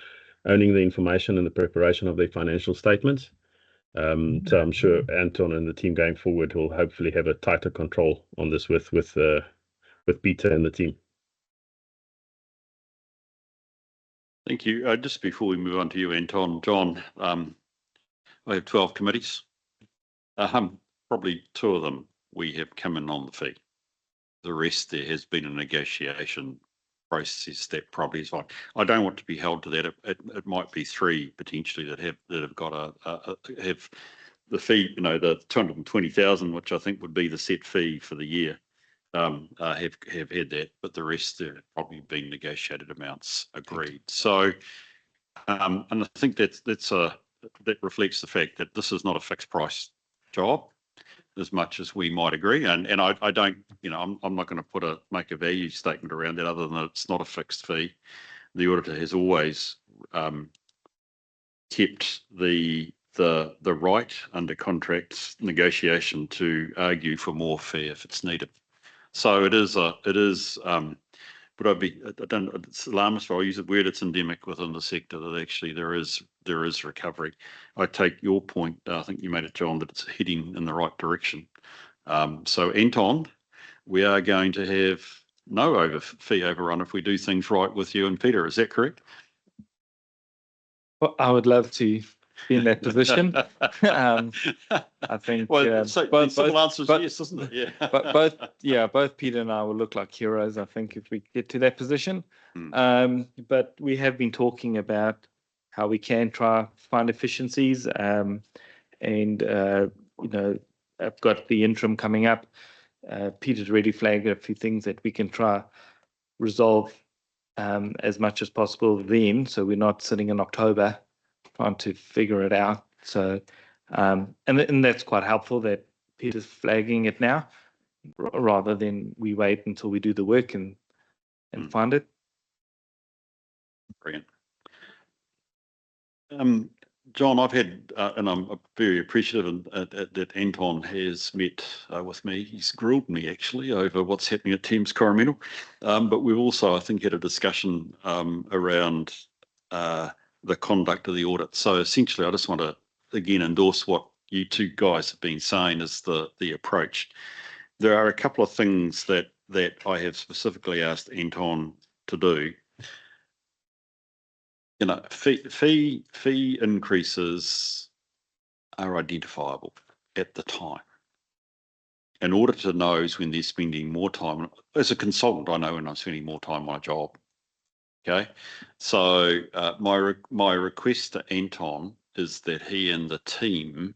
owning the information and the preparation of their financial statements. So I'm sure Anton and the team going forward will hopefully have a tighter control on this with Peter and the team. Thank you. Just before we move on to you, Anton, John, I have 12 committees. Probably 2 of them we have come in on the fee. The rest, there has been a negotiation process that probably is fine. I don't want to be held to that. It might be 3 potentially that have got have the fee, the 220,000, which I think would be the set fee for the year. Have had that, but the rest there have probably been negotiated amounts agreed. So, and I think that reflects the fact that this is not a fixed price job, as much as we might agree. And I don't, I'm not going to make a value statement around that other than that it's not a fixed fee. The auditor has always kept the right under contract negotiation to argue for more fee if it's needed. So it is, but it's alarmist, I'll use the word, it's endemic within the sector that actually there is recovery. I take your point, I think you made it, John, that it's heading in the right direction. So Anton, we are going to have no fee overrun if we do things right with you and Peter, is that correct? Well, I would love to be in that position. I think both answers yes, isn't it? Yeah. Both Peter and I will look like heroes, I think, if we get to that position. But we have been talking about how we can try find efficiencies, and I've got the interim coming up. Peter's already flagged a few things that we can try resolve as much as possible then, so we're not sitting in October trying to figure it out. So, and that's quite helpful that Peter's flagging it now, rather than we wait until we do the work and find it. Brilliant. John, I've had, and I'm very appreciative that Anton has met with me. He's grilled me actually over what's happening at Thames Coromandel. But we've also, I think, had a discussion around the conduct of the audit. So essentially, I just want to again endorse what you 2 guys have been saying is the approach. There are a couple of things that I have specifically asked Anton to do. Fee increases are identifiable at the time. An auditor knows when they're spending more time. As a consultant, I know when I'm spending more time on a job. Okay, so my request to Anton is that he and the team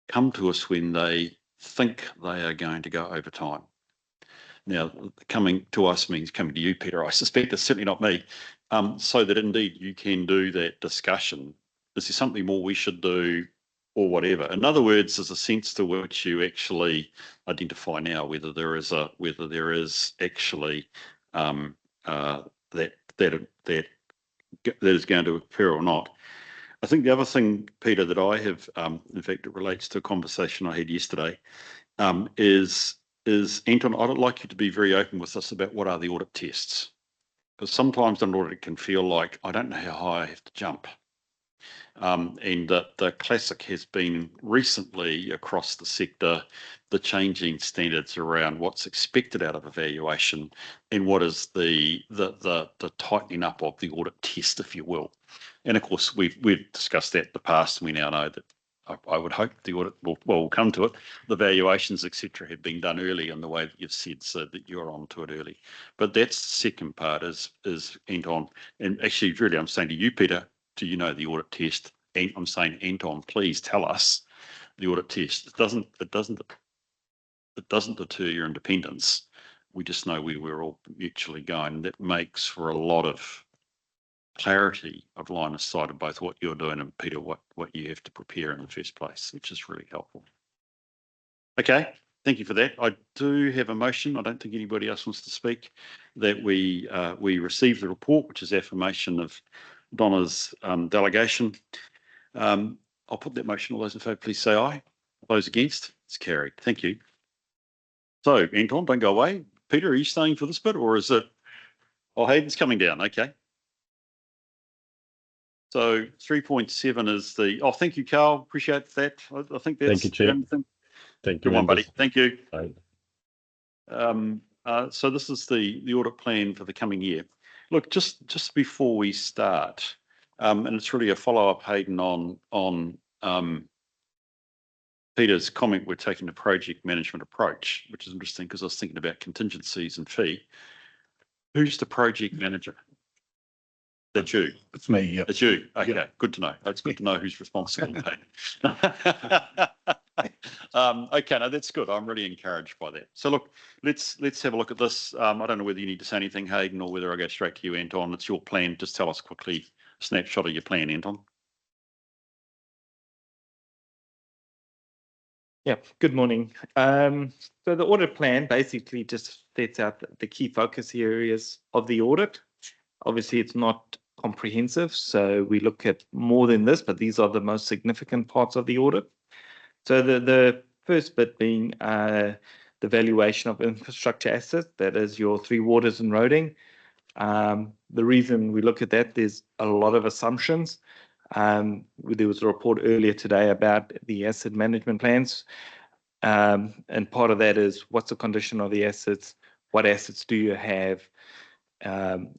come to us when they think they are going to go over time. Now, coming to us means coming to you, Peter. I suspect it's certainly not me. So that indeed you can do that discussion. Is there something more we should do or whatever? In other words, there's a sense to which you actually identify now whether there is actually that is going to occur or not. I think the other thing, Peter, that I have, in fact, it relates to a conversation I had yesterday, is Anton, I'd like you to be very open with us about what are the audit tests. Because sometimes an audit can feel like, I don't know how high I have to jump. And the classic has been recently across the sector, the changing standards around what's expected out of evaluation and what is the tightening up of the audit test, if you will. And of course, we've discussed that in the past, and we now know that I would hope the audit will come to it. The valuations, etc., have been done early in the way that you've said, so that you're on to it early. But that's the second part is Anton, and actually, really, I'm saying to you, Peter, do you know the audit test? And I'm saying, Anton, please tell us the audit test. It doesn't deter your independence. We just know where we're all mutually going. That makes for a lot of clarity of line of sight of both what you're doing and, Peter, what you have to prepare in the first place, which is really helpful. Okay, thank you for that. I do have a motion. I don't think anybody else wants to speak, that we receive the report, which is affirmation of Donna's delegation. I'll put that motion. All those in favour, please say aye. Those against? It's carried. Thank you. So, Anton, don't go away. Peter, are you staying for this bit, or is it? Oh, Hayden's coming down. Okay. So 3.7 is the. Oh, thank you, Carl. Appreciate that. I think that's. Thank you, Chair. Thank you. Good one, buddy. Thank you. Bye. So this is the audit plan for the coming year. Look, just before we start, and it's really a follow-up, Hayden, on Peter's comment, we're taking a project management approach, which is interesting because I was thinking about contingencies and fee. Who's the project manager? That's you. It's me, yeah. It's you. Okay, good to know. It's good to know who's responsible. Okay, no, that's good. I'm really encouraged by that. So look, let's have a look at this. I don't know whether you need to say anything, Hayden, or whether I go straight to you, Anton. It's your plan. Just tell us quickly a snapshot of your plan, Anton. Yeah, good morning. So the audit plan basically just sets out the key focus areas of the audit. Obviously, it's not comprehensive, so we look at more than this, but these are the most significant parts of the audit. So the first bit being the valuation of infrastructure assets, that is your 3 waters and roading. The reason we look at that, there's a lot of assumptions. There was a report earlier today about the asset management plans. And part of that is what's the condition of the assets? What assets do you have?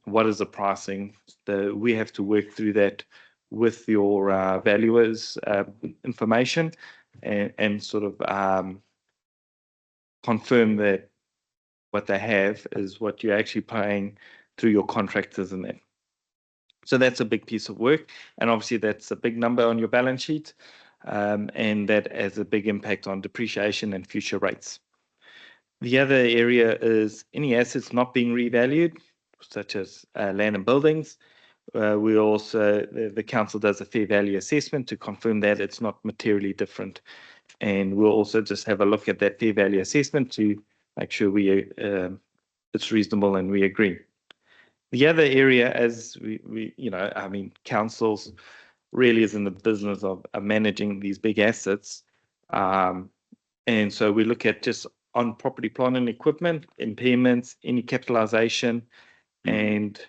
What is the pricing? We have to work through that with your valuers information and sort of confirm that what they have is what you're actually paying through your contractors and that. So that's a big piece of work. And obviously that's a big number on your balance sheet. And that has a big impact on depreciation and future rates. The other area is any assets not being revalued, such as land and buildings. We also, the council does a fair value assessment to confirm that it's not materially different. And we'll also just have a look at that fair value assessment to make sure it's reasonable and we agree. The other area, as councils really is in the business of managing these big assets. And so we look at just on property, plant and equipment, impairments, any capitalization, and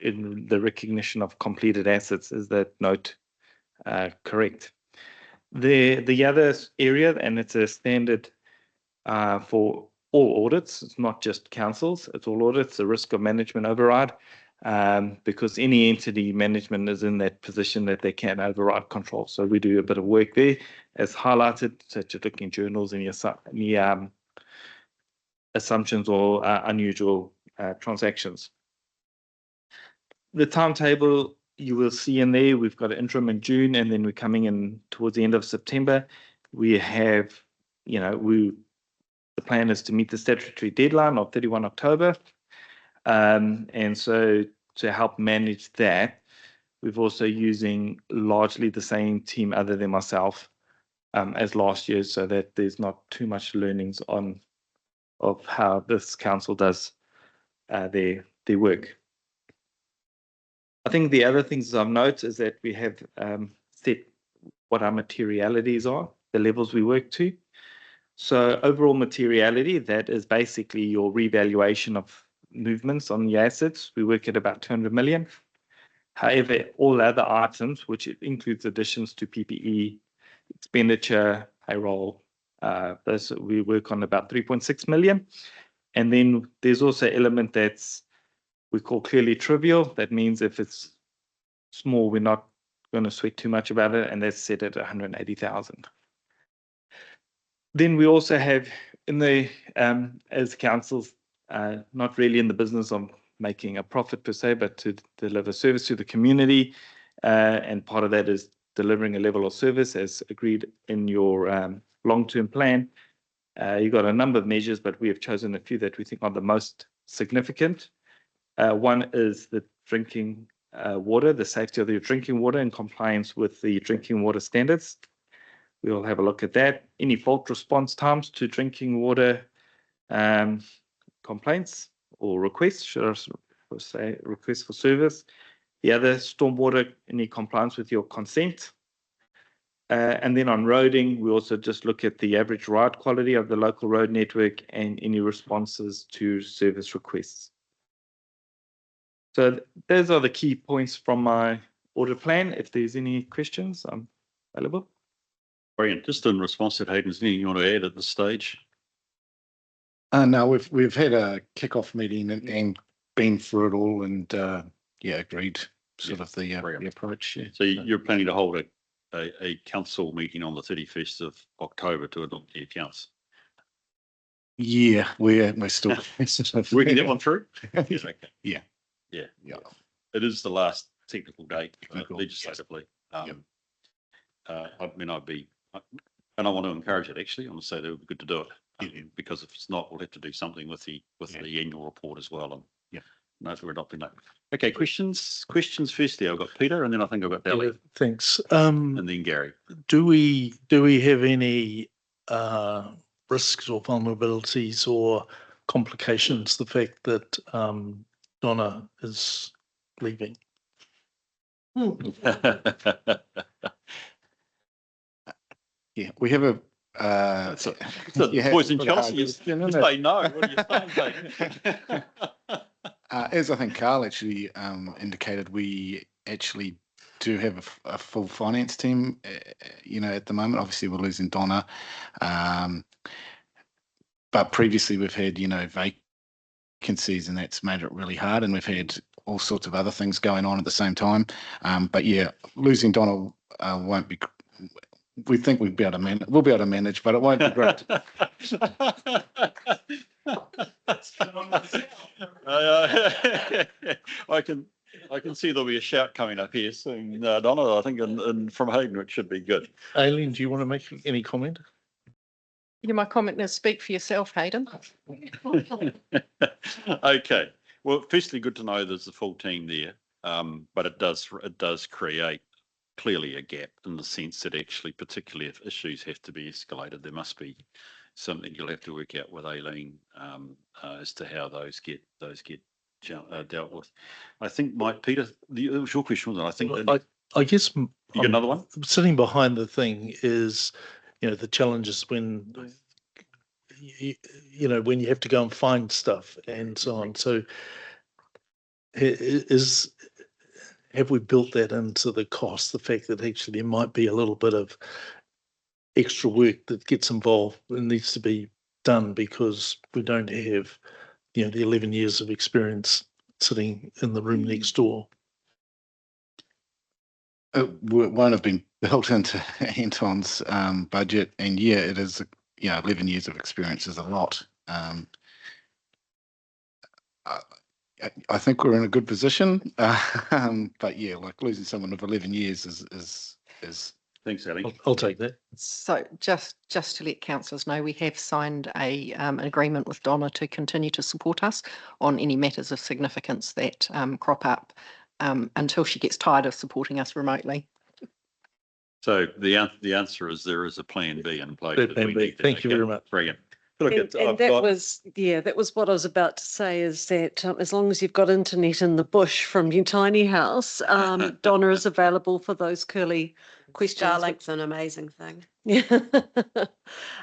in the recognition of completed assets. Is that note correct? The other area, and it's a standard for all audits, it's not just councils, it's all audits, the risk of management override, because any entity management is in that position that they can override control. So we do a bit of work there, as highlighted, such as looking journals and any assumptions or unusual transactions. The timetable you will see in there, we've got an interim in June, and then we're coming in towards the end of September. We have, the plan is to meet the statutory deadline of 31 October. And so to help manage that, we've also using largely the same team other than myself as last year, so that there's not too much learnings of how this council does their work. I think the other things I've noted is that we have set what our materialities are, the levels we work to. So overall materiality, that is basically your revaluation of movements on the assets. We work at about 200 million. However, all other items, which includes additions to PPE, expenditure, payroll, those we work on about 3.6 million. And then there's also an element that's we call clearly trivial. That means if it's small, we're not going to sweat too much about it, and that's set at 180,000. Then we also have in the as councils, not really in the business of making a profit per se, but to deliver service to the community, and part of that is delivering a level of service as agreed in your long-term plan. You've got a number of measures, but we have chosen a few that we think are the most significant. One is the drinking water, the safety of your drinking water in compliance with the drinking water standards. We'll have a look at that. Any fault response times to drinking water complaints or requests, should I say requests for service. The other, stormwater, any compliance with your consent. And then on roading, we also just look at the average ride quality of the local road network and any responses to service requests. So those are the key points from my audit plan. If there's any questions, I'm available. Brilliant. Just in response to Hayden, is there anything you want to add at this stage? No, we've had a kick-off meeting and been through it all and, yeah, agreed sort of the approach. Yeah. So you're planning to hold a council meeting on the 31st of October to adopt the accounts? Yeah, we're still Working that one through? Yeah. Okay. Yeah. Yeah. Yeah. It is the last technical date Technical, legislatively. Yep. I mean, and I want to encourage it actually. I want to say that it would be good to do it. Because if it's not, we'll have to do something with the annual report as well. And yeah, no, we're adopting that. Okay, questions firstly. I've got Peter, and then I think I've got Deli. Yeah, thanks. And then Gary. Do we have any risks or vulnerabilities or complications, the fact that Donna is leaving? Yeah, we have a boys in Chelsea, you say no. What do you say? As I think Carl actually indicated, we actually do have a full finance team, at the moment. Obviously, we're losing Donna. But previously we've had, vacancies, and that's made it really hard. And we've had all sorts of other things going on at the same time. But yeah, losing Donna won't be, we think we'll be able to manage, but it won't be great. I can see there'll be a shout coming up here soon, Donna. I think and from Hayden it should be good. Aileen, do you want to make any comment? Yeah, my comment is speak for yourself, Hayden. Okay. Well, firstly, good to know there's a full team there, but it does create clearly a gap in the sense that actually, particularly if issues have to be escalated, there must be something you'll have to work out with Aileen as to how those get dealt with. I think, Peter, it was your question, wasn't it? I think I guess you got another one. Sitting behind the thing is, the challenges when when you have to go and find stuff and so on. So have we built that into the cost, the fact that actually there might be a little bit of extra work that gets involved and needs to be done because we don't have, the 11 years of experience sitting in the room next door? It won't have been built into Anton's budget, and yeah, it is. 11 years of experience is a lot. I think we're in a good position, but yeah, like losing someone of 11 years is. Thanks, Ellie. I'll take that. So just to let councillors know, we have signed an agreement with Donna to continue to support us on any matters of significance that crop up until she gets tired of supporting us remotely. So the answer is there is a plan B in place. Plan B. Thank you very much. Brilliant. And that was what I was about to say, is that as long as you've got internet in the bush from your tiny house, Donna is available for those curly questions. Starlink's an amazing thing. Yeah.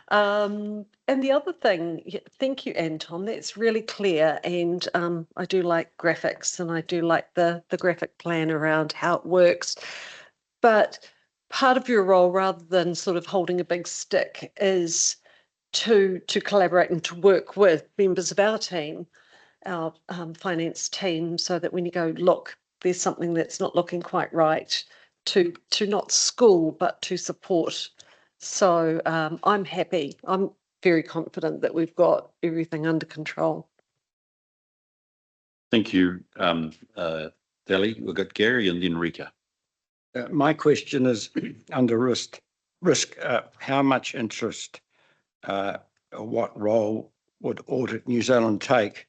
And the other thing, thank you, Anton, that's really clear. And I do like graphics, and I do like the graphic plan around how it works. But part of your role, rather than sort of holding a big stick, is to collaborate and to work with members of our team, our finance team, so that when you go, look, there's something that's not looking quite right, to not school, but to support. So I'm happy. I'm very confident that we've got everything under control. Thank you, Deli. We've got Gary and then Rika. My question is under risk. How much interest, what role would Audit New Zealand take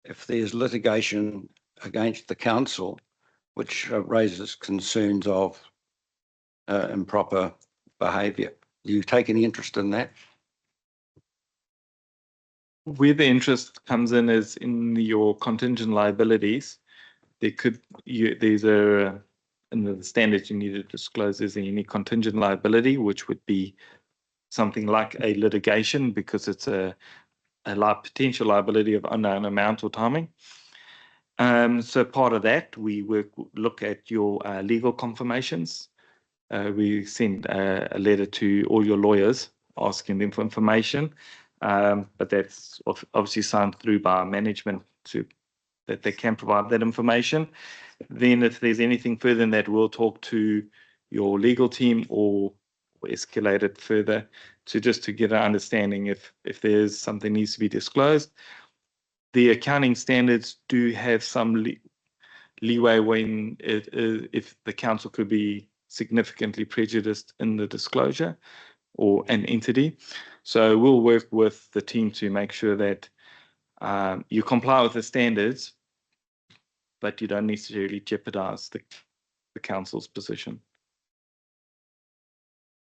if there's litigation against the council, which raises concerns of improper behaviour? Do you take any interest in that? Where the interest comes in is in your contingent liabilities. In the standards you need to disclose is any contingent liability, which would be something like a litigation, because it's a potential liability of unknown amount or timing. So part of that, we look at your legal confirmations. We send a letter to all your lawyers asking them for information, but that's obviously signed through by management to that they can provide that information. Then if there's anything further than that, we'll talk to your legal team or escalate it further to just to get an understanding if there's something needs to be disclosed. The accounting standards do have some leeway when if the council could be significantly prejudiced in the disclosure or an entity. So we'll work with the team to make sure that you comply with the standards, but you don't necessarily jeopardize the council's position.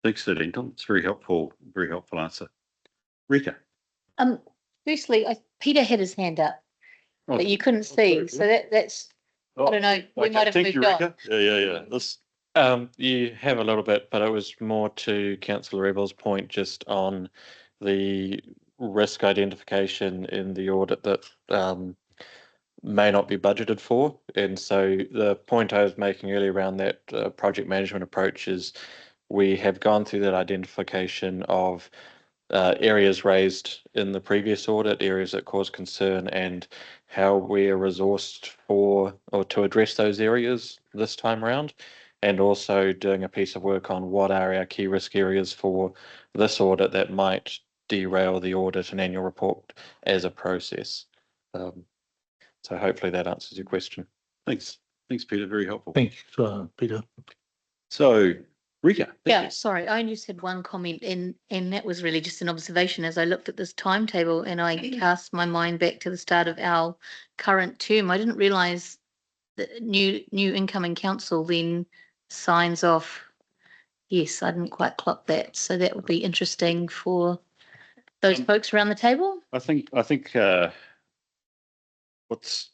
Thanks for that, Anton. It's very helpful answer. Rika. Firstly, Peter had his hand up, Oh, but you couldn't see. So that's, I don't know, we might have moved on. Yeah. This. You have a little bit, but it was more to Councillor Rebel's point just on the risk identification in the audit that may not be budgeted for. And so the point I was making earlier around that project management approach is we have gone through that identification of areas raised in the previous audit, areas that cause concern, and how we're resourced for or to address those areas this time around. And also doing a piece of work on what are our key risk areas for this audit that might derail the audit and annual report as a process. So hopefully that answers your question. Thanks, Peter. Very helpful. Thank you, Peter. So, Rika. Yeah, sorry, I only just had one comment, and that was really just an observation as I looked at this timetable and I cast my mind back to the start of our current term. I didn't realise that new incoming council then signs off. Yes, I didn't quite clock that. So that would be interesting for those folks around the table. I think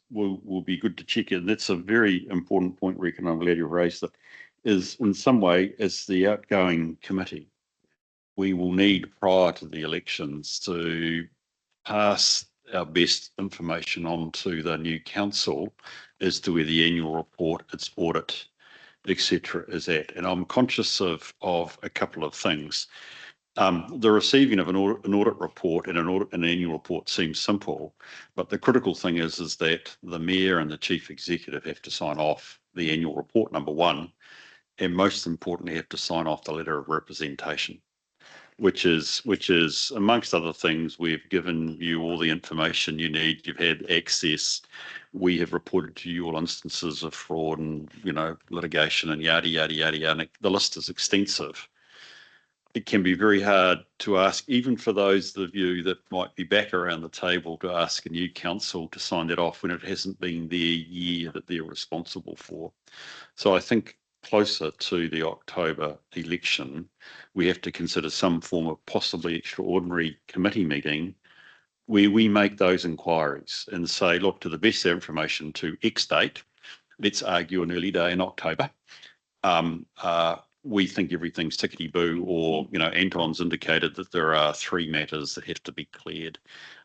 will be good to check in. That's a very important point, Rick, and I'm glad you raised it. Is in some way, as the outgoing committee, we will need prior to the elections to pass our best information on to the new council as to where the annual report, its audit, etc., is at. And I'm conscious of a couple of things. The receiving of an audit report and an annual report seems simple, but the critical thing is that the mayor and the chief executive have to sign off the annual report, number one, and most importantly, have to sign off the letter of representation, which is amongst other things, we've given you all the information you need. You've had access. We have reported to you all instances of fraud and litigation and yada yada yada yada. The list is extensive. It can be very hard to ask, even for those of you that might be back around the table, to ask a new council to sign that off when it hasn't been their year that they're responsible for. So I think closer to the October election, we have to consider some form of possibly extraordinary committee meeting where we make those inquiries and say, look, to the best of information to X date, let's argue an early day in October. We think everything's tickety-boo, or, Anton's indicated that there are 3 matters that have to be cleared.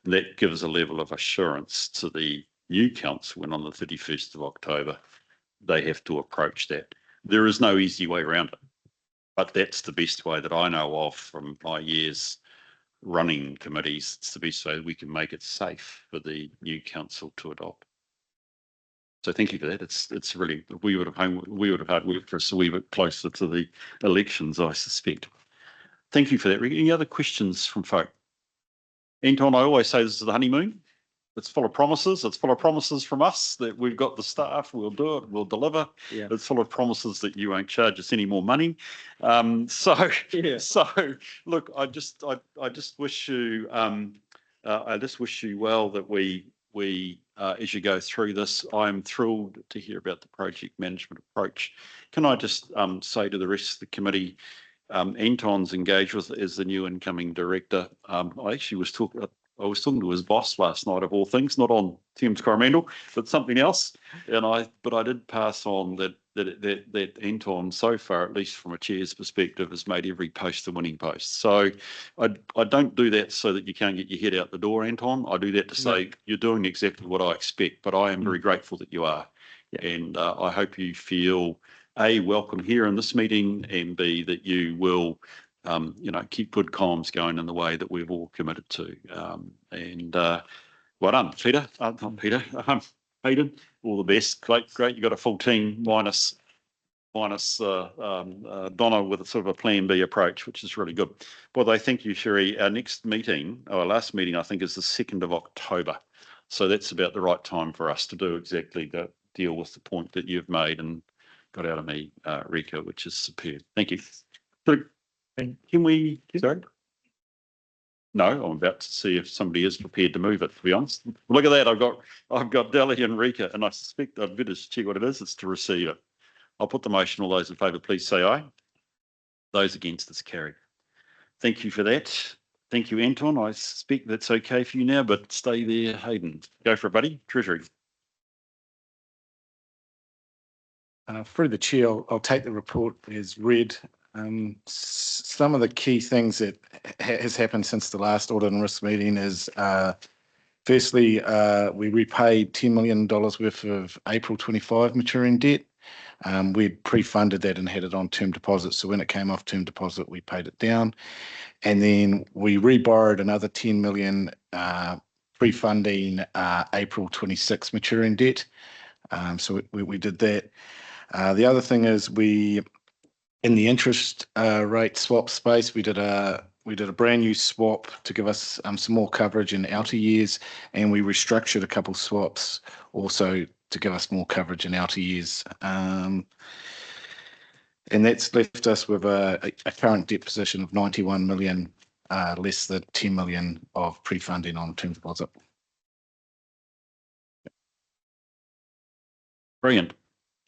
And that gives a level of assurance to the new council when on the 31st of October, they have to approach that. There is no easy way around it, but that's the best way that I know of from my years running committees. It's the best way we can make it safe for the new council to adopt. So thank you for that. It's really, we would have hard work for us a wee bit closer to the elections, I suspect. Thank you for that. Any other questions from folk? Anton, I always say this is the honeymoon. It's full of promises. It's full of promises from us that we've got the staff, we'll do it, we'll deliver. Yeah. It's full of promises that you won't charge us any more money. So look, I just wish you well that we as you go through this. I'm thrilled to hear about the project management approach. Can I just say to the rest of the committee, Anton's engaged with as the new incoming director. I actually was talking to his boss last night, of all things, not on Thames Coromandel, but something else. But I did pass on that Anton, so far, at least from a chair's perspective, has made every post a winning post. So I don't do that so that you can't get your head out the door, Anton. I do that to say you're doing exactly what I expect, but I am very grateful that you are. Yeah. And I hope you feel, A, welcome here in this meeting, and B, that you will keep good comms going in the way that we've all committed to. Well done, Peter. Not Peter. Hayden, all the best. Great. You got a full team minus Donna with a sort of a plan B approach, which is really good. Well, I thank you, Sherry. Our next meeting, our last meeting, I think, is the 2nd of October. So that's about the right time for us to do exactly to deal with the point that you've made and got out of me, Rika, which is superb. Thank you. Can we? Sorry. No, I'm about to see if somebody is prepared to move it, to be honest. Look at that. I've got Deli and Rika, and I suspect I'd better check what it is. It's to receive it. I'll put the motion. All those in favour, please say aye. Those against, it's carried. Thank you for that. Thank you, Anton. I suspect that's okay for you now, but stay there, Hayden. Go for it, buddy. Treasury. Through the chair, I'll take the report as read. Some of the key things that has happened since the last audit and risk meeting is, firstly, we repaid $10 million worth of April 25 maturing debt. We'd pre-funded that and had it on term deposit. So when it came off term deposit, we paid it down. And then we reborrowed another 10 million, pre-funding April 26 maturing debt. So we did that. The other thing is in the interest rate swap space, we did a brand new swap to give us some more coverage in outer years, and we restructured a couple swaps also to give us more coverage in outer years. And that's left us with a current debt position of 91 million, less than 10 million of pre-funding on term deposit. Brilliant.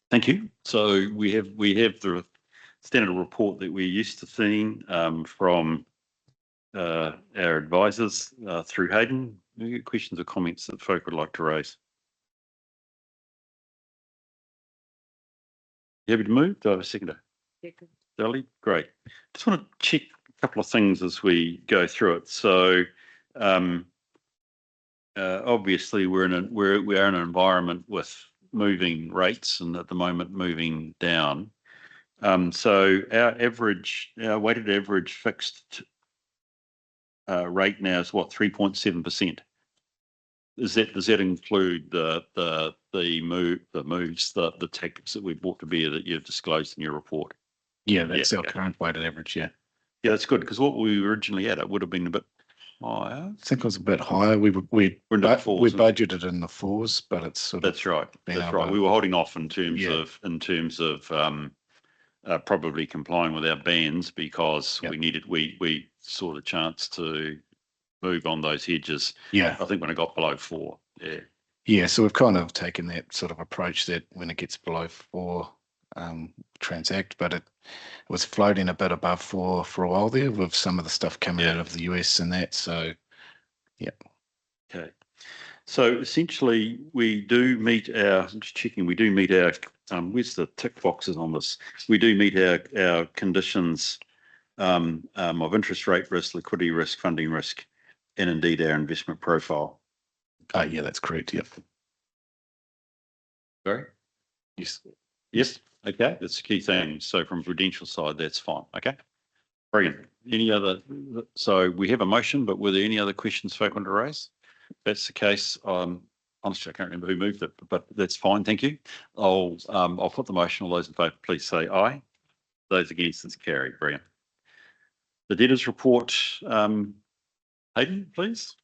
Thank you. So we have the standard report that we're used to seeing from our advisors through Hayden. Any questions or comments that folk would like to raise? You happy to move? Do I have a seconder? Dali, great. Just want to check a couple of things as we go through it. So obviously we are in an environment with moving rates and at the moment moving down. So our weighted average fixed rate now is what, 3.7%? Does that include the moves, the tactics that we brought to bear that you've disclosed in your report? Yeah, that's our current weighted average. Yeah. Yeah, that's good, because what we originally had, it would have been a bit higher. I think it was a bit higher. We budgeted in the 4s, but it's sort of. That's right. That's right. We were holding off in terms of probably complying with our bands because we saw the chance to move on those hedges. Yeah. I think when it got below 4. Yeah. Yeah. So we've kind of taken that sort of approach that when it gets below 4, transact, but it was floating a bit above 4 for a while there with some of the stuff coming out of the US and that. So, yeah. Okay. So essentially we do meet our, I'm just checking, we do meet our, where's the tick boxes on this? We do meet our conditions of interest rate risk, liquidity risk, funding risk, and indeed our investment profile. Yeah, that's correct. Yep. Sorry? Yes. Yes. Okay. That's the key thing. So from prudential side, that's fine. Okay. Brilliant. Any other? So we have a motion, but were there any other questions folk want to raise? If that's the case, honestly, I can't remember who moved it, but that's fine. Thank you. I'll put the motion. All those in favour, please say aye. Those against, it's carried. Brilliant. The debtors report, Hayden, please.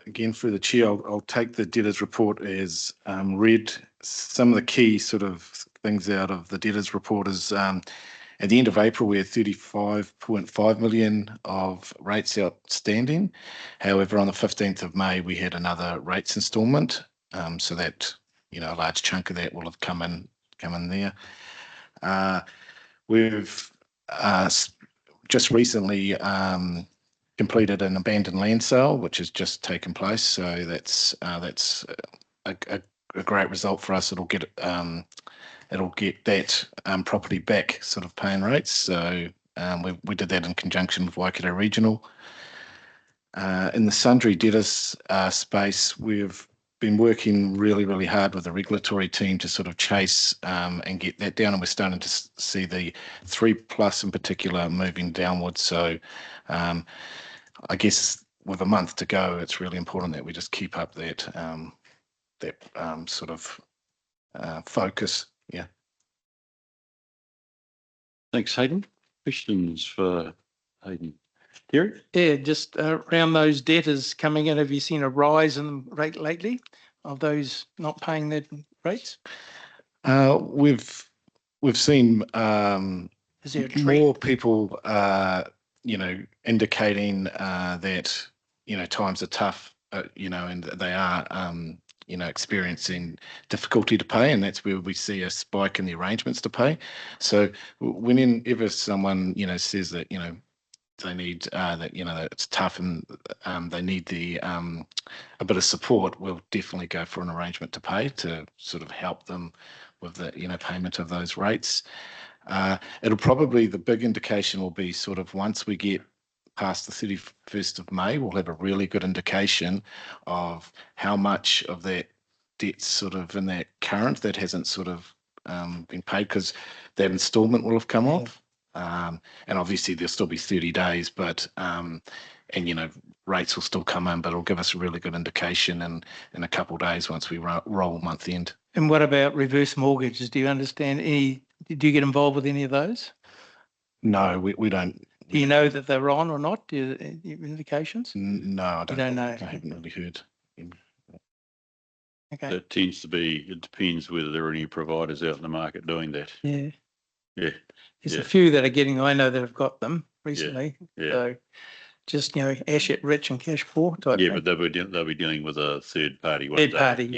Again, through the chair, I'll take the debtors report as read. Some of the key sort of things out of the debtors report is at the end of April, we had 35.5 million of rates outstanding. However, on the 15th of May, we had another rates instalment. So that, a large chunk of that will have come in there. We've just recently completed an abandoned land sale, which has just taken place. So that's a great result for us. It'll get that property back sort of paying rates. So we did that in conjunction with Waikato Regional. In the sundry debtors space, we've been working really, really hard with the regulatory team to sort of chase and get that down. And we're starting to see the 3+ in particular moving downwards. So I guess with a month to go, it's really important that we just keep up that sort of focus. Yeah. Thanks, Hayden. Questions for Hayden? Terry? Yeah, just around those debtors coming in, have you seen a rise in the rate lately of those not paying their rates? We've seen Is there a more trend? people, indicating that times are tough, and they are experiencing difficulty to pay, and that's where we see a spike in the arrangements to pay. So whenever someone says that they need that that it's tough and they need the a bit of support, we'll definitely go for an arrangement to pay to sort of help them with the payment of those rates. It'll probably, the big indication will be sort of once we get past the 31st of May, we'll have a really good indication of how much of that debt's sort of in that current that hasn't sort of been paid, because that instalment will have come off. And obviously there'll still be 30 days, but rates will still come in, but it'll give us a really good indication in a couple of days once we roll month end. And what about reverse mortgages? Do you understand do you get involved with any of those? No, we don't. Do you know that they're on or not? Do you have indications? No, I don't know. I haven't really heard. Okay. It tends to be, it depends whether there are any providers out in the market doing that. Yeah. Yeah. There's a few that are getting, I know that have got them recently. Yeah. So just, asset rich and cash poor type Yeah, thing. but they'll be dealing with a third party. Third party,